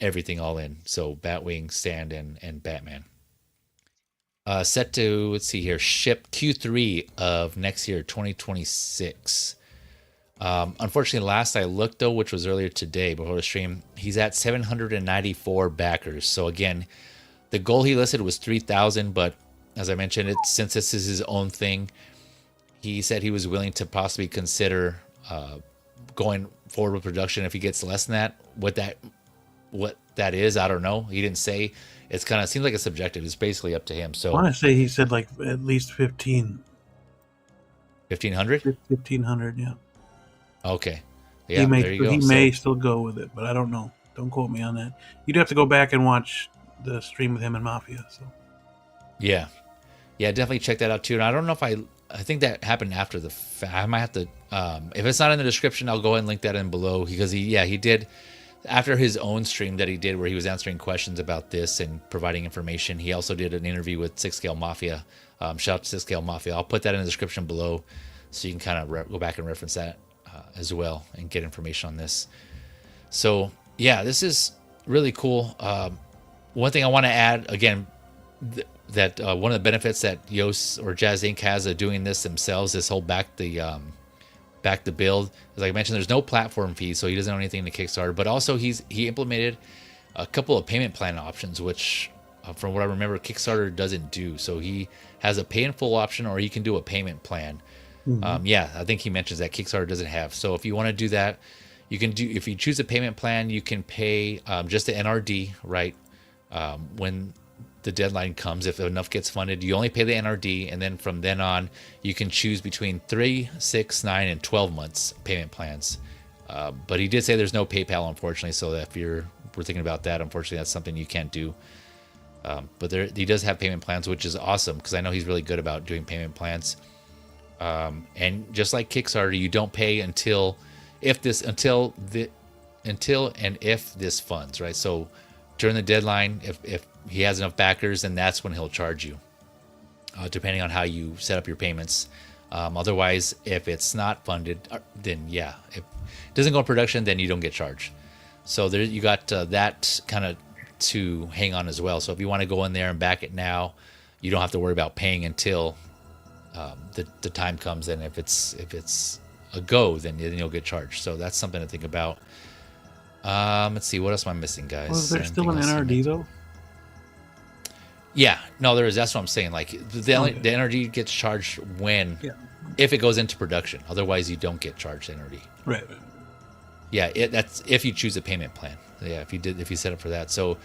everything all in, so Batwing, stand, and Batman. Set to, let's see here, ship Q3 of next year, 2026. Unfortunately, last I looked, though, which was earlier today before the stream, he's at 794 backers. So again, the goal he listed was 3,000, but as I mentioned, since this is his own thing, he said he was willing to possibly consider going forward with production if he gets less than that. What that is, I don't know. He didn't say. It's kind of seems like it's subjective. It's basically up to him. So I want to say he said like at least 15. 1,500? 1,500, yeah. Okay. Yeah, there you go. He may still go with it, but I don't know. Don't quote me on that. You'd have to go back and watch the stream with him and Mafia. So yeah, definitely check that out too. And I don't know if I think that happened after I might have to. If it's not in the description, I'll go ahead and link that in below, because he did after his own stream that he did where he was answering questions about this and providing information, he also did an interview with Six Scale Mafia. Shout out to Six Scale Mafia. I'll put that in the description below so you can kind of go back and reference that as well and get information on this. So yeah, this is really cool. One thing I want to add again, that one of the benefits that Yoast or Jazzinc has of doing this themselves, this whole back the build, as I mentioned, there's no platform fee, so he doesn't own anything to Kickstarter. But also he implemented a couple of payment plan options, which from what I remember, Kickstarter doesn't do. So he has a pay in full option, or he can do a payment plan. Yeah, I think he mentions that Kickstarter doesn't have. So if you want to do that, you can do. If you choose a payment plan, you can pay just the NRD, right? When the deadline comes, if enough gets funded, you only pay the NRD, and then from then on, you can choose between 3, 6, 9, and 12 months payment plans. But he did say there's no PayPal, unfortunately. So if we're thinking about that, unfortunately, that's something you can't do. But he does have payment plans, which is awesome because I know he's really good about doing payment plans. And just like Kickstarter, you don't pay until this funds, right? So during the deadline, if he has enough backers, then that's when he'll charge you, depending on how you set up your payments. Otherwise, if it's not funded, then yeah, if it doesn't go in production, then you don't get charged. So there you got that kind of to hang on as well. So if you want to go in there and back it now, you don't have to worry about paying until the time comes. And if it's a go, then you'll get charged. So that's something to think about. Let's see, what else am I missing, guys? Was there still an NRD though? Yeah, no, there is. That's what I'm saying. Like the NRD gets charged if it goes into production. Otherwise, you don't get charged NRD. Right. Yeah, that's if you choose a payment plan. Yeah, if you set up for that. So,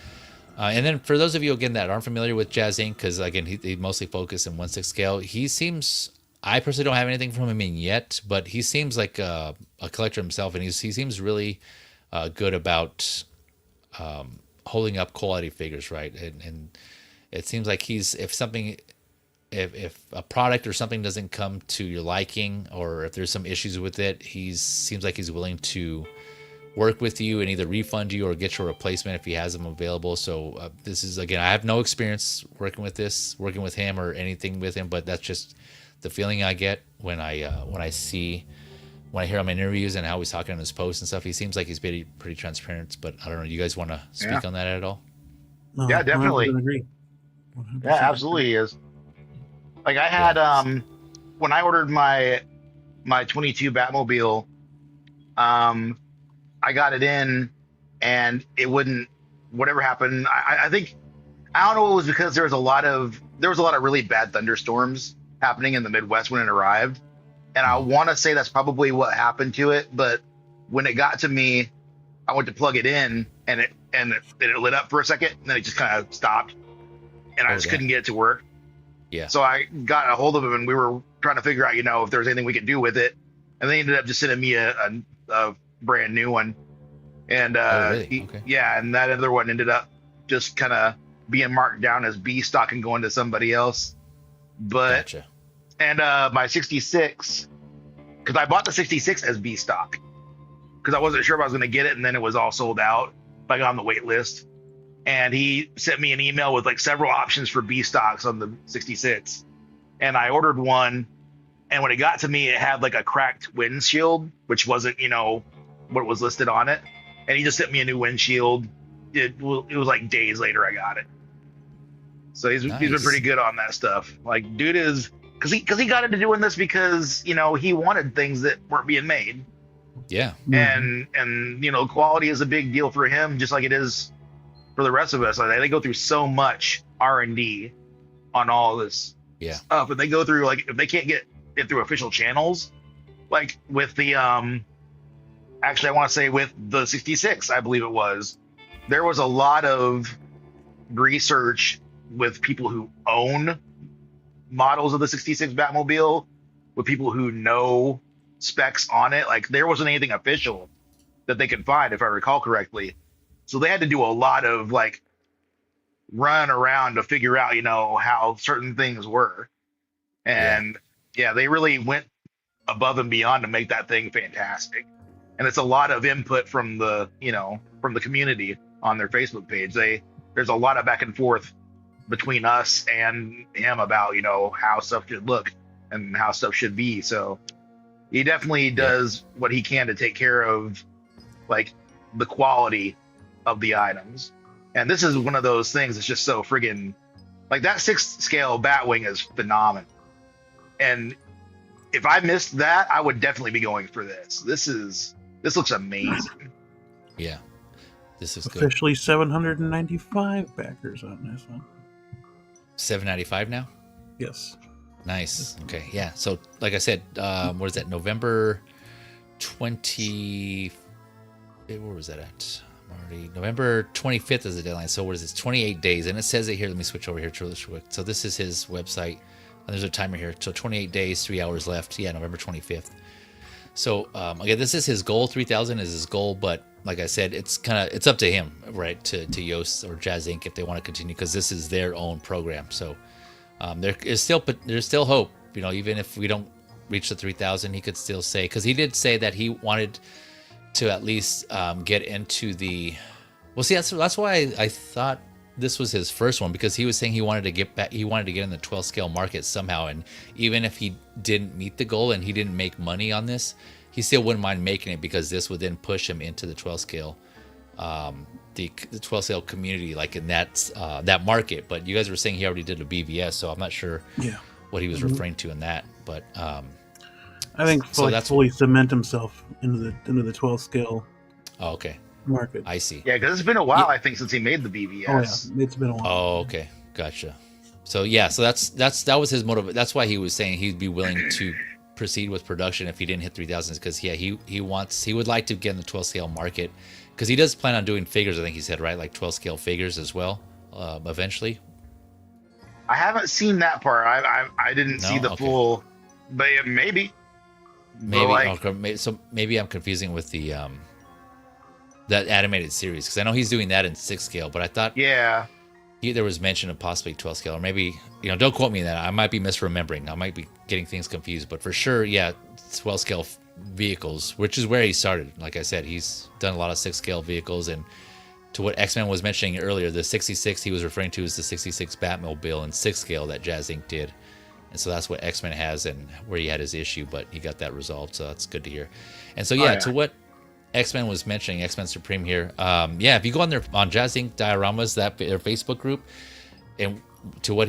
and then for those of you again that aren't familiar with Jazzinc, because again he mostly focuses in 1/6 scale. He seems, I personally don't have anything from him in yet, but he seems like a collector himself, and he seems really good about holding up quality figures, right? And it seems like if a product or something doesn't come to your liking, or if there's some issues with it, seems like he's willing to work with you and either refund you or get your replacement if he has them available. So this is, again, I have no experience working with him or anything with him, but that's just the feeling I get when I hear him in interviews and how he's talking on his posts and stuff. He seems like he's pretty transparent, but I don't know. You guys want to speak on that at all? No, yeah, definitely. 100% Yeah, absolutely he is. Like I had when I ordered my 22 Batmobile, I got it in and it wouldn't, whatever happened. I think, I don't know, it was because there was a lot of really bad thunderstorms happening in the Midwest when it arrived. And I want to say that's probably what happened to it. But when it got to me, I went to plug it in and it lit up for a second and then it just kind of stopped and I just couldn't get it to work. Yeah. So I got a hold of him and we were trying to figure out, if there was anything we could do with it. And they ended up just sending me a brand new one. And really? And that other one ended up just kind of being marked down as B stock and going to somebody else. But gotcha. And my 66, because I bought the 66 as B stock because I wasn't sure if I was going to get it, and then it was all sold out, like on the wait list. And he sent me an email with like several options for B stocks on the 66, and I ordered one. And when it got to me, it had like a cracked windshield, which wasn't, what was listed on it. And he just sent me a new windshield. It was like days later I got it. So he's been pretty good on that stuff. Like, dude is, because he got into doing this because he wanted things that weren't being made. Yeah. And quality is a big deal for him, just like it is for the rest of us. Like, they go through so much R&D on all this stuff, and they go through, like, if they can't get it through official channels, like with the actually I want to say with the 66, I believe it was, there was a lot of research with people who own models of the 66 Batmobile, with people who know specs on it. Like, there wasn't anything official that they could find, if I recall correctly. So they had to do a lot of like run around to figure out, how certain things were. And they really went above and beyond to make that thing fantastic. and it's a lot of input from the from the community on their Facebook page. There's a lot of back and forth between us and him about how stuff should look and how stuff should be. So he definitely does what he can to take care of like the quality of the items. And this is one of those things that's just so friggin' like that 6th scale Batwing is phenomenal. And if I missed that, I would definitely be going for this. This looks amazing. Yeah. This is officially good. 795 backers on this one. 795 now? Yes. Nice. Okay. Yeah. So like I said, what is that? November 20. Where was that at? November 25th is the deadline. So what is this? 28 days. And it says it here. Let me switch over here to really quick. So this is his website. And there's a timer here. So 28 days, 3 hours left. Yeah, November 25th. So again, this is his goal. 3,000 is his goal. But like I said, it's up to him, right? To Yoast or Jazzinc if they want to continue, because this is their own program. So there's still hope. Even if we don't reach the 3,000, he could still say, because he did say that he wanted to at least get into the. Well, see, that's why I thought this was his first one, because he was saying he wanted to get back. He wanted to get in the 12 scale market somehow, and even if he didn't meet the goal and he didn't make money on this, he still wouldn't mind making it, because this would then push him into the 12 scale, the 12 scale community, like in that market. But you guys were saying he already did a BVS, so I'm not sure what he was referring to in that. But I think fully cement himself into the 12 scale. Oh, okay. Market. I see. Yeah, because it's been a while, I think, since he made the BVS. Oh, yeah. It's been a while. Oh, okay. Gotcha. So yeah, so that was his motive. That's why he was saying he'd be willing to proceed with production if he didn't hit 3,000, because he would like to get in the 12 scale market, because he does plan on doing figures. I think he said, right, like 12 scale figures as well, eventually. I haven't seen that part. I didn't see the full, but maybe. So maybe I'm confusing with the that animated series, because I know he's doing that in 6 scale, but I thought there was mention of possibly 12 scale, or maybe don't quote me on that. I might be misremembering. I might be getting things confused, but for sure, 12 scale vehicles, which is where he started. Like I said, he's done a lot of 6 scale vehicles, and to what X-Men was mentioning earlier, the 66 he was referring to is the 66 Batmobile in 6 scale that Jazzinc did. And so that's what X-Men has, and where he had his issue, but he got that resolved, so that's good to hear. And so to what X-Men was mentioning, X-Men Supreme here, if you go on Jazzinc Dioramas, their Facebook group, and to what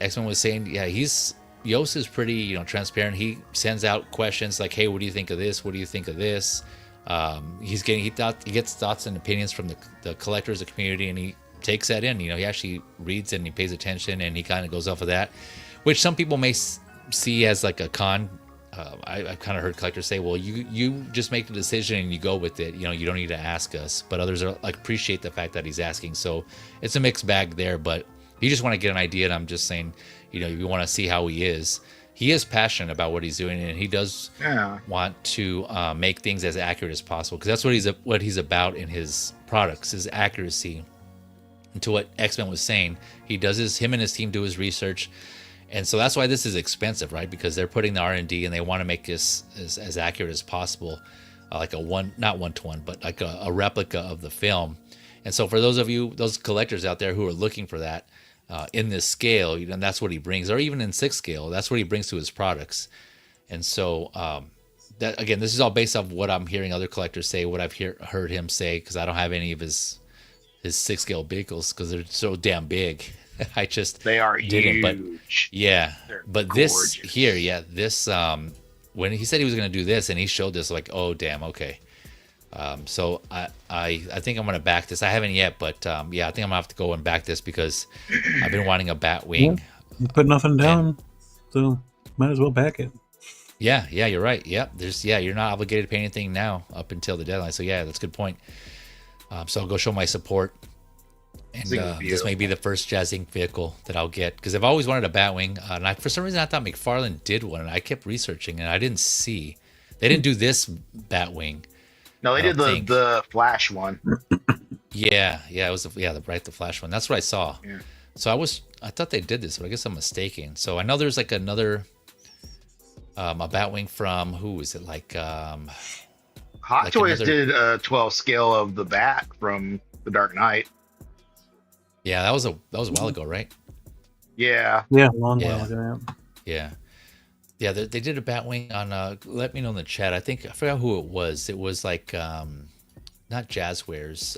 X-Men was saying, Yoast is pretty transparent. He sends out questions like, hey, what do you think of this? What do you think of this? He gets thoughts and opinions from the collectors, the community, and he takes that in. He actually reads and he pays attention, and he kind of goes off of that, which some people may see as like a con. I've kind of heard collectors say, well, you just make the decision and you go with it. You don't need to ask us. But others are like appreciate the fact that he's asking. So it's a mixed bag there. But you just want to get an idea, and I'm just saying, you want to see how he is. He is passionate about what he's doing, and he does want to make things as accurate as possible, because that's what he's about in his products, is accuracy. And to what X-Men was saying, him and his team do his research. And so that's why this is expensive, right? Because they're putting the R&D, and they want to make this as accurate as possible, like not one-to-one, but like a replica of the film. And so for those collectors out there who are looking for that in this scale, and that's what he brings, or even in 6 scale, that's what he brings to his products. And so that, again, this is all based off what I'm hearing other collectors say, what I've heard him say, because I don't have any of his 6 scale vehicles because they're so damn big. They are huge. But this here, when he said he was going to do this and he showed this, like, oh damn, okay. So I think I'm going to back this. I haven't yet, but I think I'm going to have to go and back this, because I've been wanting a Batwing. You put nothing down, so might as well back it. Yeah, you're right. Yeah, you're not obligated to pay anything now up until the deadline. So that's a good point. So I'll go show my support. And this may be the first Jazzinc vehicle that I'll get, because I've always wanted a Batwing. And for some reason, I thought McFarlane did one, and I kept researching, and I didn't see. They didn't do this Batwing. No, they did the Flash one. It was the Flash one. That's what I saw. Yeah. So I thought they did this, but I guess I'm mistaken. So I know there's like another a Batwing from, who is it, like Hot Toys did a 12 scale of the Bat from The Dark Knight. Yeah, that was a while ago, right? Yeah. Yeah, long while ago. Yeah. Yeah, they did a Batwing on. Let me know in the chat. I forgot who it was. It was like not Jazzwares,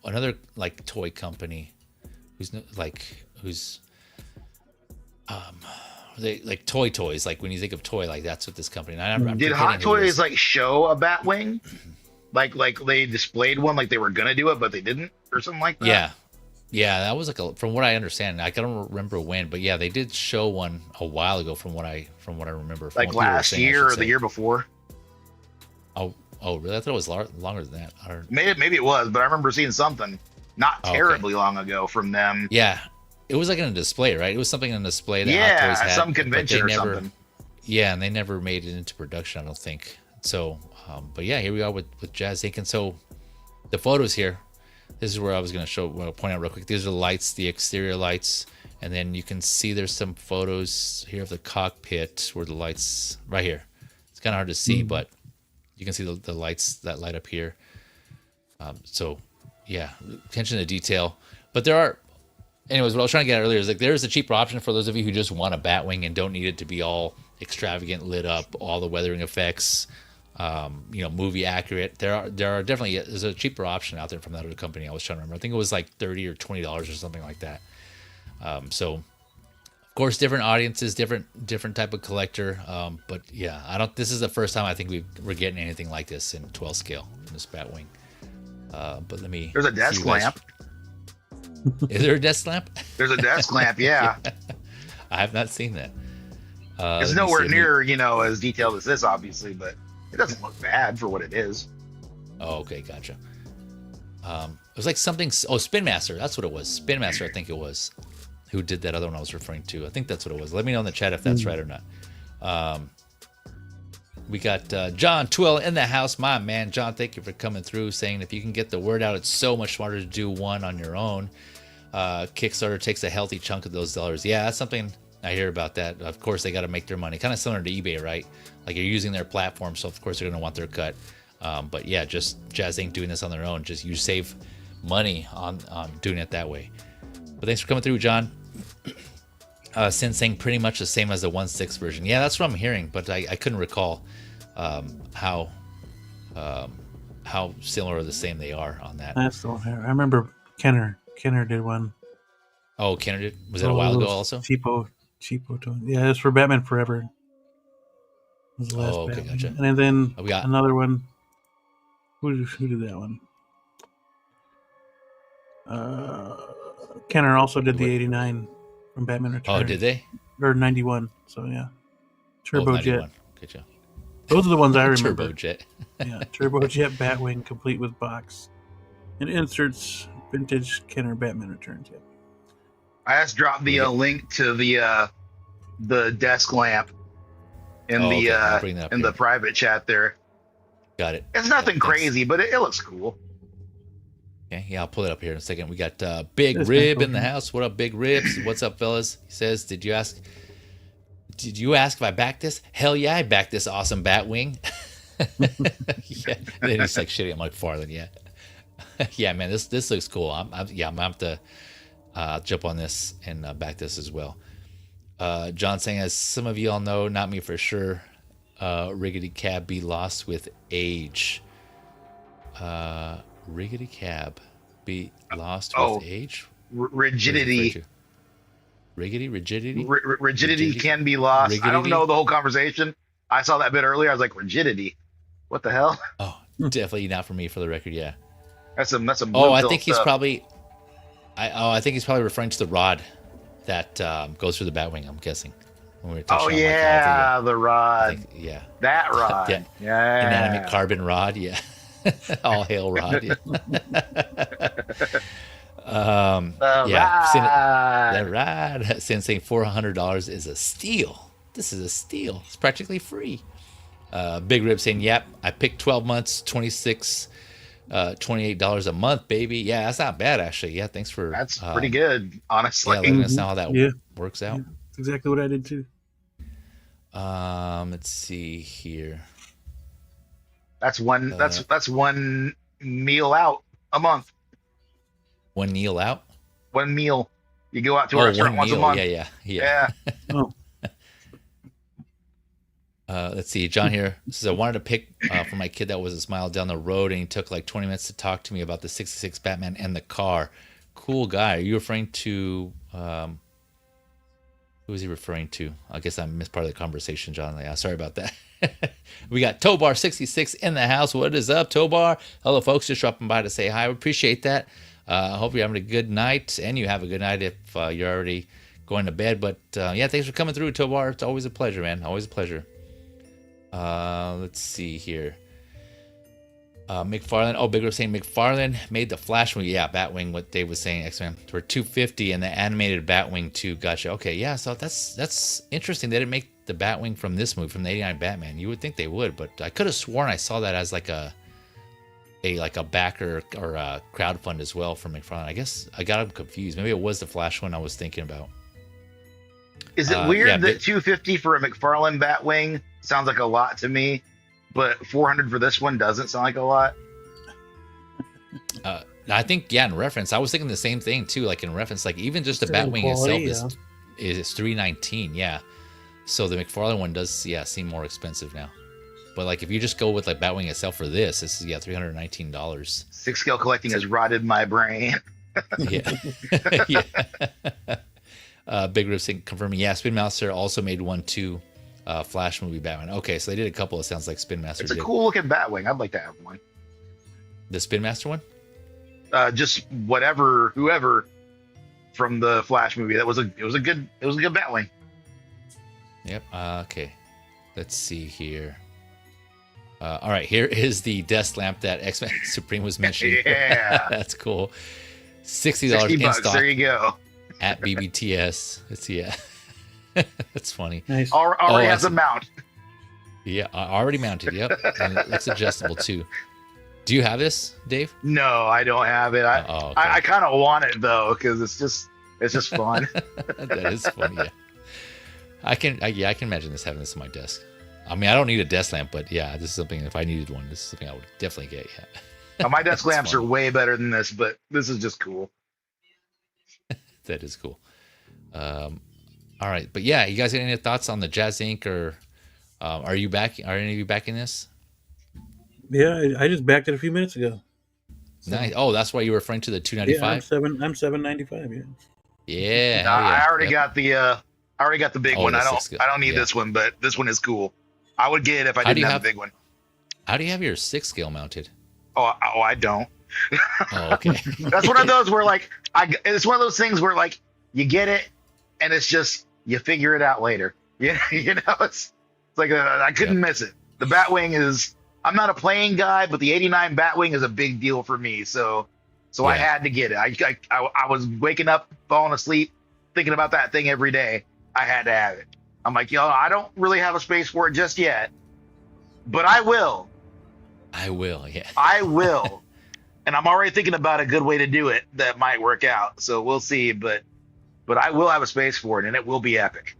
another like toy company, who's they like toys. Like when you think of toy, like that's what this company. And did Hot Toys like show a Batwing? Like they displayed one, like they were gonna do it, but they didn't, or something like that. Yeah, that was like from what I understand. I don't remember when, but yeah, they did show one a while ago, from what I remember. Like last year or the year before. Oh, really? I thought it was longer than that. Maybe it was, but I remember seeing something not terribly long ago from them. Yeah, it was like in a display, right? It was something in a display that Hot Toys had, some convention or something. Yeah, and they never made it into production, I don't think. So, but yeah, here we are with Jazzinc. And so the photos here, this is where I was going to point out real quick. These are the lights, the exterior lights. And then you can see there's some photos here of the cockpit where the lights, right here. It's kind of hard to see, but you can see the lights that light up here. So, yeah, attention to detail. But there are, anyways, what I was trying to get at earlier is like there's a cheaper option for those of you who just want a Batwing and don't need it to be all extravagant, lit up, all the weathering effects, movie accurate. There's a cheaper option out there from that other company I was trying to remember. I think it was like $30 or $20 or something like that. So of course, different audiences, different type of collector. But yeah, this is the first time I think we're getting anything like this in 12 scale in this Batwing. But there's a desk lamp. Is there a desk lamp? There's a desk lamp, yeah. I have not seen that. It's nowhere near, as detailed as this, obviously, but it doesn't look bad for what it is. Oh, okay, gotcha. It was like something. Oh, Spin Master. That's what it was. Spin Master, I think it was, who did that other one I was referring to. I think that's what it was. Let me know in the chat if that's right or not. We got John Twill in the house. My man, John, thank you for coming through, saying if you can get the word out, it's so much smarter to do one on your own. Kickstarter takes a healthy chunk of those dollars. Yeah, that's something I hear about that. Of course, they got to make their money. Kind of similar to eBay, right? Like you're using their platform, so of course they're going to want their cut. But yeah, just Jazzinc doing this on their own. Just you save money on doing it that way. But thanks for coming through, John. Sin saying pretty much the same as the 1.6 version. Yeah, that's what I'm hearing, but I couldn't recall how similar or the same they are on that. That's the one. I remember Kenner did one. Oh, Kenner did? Was that a while ago also? Cheapo toy. Yeah, it's for Batman Forever. It was the last okay, Batman. gotcha. And then we got another one. Who did that one? Kenner also did the 89 from Batman Returns. Oh, did they? Or 91. So yeah, Turbojet. Gotcha. Those are the ones I remember. Turbojet. Yeah, Turbojet Batwing, complete with box and inserts. Vintage Kenner Batman Returns. Yeah. I just dropped the link to the desk lamp in the private chat there. Got it. It's nothing crazy, but it looks cool. Okay, yeah, I'll pull it up here in a second. We got Big Rib in the house. What up, Big Ribs? What's up, fellas? He says, Did you ask if I backed this? Hell yeah, I backed this awesome Batwing. Yeah. And then he's like shitting. I'm like, Farland, yeah. Yeah, man, this looks cool. I'm gonna have to jump on this and back this as well. John saying, as some of you all know, not me for sure, Riggedy Cab be lost with age. Riggedy Cab be lost with age? Rigidity. Rigidity? Rigidity can be lost. Rigidity? I don't know the whole conversation. I saw that bit earlier. I was like, rigidity. What the hell? Oh, definitely not for me, for the record, yeah. That's a I think he's probably referring to the rod that goes through the Batwing, I'm guessing. When we were the rod. That rod. Yeah. Inanimate carbon rod, yeah. All hail rod. Yeah. That rod. Sin saying $400 is a steal. This is a steal. It's practically free. Big Rib saying, yep, I picked 12 months, $28 a month, baby. Yeah, that's not bad, actually. Yeah, thanks for... That's pretty good, honestly. Yeah, letting us know how that works out. Yeah, that's exactly what I did, too. Let's see here. That's one. That's one meal out a month. One meal out. One meal. You go out to a restaurant once a month. Yeah. Oh, Let's see, John here says, I wanted to pick for my kid that was a smile down the road, and he took like 20 minutes to talk to me about the 66 Batman and the car. Cool guy. Are you referring to, who is he referring to? I guess I missed part of the conversation, John. Yeah, sorry about that. We got Tobar66 in the house. What is up, Tobar? Hello, folks. Just dropping by to say hi. We appreciate that. I hope you're having a good night, and you have a good night if you're already going to bed. But yeah, thanks for coming through, Tobar. It's always a pleasure, man. Always a pleasure. Let's see here. McFarlane. Oh, Big was saying McFarlane made the Flash movie. Yeah, Batwing. What Dave was saying. X-Men for $250, and the animated Batwing too. Gotcha. Okay, yeah. So that's interesting. They didn't make the Batwing from this movie, from the '89 Batman. You would think they would, but I could have sworn I saw that as like a backer or a crowdfund as well from McFarlane. I guess I got them confused. Maybe it was the Flash one I was thinking about. Is it weird that $250 for a McFarlane Batwing sounds like a lot to me, but $400 for this one doesn't sound like a lot? I think, yeah, in reference, I was thinking the same thing too. Like in reference, like even just the Batwing itself is $319. Yeah, so the McFarlane one does seem more expensive now. But like if you just go with like Batwing itself for this is $319. 6-scale collecting has rotted my brain. Yeah. Big Riff confirming, Spin Master also made one too. Flash movie Batman. Okay, so they did a couple. It sounds like Spin Master. It's a cool looking Batwing. I'd like to have one. The Spin Master one? Just whoever from the Flash movie. It was a good Batwing. Yep. Okay. Let's see here. All right, here is the desk lamp that X-Men Supreme was mentioning. Yeah. That's cool. $60 in stock. There you go. At BBTS. Let's see. Yeah. That's funny. Nice. Already has a mount. Yeah, already mounted. Yep. And it's adjustable too. Do you have this, Dave? No, I don't have it. I kind of want it though, because it's just fun. That is funny. Yeah. I can imagine having this on my desk. I mean, I don't need a desk lamp, but yeah, this is something. If I needed one, this is something I would definitely get. Yeah. My desk lamps are way better than this, but this is just cool. That is cool. All right, but yeah, you guys got any thoughts on the Jazzinc, or are you back? Are any of you back in this? Yeah, I just backed it a few minutes ago. So. Nice. Oh, that's why you were referring to the 295. Yeah, I'm $7.95. Yeah. Yeah. I already got the big one. I don't need this one, but this one is cool. I would get it if I didn't have the big one. How do you have your 6-scale mounted? Oh, I don't. Oh, okay. That's one of those where like it's one of those things where like you get it and it's just you figure it out later. You know, it's like I couldn't miss it. The Batwing is. I'm not a playing guy, but the '89 Batwing is a big deal for me. So I had to get it. I was waking up, falling asleep, thinking about that thing every day. I had to have it. I'm like, I don't really have a space for it just yet, but I will. Yeah. I will. And I'm already thinking about a good way to do it that might work out. So we'll see, but I will have a space for it, and it will be epic.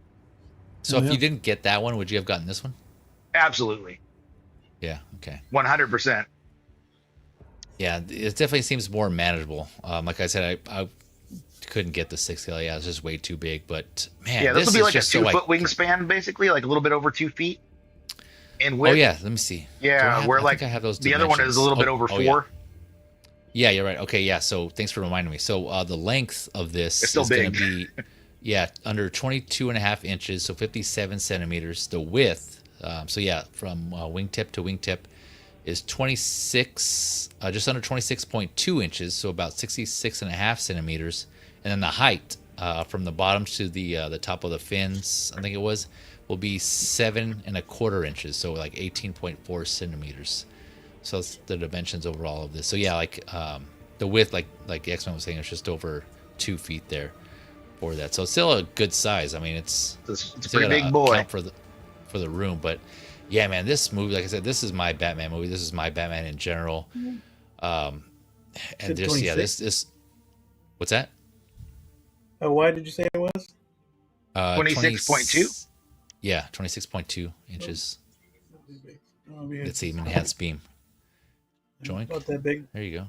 So if you didn't get that one, would you have gotten this one? Absolutely. Yeah. Okay. 100%. Yeah, it definitely seems more manageable. Like I said, I couldn't get the 6-scale. Yeah, it's just way too big. But man, this will be like a 2-foot wingspan, basically, like a little bit over 2 feet in width. Oh yeah, let me see. Yeah, I think I have those. The other one is a little bit over 4. Yeah, you're right. Okay, yeah. So thanks for reminding me. So the length of this is going to be, under 22.5 inches, so 57 centimeters. The width, from wingtip to wingtip, is 26, just under 26.2 inches, so about 66.5 centimeters. And then the height from the bottom to the top of the fins, I think it was, will be 7.25 inches, so like 18.4 centimeters. So that's the dimensions overall of this. So yeah, like the width, like the X-Men was saying, it's just over 2 feet there for that. So it's still a good size. I mean, it's a pretty big boy for the room. But yeah, man, this movie, like I said, this is my Batman movie. This is my Batman in general. And this. What's that? Oh, why did you say it was? 26.2. Yeah, 26.2 inches. Oh, Let's see, enhanced beam. Joink. About that big. There you go.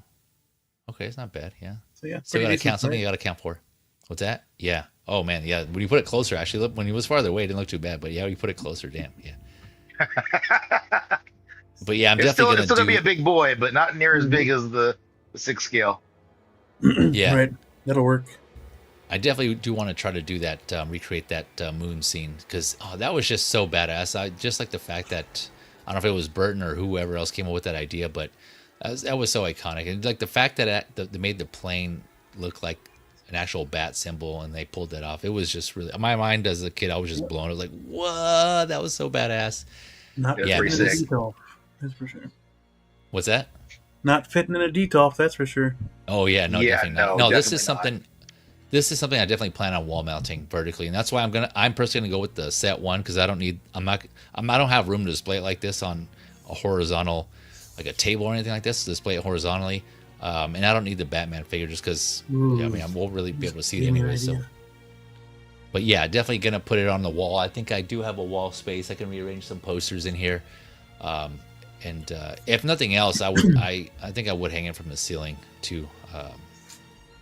Okay, it's not bad. Yeah. So yeah. So you gotta count something. You gotta count for. What's that? Yeah. Oh man. Yeah. When you put it closer, actually, look, when he was farther away, it didn't look too bad. But yeah, when you put it closer, damn. Yeah. But yeah, I'm definitely it's still gonna be a big boy, but not near as big as the 6 scale. Yeah. Right. That'll work. I definitely do want to try to do that, recreate that moon scene, because that was just so badass. I just like the fact that, I don't know if it was Burton or whoever else came up with that idea, but that was so iconic. And like the fact that they made the plane look like an actual bat symbol and they pulled that off. It was just really, my mind as a kid, I was just blown. I was like, what? That was so badass. Not yeah, fitting in a detolf, that's for sure. What's that? Not fitting in a detolf, that's for sure. Oh yeah, no, yeah, definitely not. No, definitely this is something. This is something I definitely plan on wall mounting vertically, and that's why I'm personally gonna go with the set one, because I don't have room to display it like this on a horizontal, like a table or anything like this, to display it horizontally. And I don't need the Batman figure just because, I mean, I won't really be able to see it anyway. So, but yeah, definitely gonna put it on the wall. I think I do have a wall space. I can rearrange some posters in here, and if nothing else, I think I would hang it from the ceiling too.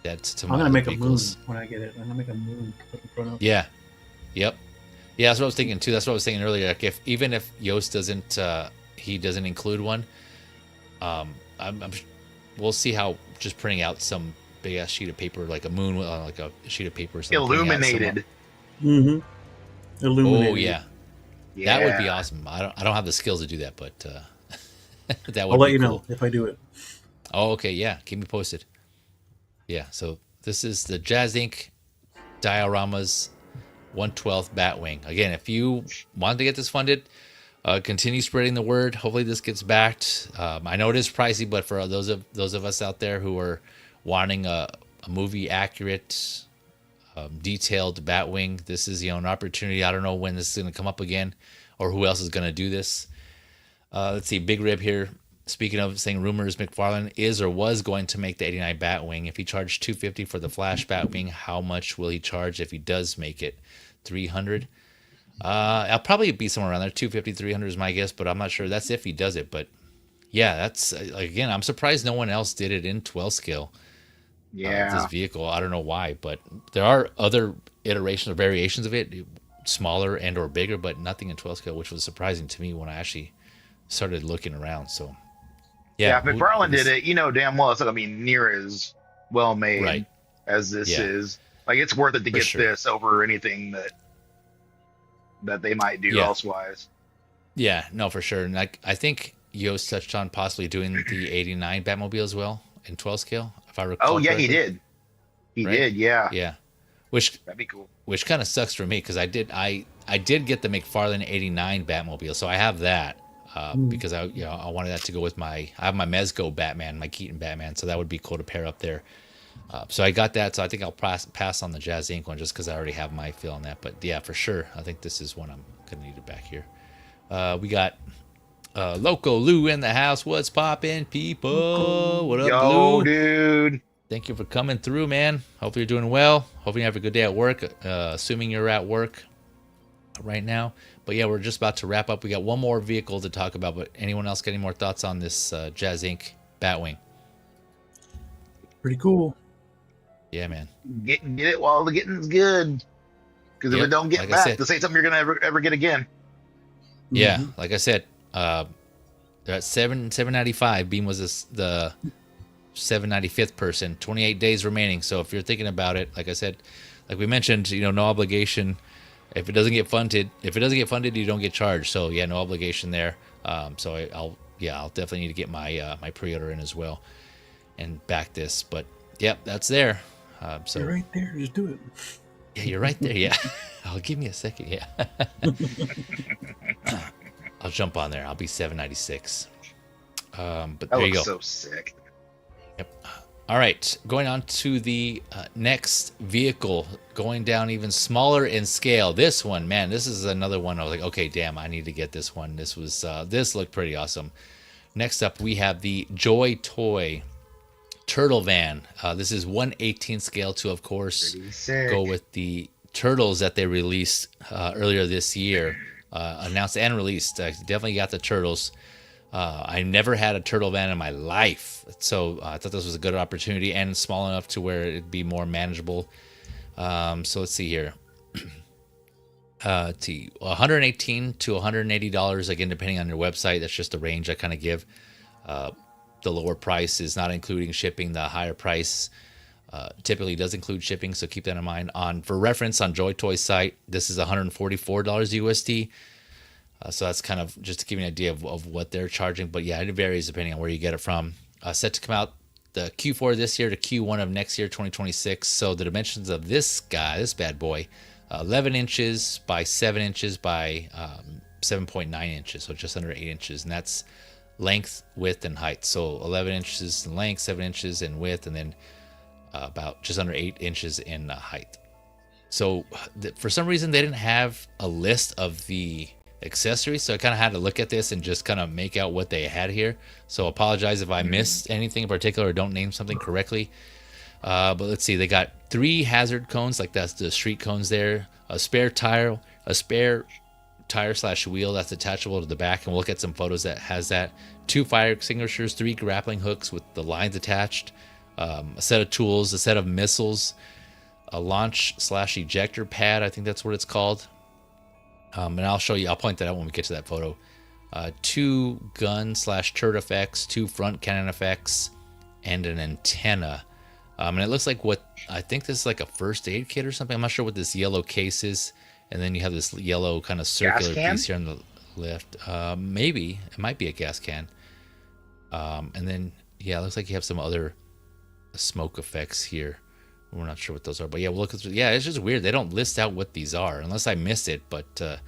That's to I'm gonna make a moon when I get it. I'm gonna make a moon to put in front of. Yeah. Yep. Yeah, that's what I was thinking too. That's what I was thinking earlier. Like even if Yost doesn't include one, we'll see how just printing out some big ass sheet of paper, like a moon, like a sheet of paper, or something, illuminated. Illuminated. Oh yeah. That would be awesome. I don't have the skills to do that, but that would. I'll let you cool. know if I do it. Oh, okay. Yeah, keep me posted. Yeah, so this is the Jazzinc Dioramas 1/12 Batwing. Again, if you want to get this funded, continue spreading the word. Hopefully this gets backed. I know it is pricey, but for those of us out there who are wanting a movie accurate, detailed Batwing, this is an opportunity. I don't know when this is going to come up again, or who else is going to do this. Let's see, Big Rib here. Speaking of saying rumors, McFarlane is or was going to make the 89 Batwing. If he charged $250 for the Flash Batwing, how much will he charge if he does make it? $300? I'll probably be somewhere around there. $250, $300 is my guess, but I'm not sure. That's if he does it. But yeah, that's again, I'm surprised no one else did it in 12 scale. Yeah, this vehicle. I don't know why, but there are other iterations or variations of it, smaller and or bigger, but nothing in 12 scale, which was surprising to me when I actually started looking around. So. Yeah, if McFarlane did it, damn well it's not gonna be near as well made as this is. Like, it's worth it to get this over anything that they might do elsewise. Yeah, no, for sure. And I think Yost touched on possibly doing the 89 Batmobile as well in 12 scale, if I recall. Oh yeah, correctly. he did. He did, yeah. Yeah. That'd be cool. Which kind of sucks for me, because I did get the McFarlane 89 Batmobile, so I have that. Because I wanted that to go with I have my Mezco Batman, my Keaton Batman, so that would be cool to pair up there. So I got that, so I think I'll pass on the Jazzinc one just because I already have my feel on that. But yeah, for sure, I think this is one I'm gonna need it back here. We got Loco Lou in the house. What's poppin', people? What up, Yo, Lou? dude? Thank you for coming through, man. Hope you're doing well. Hope you have a good day at work. Assuming you're at work right now. But yeah, we're just about to wrap up. We got one more vehicle to talk about, but anyone else got any more thoughts on this Jazzinc Batwing? Pretty cool. Yeah, man. Get it while the getting's good. Because if it don't get back, this ain't something you're gonna ever get again. Yeah, like I said, they're at $795. Beam was the 795th person. 28 days remaining. So if you're thinking about it, like I said, like we mentioned, no obligation. If it doesn't get funded, you don't get charged. So yeah, no obligation there. So I'll definitely need to get my my pre-order in as well and back this. But yep, that's there. So you're right there. Just do it. Yeah, you're right there. Yeah, I'll give me a second. Yeah, I'll jump on there. I'll be 796. But there you go. So sick. Yep. All right, going on to the next vehicle, going down even smaller in scale. This one, man, this is another one. I was like, okay, damn, I need to get this one. This looked pretty awesome. Next up, we have the Joy Toy Turtle Van. This is 1/18 scale to, of course, go with the turtles that they released earlier this year, announced and released. Definitely got the turtles. I never had a turtle van in my life, so I thought this was a good opportunity and small enough to where it'd be more manageable. So let's see here. $118 to $180 again, depending on your website. That's just the range I kind of give. The lower price is not including shipping. The higher price typically does include shipping, so keep that in mind. For reference, on Joy Toy's site, this is $144 USD. So that's kind of just to give you an idea of what they're charging. But yeah, it varies depending on where you get it from. Set to come out the Q4 this year to Q1 of next year, 2026. So the dimensions of this guy, this bad boy, 11 inches by 7 inches by 7.9 inches, so just under 8 inches. And that's length, width, and height. So 11 inches in length, 7 inches in width, and then about just under 8 inches in height. So for some reason, they didn't have a list of the accessories, so I kind of had to look at this and just kind of make out what they had here. So apologize if I missed anything in particular or don't name something correctly. But let's see, they got 3 hazard cones, like that's the street cones there, a spare tire / wheel that's attachable to the back, and we'll look at some photos that has that. 2 fire extinguishers, 3 grappling hooks with the lines attached, a set of tools, a set of missiles, a launch / ejector pad, I think that's what it's called. And I'll point that out when we get to that photo. 2 gun / turret effects, 2 front cannon effects, and an antenna. And it looks like I think this is like a first aid kit or something. I'm not sure what this yellow case is. And then you have this yellow kind of circular piece here on the left. Maybe it might be a gas can. And then, yeah, it looks like you have some other smoke effects here. We're not sure what those are, but yeah, we'll look at. Yeah, it's just weird. They don't list out what these are, unless I missed it. But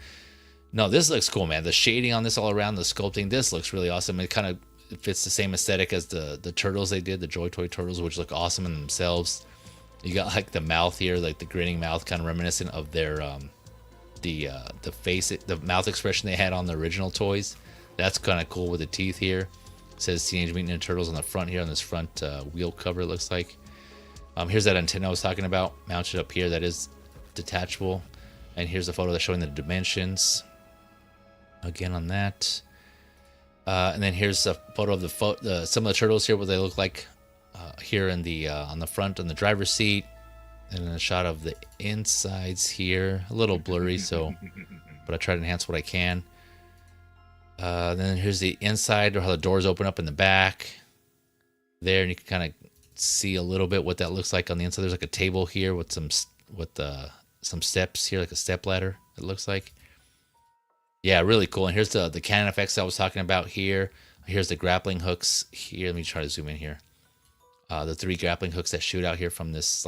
no, this looks cool, man. The shading on this all around, the sculpting, this looks really awesome. It kind of fits the same aesthetic as the turtles they did, the Joy Toy turtles, which look awesome in themselves. You got like the mouth here, like the grinning mouth, kind of reminiscent of their the mouth expression they had on the original toys. That's kind of cool with the teeth here. It says Teenage Mutant Ninja Turtles on the front here, on this front wheel cover, it looks like. Here's that antenna I was talking about, mounted up here. That is detachable. And here's a photo that's showing the dimensions. Again on that. And then here's a photo of some of the turtles here, what they look like here in the on the front, on the driver's seat. And then a shot of the insides here. A little blurry, but I try to enhance what I can. Then here's the inside, or how the doors open up in the back. There, and you can kind of see a little bit what that looks like on the inside. There's like a table here with some steps here, like a step ladder, it looks like. Yeah, really cool. And here's the cannon effects I was talking about here. Here's the grappling hooks here. Let me try to zoom in here. The 3 grappling hooks that shoot out here from this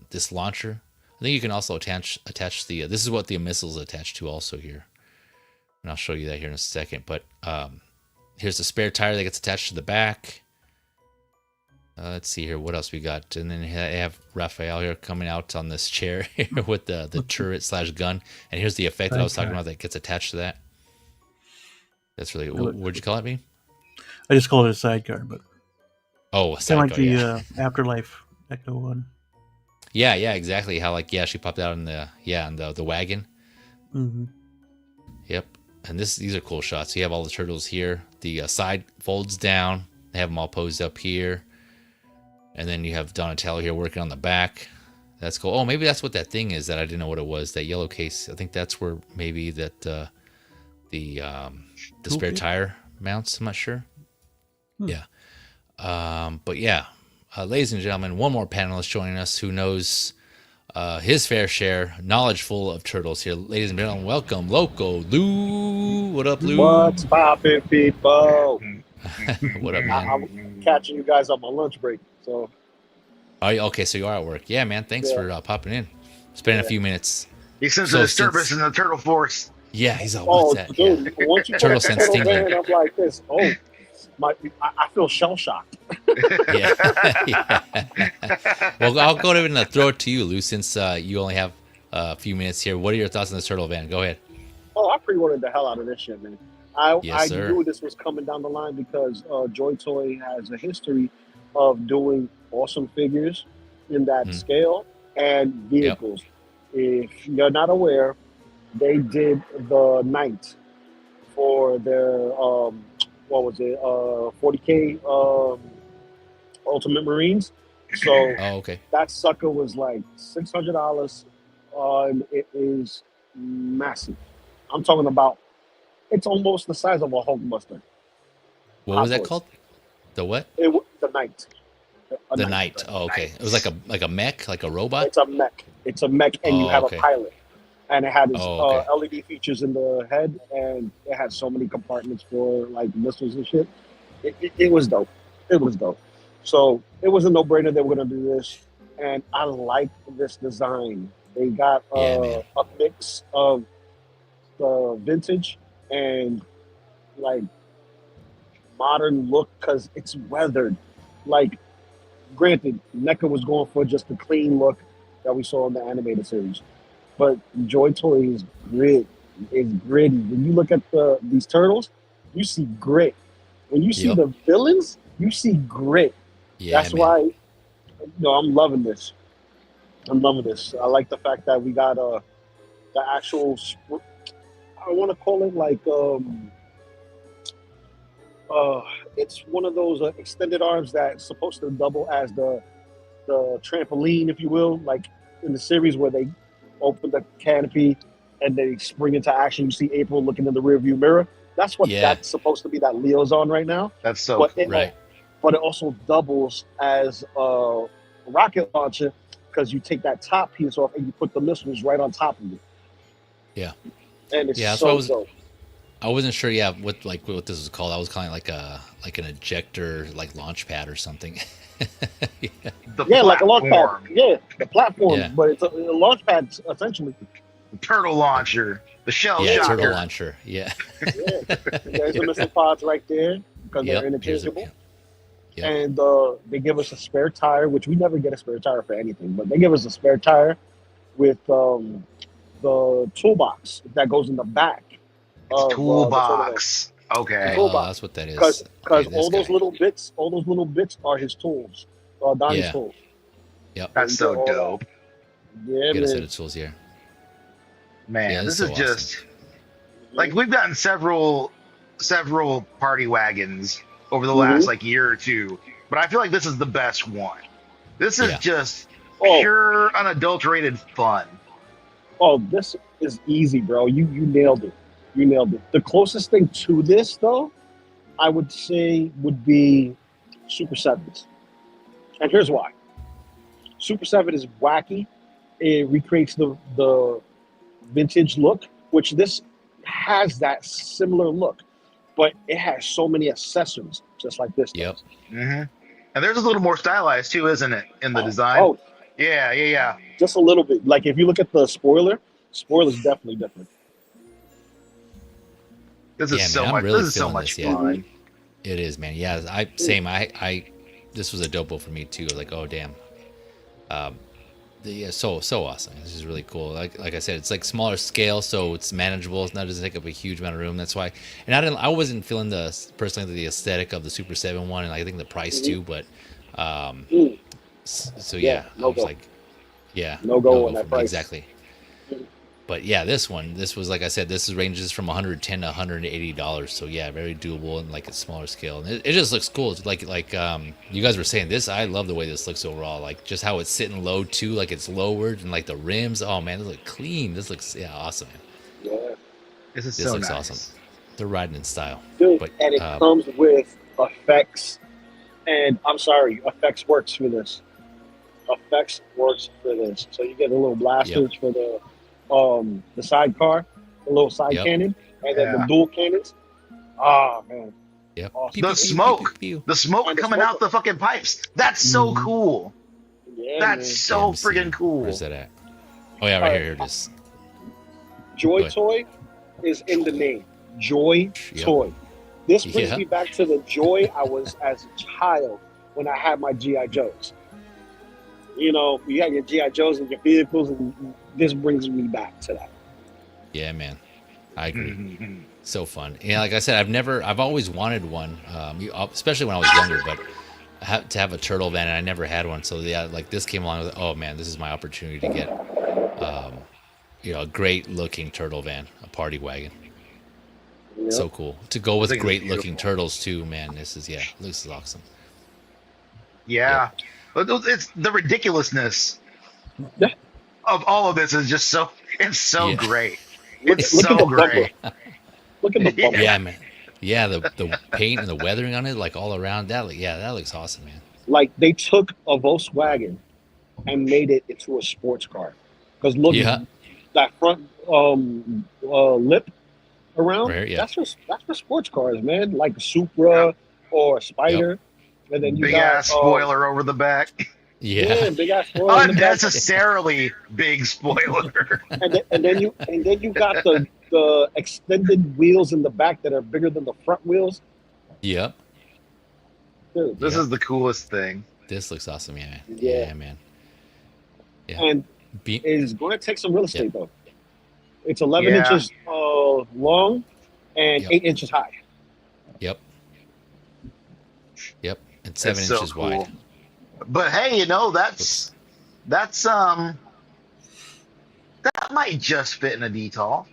this launcher. I think you can also attach the this is what the missiles attach to also here. And I'll show you that here in a second. But here's the spare tire that gets attached to the back. Let's see here, what else we got? And then I have Raphael here coming out on this chair here with the turret / gun. And here's the effect that I was talking about that gets attached to that. That's really, what'd you call it, me? I just called it a sidecar, but a sidecar, kind of like the Afterlife Echo one. Yeah, exactly. How she popped out in the wagon. Mm-hmm. Yep. And these are cool shots. You have all the turtles here. The side folds down. They have them all posed up here. And then you have Donatello here working on the back. That's cool. Oh, maybe that's what that thing is that I didn't know what it was. That yellow case. I think that's where maybe that the spare tire mounts. I'm not sure. Yeah. But yeah, ladies and gentlemen, one more panelist joining us who knows his fair share, knowledgeful of turtles here. Ladies and gentlemen, welcome Loco Lou. What up, Lou? What's poppin', people? What up, man? I'm catching you guys on my lunch break. So, are you okay? So you are at work? Yeah, man. Thanks for popping in. Spending a few minutes. He sends a disturbance in the turtle force. Yeah, he's all. What's that? Dude, once you turtle sense tingling. I'm like this. Oh, I feel shell shocked. Yeah. Well, I'll go ahead and throw it to you, Lou, since you only have a few minutes here. What are your thoughts on this turtle van? Go ahead. Oh, I pre-ordered the hell out of this shit, man. I sir. knew this was coming down the line because Joy Toy has a history of doing awesome figures in that scale and vehicles. Yep. If you're not aware, they did the Knight for their what was it, 40K Ultimate Marines. So okay. that sucker was like $600, and it is massive. I'm talking about, it's almost the size of a Hulkbuster. What was that called? The what? The Knight. The Knight. Oh, okay. It was like a mech, like a robot. It's a mech. It's a mech, and you have a pilot. And it had its LED features in the head, and it had so many compartments for like missiles and shit. It was dope. It was dope. So it was a no-brainer they were gonna do this, and I like this design. They got a mix of the vintage and like modern look because it's weathered. Like, granted, NECA was going for just the clean look that we saw in the animated series, but Joy Toy is grit. It's gritty. When you look at these turtles, you see grit. When you see the villains, you see grit. Yeah, that's why, I'm loving this. I'm loving this. I like the fact that we got the actual. I want to call it like it's one of those extended arms that's supposed to double as the trampoline, if you will, like in the series where they open the canopy and they spring into action. You see April looking in the rearview mirror. That's what that's supposed to be that Leo's on right now. That's so cool. Right. But it also doubles as a rocket launcher because you take that top piece off and you put the missiles right on top of it. Yeah. And it's dope. I wasn't sure, what this was called. I was calling it like an ejector, like launch pad or something. Like a launch pad. Yeah, the platform, but it's a launch pad essentially. The turtle launcher, the shell shocker. Turtle launcher. Yeah. There's the missile pods right there because they're interchangeable. And they give us a spare tire, which we never get a spare tire for anything, but they give us a spare tire with the toolbox that goes in the back. Toolbox. Okay. Toolbox. That's what that is. Because all those little bits are his tools. Donnie's tools. Yep. That's so dope. Yeah, get a set of tools here. Man, this is so just like we've gotten several party wagons over the last like year or two, but I feel like this is the best one. This is just pure unadulterated fun. Oh, this is easy, bro. You nailed it. You nailed it. The closest thing to this, though, I would say would be Super 7s. And here's why. Super 7 is wacky. It recreates the vintage look, which this has that similar look, but it has so many accessories, just like this. Yep. Mm-hmm. And there's a little more stylized, too, isn't it, in the design? Oh, yeah. Just a little bit. Like, if you look at the spoiler's definitely different. This is so much. This is so much fun. It is, man. Yeah, I this was a dope for me too. Like, oh damn, so awesome. This is really cool. Like I said, it's like smaller scale, so it's manageable. It doesn't take up a huge amount of room. That's why. And I wasn't feeling the aesthetic of the Super 7 one, and I think the price too. But so yeah, I was like, no go on that price. Exactly. But yeah, this was like I said, this ranges from $110 to $180. So yeah, very doable and like a smaller scale. And it just looks cool. It's like you guys were saying, this, I love the way this looks overall. Like just how it's sitting low too, like it's lowered, and like the rims. Oh man, this looks clean. This looks awesome. Yeah, this looks nice. Awesome. They're riding in style. Dude, and it comes with effects. And I'm sorry, effects works for this. So you get the little blasters for the sidecar, the little side cannon, and then the dual cannons. Oh man. Yep. Awesome. The smoke coming out the fucking pipes. That's so cool. Yeah, that's so friggin' cool. Where's that at? Oh yeah, right here. Here it is. Joy Toy is in the name. Joy Toy. This brings me back to the joy I was as a child when I had my G.I. Joes. You know, you had your G.I. Joes and your vehicles, and this brings me back to that. Yeah, man. I agree. So fun. Yeah, like I said, I've always wanted one, especially when I was younger, but to have a turtle van, and I never had one. So yeah, like this came along, I was like, oh man, this is my opportunity to get, a great looking turtle van, a party wagon. Yep. So cool to go with great looking turtles too, man. This is awesome. Yeah. It's the ridiculousness of all of this is just so great. It's so great. Look at the bumper. Yeah, man. Yeah, the paint and the weathering on it, like all around that. That looks awesome, man. Like they took a Volkswagen and made it into a sports car. Because look, that front lip around, that's for sports cars, man. Like a Supra or a Spider. And then you big ass spoiler over the back. Yeah, big ass spoiler. Unnecessarily big spoiler. and then you got the extended wheels in the back that are bigger than the front wheels. Yep. Dude, this is the coolest thing. This looks awesome, yeah, man. Yeah. And it's going to take some real estate though. It's 11 inches long and 8 inches high. Yep. And 7 inches wide. But hey, that's that might just fit in a DTOL.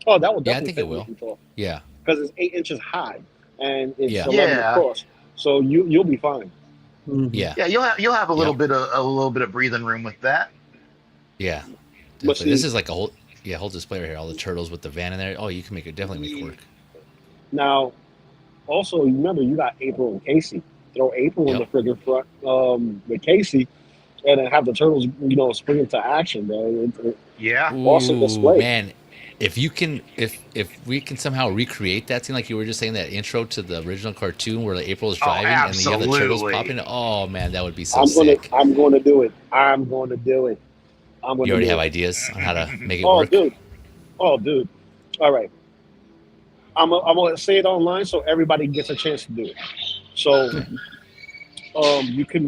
Oh, that would definitely I think it will. DTOL. Yeah. Because it's 8 inches high and it's 11 across. So you'll be fine. Mm-hmm. Yeah. Yeah, you'll have a little bit of breathing room with that. Yeah. This is like a whole display right here. All the turtles with the van in there. Oh, you can definitely make it work. Now, also remember you got April and Casey. Throw April in the friggin' front with Casey, and then have the turtles, spring into action, man. Awesome display, man. If we can somehow recreate that scene, like you were just saying, that intro to the original cartoon where April is driving and the other turtles popping. Oh man, that would be so sick. I'm going to do it. You already have ideas on how to make it work? Dude. All right. I'm going to say it online so everybody gets a chance to do it. So, you could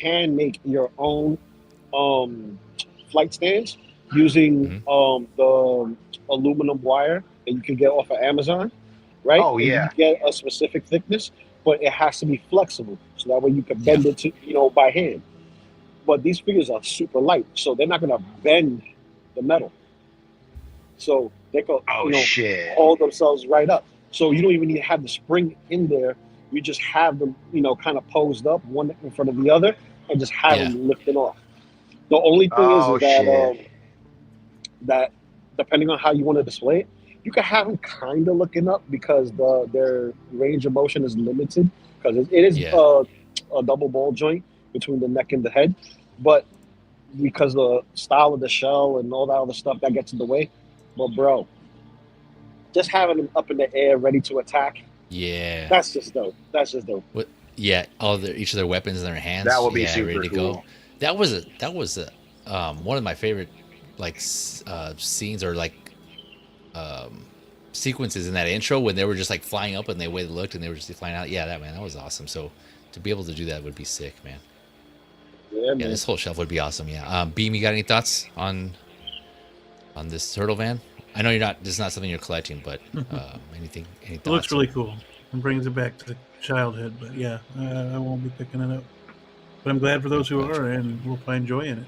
hand make your own flight stands using the aluminum wire that you can get off of Amazon, right? Oh yeah. And you get a specific thickness, but it has to be flexible, so that way you can bend it to by hand. But these figures are super light, so they're not going to bend the metal. So they can hold themselves right up. So you don't even need to have the spring in there. You just have them, kind of posed up, one in front of the other, and just have them lifted off. The only thing is that depending on how you want to display it, you can have them kind of looking up because their range of motion is limited because it is a double ball joint between the neck and the head. But because the style of the shell and all that other stuff, that gets in the way. But bro, just having them up in the air ready to attack. Yeah. That's just dope. What? Yeah, each of their weapons in their hands. That would be super ready to cool. Go. That was one of my favorite scenes or sequences in that intro when they were just like flying up and the way they looked and they were just flying out. Yeah, that was awesome. So to be able to do that would be sick, man. Yeah, man. This whole shelf would be awesome. Yeah. Beam, you got any thoughts on this turtle van? I know this is not something you're collecting, but any thoughts? It looks really cool and brings it back to childhood. But yeah, I won't be picking it up. But I'm glad for those who are, and we'll find joy in it.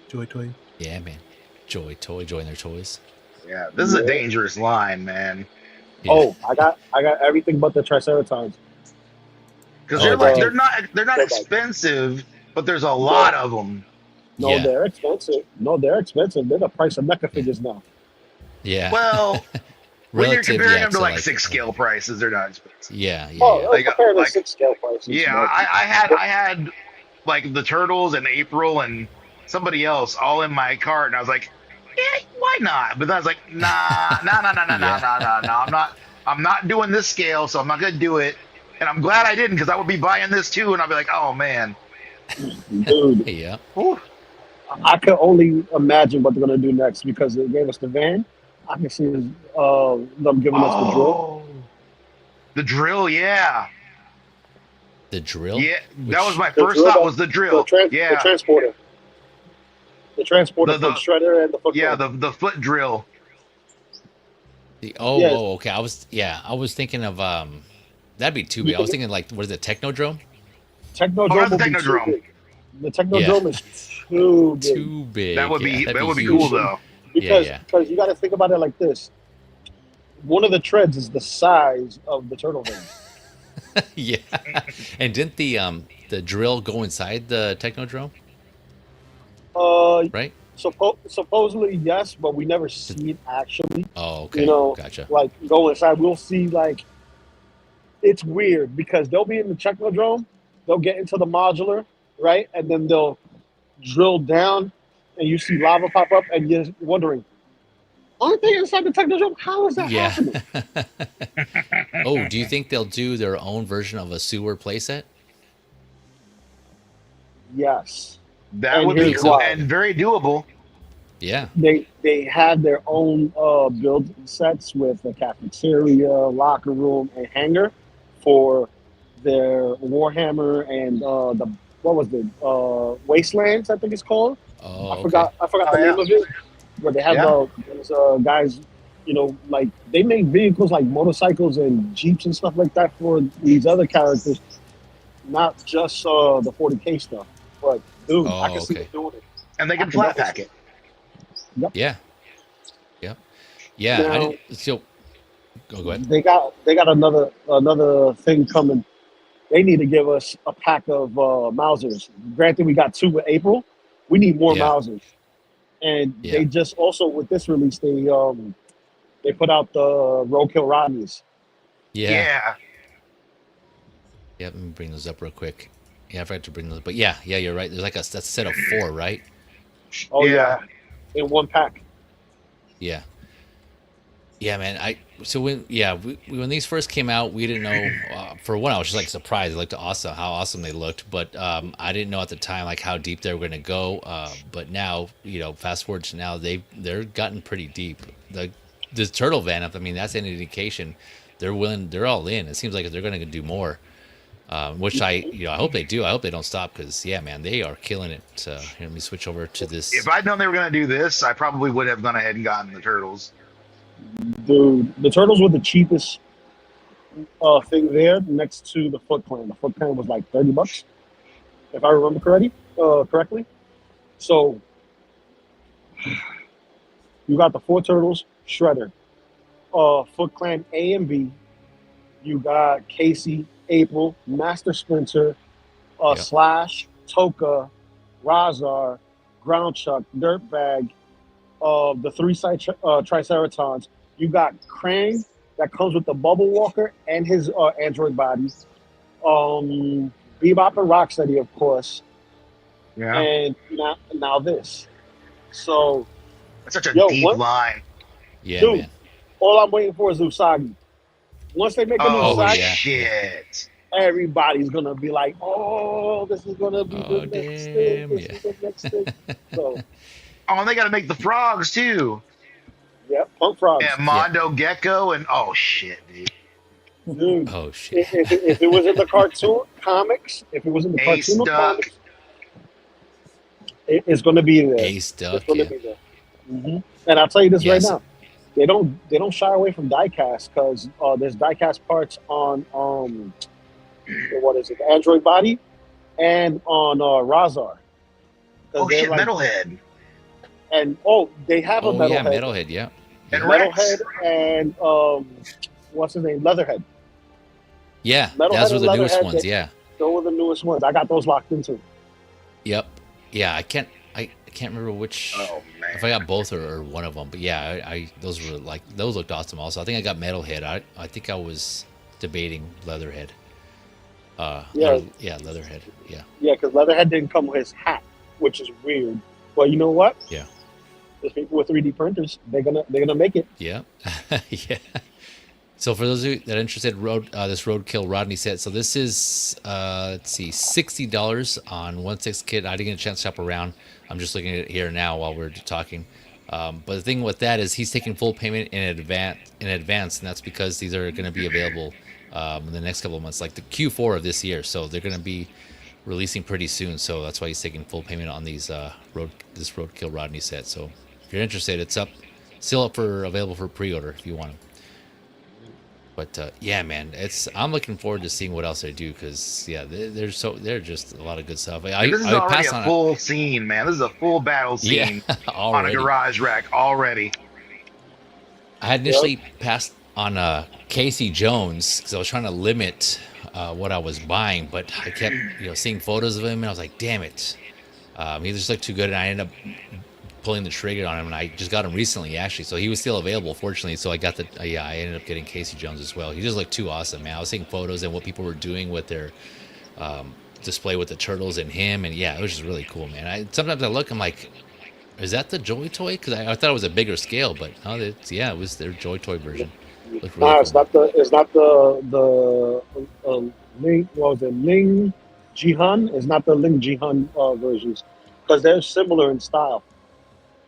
Joy toy. Yeah, man. Joy in their toys. Yeah, this is a dangerous line, man. Yeah. Oh, I got everything but the Triceratops. Because they're not expensive, but there's a lot of them. No, they're expensive. They're the price of mecha figures now. Yeah. Well, when you're comparing them to like 6 scale prices, they're not expensive. Yeah. Compared to 6 scale prices. Yeah, I had like the turtles and April and somebody else all in my cart, and I was like, yeah, why not? But I was like, nah. I'm not doing this scale, so I'm not gonna do it. And I'm glad I didn't, because I would be buying this too, and I'll be like, oh man, dude. Yeah. Ooh. I can only imagine what they're gonna do next because they gave us the van. I can see them giving us the drill. The drill, yeah. The drill? Yeah, that was my first thought was the drill. The transporter. The transporter, the shredder, and the foot. Yeah, the foot drill. Okay. I was thinking of that'd be too big. I was thinking like, what is it, Technodrome? Technodrome. The Technodrome is too big. Too big. That would be cool though. Because you got to think about it like this: one of the treads is the size of the turtle vein. Yeah. And didn't the drill go inside the Technodrome? Right? Supposedly yes, but we never see it actually. Oh, okay. You know, gotcha. like go inside, we'll see like it's weird because they'll be in the Technodrome, they'll get into the modular, right, and then they'll drill down, and you see lava pop up, and you're wondering, aren't they inside the Technodrome? How is that happening? Oh, do you think they'll do their own version of a sewer playset? Yes. That would be cool and very doable. Yeah. They have their own build sets with a cafeteria, locker room, and hangar for their Warhammer and Wastelands, I think it's called. Oh, I forgot the name of it. Where they have those guys, you know, like they make vehicles like motorcycles and jeeps and stuff like that for these other characters, not just the 40K stuff. But dude, I can see them doing it, and they can flat pack it. Yep. Yeah. Yep. Yeah. Now, go ahead. They got another thing coming. They need to give us a pack of Mausers. Granted, we got 2 with April. We need more Mausers. And they just also with this release they put out the Roadkill Rodneys. Yeah. Let me bring those up real quick. Yeah, I forgot to bring those. But yeah, you're right. There's like that's a set of 4, right? Oh yeah. In one pack. Yeah. Yeah, man. When these first came out, we didn't know. For one, I was just like surprised. It looked awesome, how awesome they looked. But I didn't know at the time like how deep they were going to go. But now, you know, fast forward to now, they're gotten pretty deep. The turtle van up. I mean, that's an indication they're willing. They're all in. It seems like they're going to do more. Which I hope they do. I hope they don't stop because yeah, man, they are killing it. Here, let me switch over to this. If I'd known they were going to do this, I probably would have gone ahead and gotten the turtles. Dude, the turtles were the cheapest thing there next to the Foot Clan. The Foot Clan was like $30, if I remember correctly. So you got the 4 turtles, Shredder, Foot Clan A and B. You got Casey, April, Master Splinter, Slash, Toka, Razar, Groundchuck, Dirtbag, the 3 Triceratons. You got Krang that comes with the Bubble Walker and his android bodies. Bebop and Rocksteady, of course. Yeah. And now this. So that's such a deep line. Yeah, dude, man. All I'm waiting for is Usagi. Once they make a new Usagi, shit. Everybody's gonna be like, "Oh, this is gonna be the next thing. This is the next thing." So, and they got to make the frogs too. Yep, punk frogs. And Mondo Gecko and oh shit, dude. Oh shit. If it was in the cartoon comics, comics, it's gonna be there. Ace Duck. It's gonna be there. Mm-hmm. And I'll tell you this right now. They don't shy away from diecast because there's diecast parts on what is it, the Android body, and on Razar. Oh shit, like, Metalhead. And they have a Metalhead. Yeah, Metalhead, yeah. And Metalhead and what's his name, Leatherhead. Yeah, Metalhead those were the newest ones. Yeah, those were the newest ones. I got those locked into. Yep. Yeah, I can't remember which. Oh man. If I got both or one of them, but yeah, those looked awesome. Also, I think I got Metalhead. I think I was debating Leatherhead. Leatherhead. Yeah. Yeah, because Leatherhead didn't come with his hat, which is weird. But you know what? Yeah. There's people with 3D printers. They're gonna make it. Yeah. Yeah. So for those of you that are interested, this Roadkill Rodney set. So this is let's see, $60 on 1/6 kit. I didn't get a chance to shop around. I'm just looking at it here now while we're talking. But the thing with that is he's taking full payment in advance, and that's because these are going to be available in the next couple of months, like the Q4 of this year. So they're going to be releasing pretty soon. So that's why he's taking full payment on these this Roadkill Rodney set. So if you're interested, it's still available for pre-order if you want them. But yeah, man, I'm looking forward to seeing what else they do because they're just a lot of good stuff. This is already a full scene, man. This is a full battle scene on a garage rack already. I had initially passed on Casey Jones because I was trying to limit what I was buying, but I kept seeing photos of him and I was like, damn it, he just looked too good, and I ended up pulling the trigger on him, and I just got him recently actually, so he was still available fortunately. So I got the I ended up getting Casey Jones as well. He just looked too awesome, man. I was seeing photos and what people were doing with their display with the turtles and him, and yeah, it was just really cool, man. Sometimes I look, I'm like, is that the Joy Toy? Because I thought it was a bigger scale, but no, it was their Joy Toy version. Really cool. It's not the Ling. What was it? Ling Jihan. It's not the Ling Jihan versions because they're similar in style.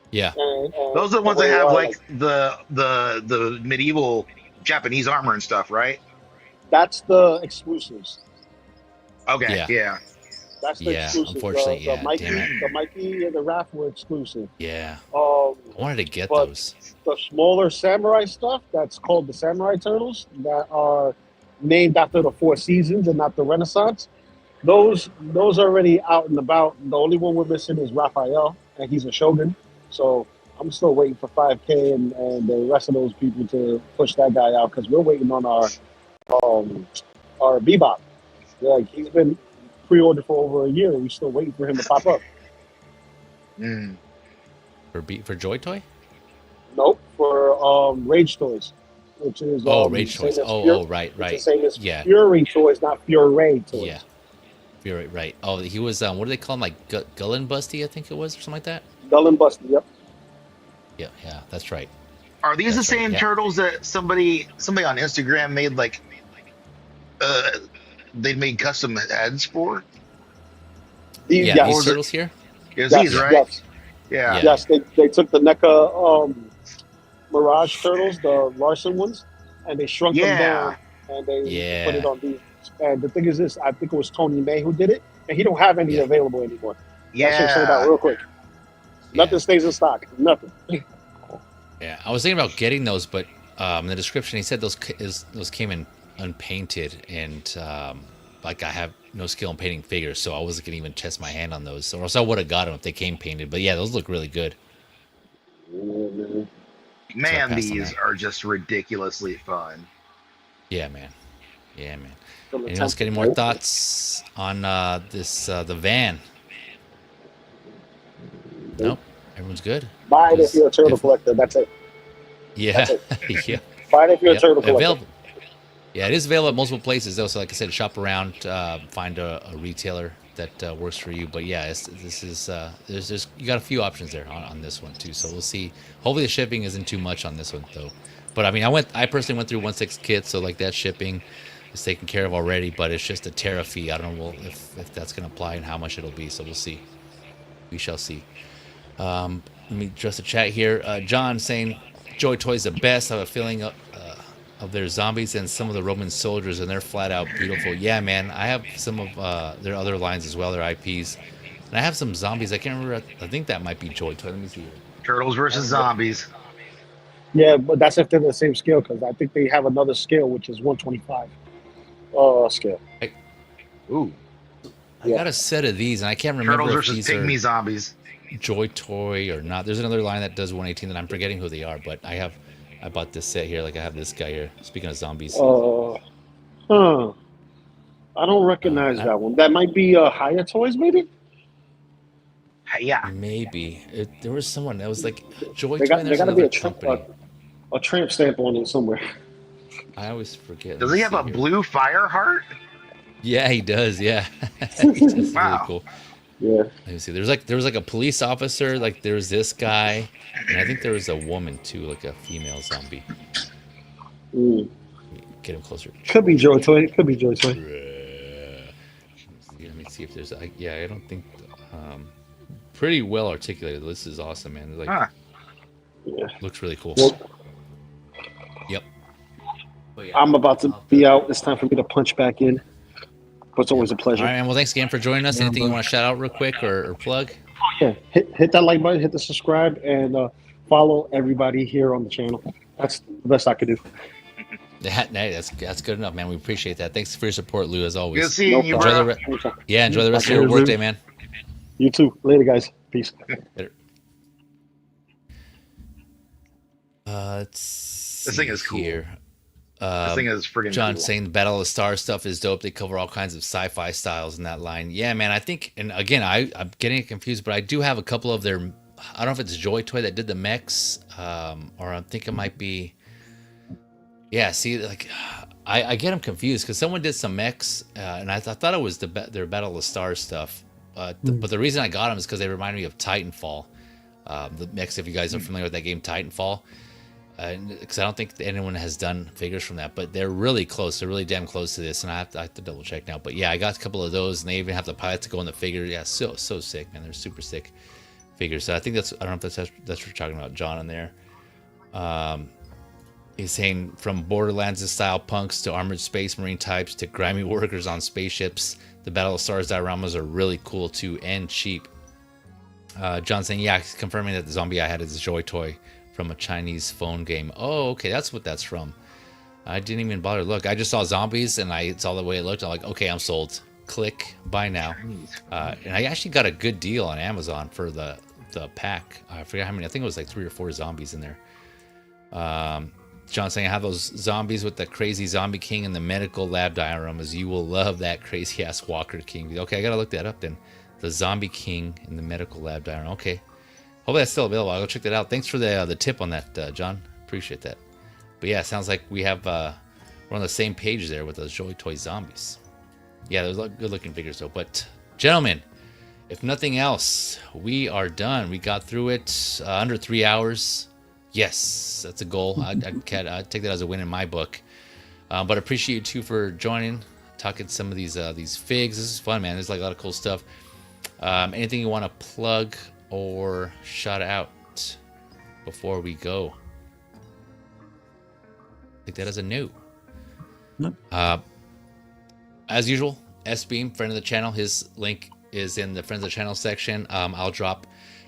Yeah, and those are the ones that have like the medieval Japanese armor and stuff, right? That's the exclusives. Okay, yeah. That's the exclusive. Unfortunately, the Mikey and the Raph were exclusive. Yeah. I wanted to get those. The smaller samurai stuff, that's called the Samurai Turtles, that are named after the Four Seasons and not the Renaissance. Those are already out and about. The only one we're missing is Raphael, and he's a Shogun. So I'm still waiting for 5K and the rest of those people to push that guy out because we're waiting on our Bebop. Like he's been pre-ordered for over a year, and we're still waiting for him to pop up. For Joy Toy? Nope, for Rage Toys, which is Rage Toys. Right. The same as Fury Toys, not Fury Toys. Yeah, Fury, right. Oh, he was what do they call him? Like Gullen Busty, I think it was, or something like that. Gullen Busty, yep. Yeah, that's right. Are these the same turtles that somebody on Instagram made like? They made custom heads for? These turtles here? Yes, these, right? Yes. Yeah. Yes, they took the NECA Mirage turtles, the Larson ones, and they shrunk them down, and they put it on these. And the thing is this, I think it was Tony May who did it, and he don't have any available anymore. Yeah. That shit sold out real quick. Nothing stays in stock. Nothing. Yeah, I was thinking about getting those, but in the description he said those came in unpainted, and like I have no skill in painting figures, so I wasn't gonna even test my hand on those, or else I would have got them if they came painted. But yeah, those look really good. Man, these are just ridiculously fun. Yeah, man. Anyone else getting more thoughts on this the van? Nope, everyone's good. Buy it if you're a turtle collector. That's it. Yeah, yeah. Buy it if you're a turtle collector. Available. Yeah, it is available at multiple places though. So like I said, shop around, find a retailer that works for you. But yeah, this is there's you got a few options there on this one too. So we'll see. Hopefully the shipping isn't too much on this one though. But I mean, I personally went through 1/6 kits, so like that shipping is taken care of already. But it's just a tariff fee. I don't know if that's going to apply and how much it'll be. So we'll see. We shall see. Let me address the chat here. John saying Joy Toy's the best. I have a feeling of their zombies and some of the Roman soldiers, and they're flat out beautiful. Yeah, man. I have some of their other lines as well, their IPs. And I have some zombies. I can't remember. I think that might be Joy Toy. Let me see. Turtles versus zombies. Yeah, but that's if they're the same scale, because I think they have another scale, which is 125 scale. I got a set of these, and I can't remember Turtles if versus these pygmy are zombies. Joy Toy or not. There's another line that does 118 that I'm forgetting who they are, but I bought this set here. Like I have this guy here. Speaking of zombies. I don't recognize that one. That might be Higher Toys, maybe? Yeah. Maybe. There was someone that was like Joy Toy. There got to be a tramp stamp on it somewhere. I always forget. Does he have a blue fire heart? Yeah, he does. Yeah. He's wow. Really cool. Yeah. Let me see. There was like a police officer. Like there's this guy, and I think there was a woman too, like a female zombie. Get him closer. Could be Joy Toy. Could be Joy Toy. Let me see if there's. I don't think. Pretty well articulated. This is awesome, man. Like, looks really cool. Yep. I'm about to be out. It's time for me to punch back in. But it's always a pleasure. All right, man. Well, thanks again for joining us. Anything you want to shout out real quick or plug? Yeah, hit that like button, hit the subscribe, and follow everybody here on the channel. That's the best I could do. That's good enough, man. We appreciate that. Thanks for your support, Lou, as always. Good seeing you, bro. Enjoy the rest of your workday, man. You too. Later, guys. Peace. Later. This thing is cool. Here. This thing is friggin' John cool. saying the Battle of the Stars stuff is dope. They cover all kinds of sci-fi styles in that line. Yeah, man. I think, and again, I'm getting confused, but I do have a couple of their. I don't know if it's Joy Toy that did the mechs, or I think it might be. Yeah, see, like I get them confused because someone did some mechs, and I thought it was their Battle of the Stars stuff. But the reason I got them is because they remind me of Titanfall. The mechs, if you guys are familiar with that game, Titanfall. Because I don't think anyone has done figures from that, but they're really close. They're really damn close to this, and I have to double check now. But yeah, I got a couple of those, and they even have the pilots to go in the figure. Yeah, so sick, man. They're super sick figures. So I think I don't know if that's what you're talking about, John, in there. He's saying from Borderlands style punks to armored space marine types to grimy workers on spaceships, the Battle of Stars dioramas are really cool too and cheap. John saying, yeah, confirming that the zombie I had is a Joy Toy from a Chinese phone game. Oh, okay, that's what that's from. I didn't even bother to look. I just saw zombies and I saw the way it looked. I'm like, okay, I'm sold. Click, buy now. And I actually got a good deal on Amazon for the pack. I forget how many. I think it was like 3 or 4 zombies in there. John saying, I have those zombies with the crazy zombie king and the medical lab dioramas. You will love that crazy ass Walker King. Okay, I gotta look that up then. The zombie king and the medical lab diorama. Okay. Hope that's still available. I'll go check that out. Thanks for the tip on that, John. Appreciate that. But yeah, it sounds like we have we're on the same page there with those Joy Toy zombies. Yeah, those look good looking figures though. But gentlemen, if nothing else, we are done. We got through it under 3 hours. Yes, that's a goal. I'd take that as a win in my book. But appreciate you too for joining, talking some of these figs. This is fun, man. There's like a lot of cool stuff. Anything you want to plug or shout out before we go? Take that as a no. Nope. As usual, S-Beam, friend of the channel. His link is in the friends of the channel section. I'll drop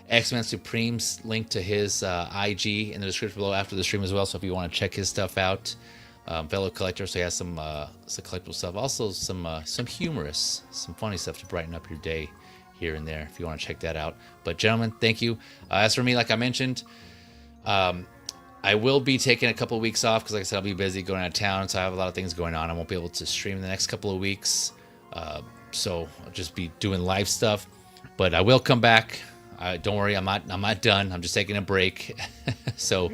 X-Men Supreme's link to his IG in the description below after the stream as well. So if you want to check his stuff out, fellow collector, so he has some collectible stuff. Also some humorous, some funny stuff to brighten up your day here and there if you want to check that out. But gentlemen, thank you. As for me, like I mentioned, I will be taking a couple of weeks off because, like I said, I'll be busy going out of town, so I have a lot of things going on. I won't be able to stream the next couple of weeks, so I'll just be doing live stuff. But I will come back. Don't worry, I'm not done. I'm just taking a break. So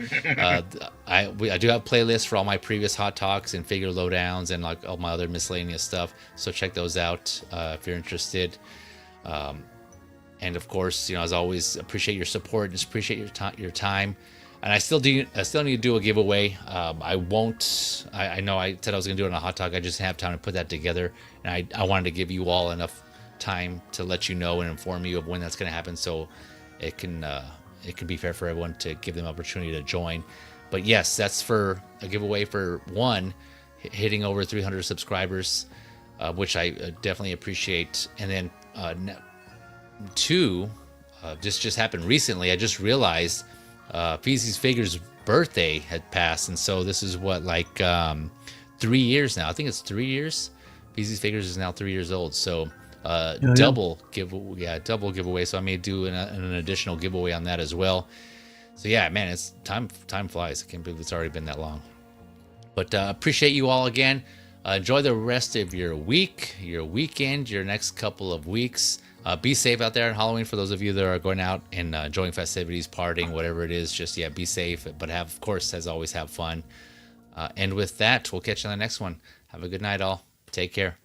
I do have playlists for all my previous hot talks and figure lowdowns and like all my other miscellaneous stuff. So check those out if you're interested. And of course, as always, appreciate your support. Just appreciate your time. And I still need to do a giveaway. I won't. I know I said I was going to do it on a hot talk. I just didn't have time to put that together, and I wanted to give you all enough time to let you know and inform you of when that's going to happen, so it can be fair for everyone to give them opportunity to join. But yes, that's for a giveaway for one hitting over 300 subscribers, which I definitely appreciate, and then two, this just happened recently. I just realized Feezy's Figures' birthday had passed, and so this is what, like 3 years now. I think it's 3 years. Feezy's Figures is now 3 years old, so double giveaway. So I may do an additional giveaway on that as well. So yeah, man, it's time flies. I can't believe it's already been that long. But appreciate you all again. Enjoy the rest of your week, your weekend, your next couple of weeks. Be safe out there on Halloween for those of you that are going out and enjoying festivities, partying, whatever it is. Just, be safe. But of course, as always, have fun. And with that, we'll catch you on the next one. Have a good night, all. Take care.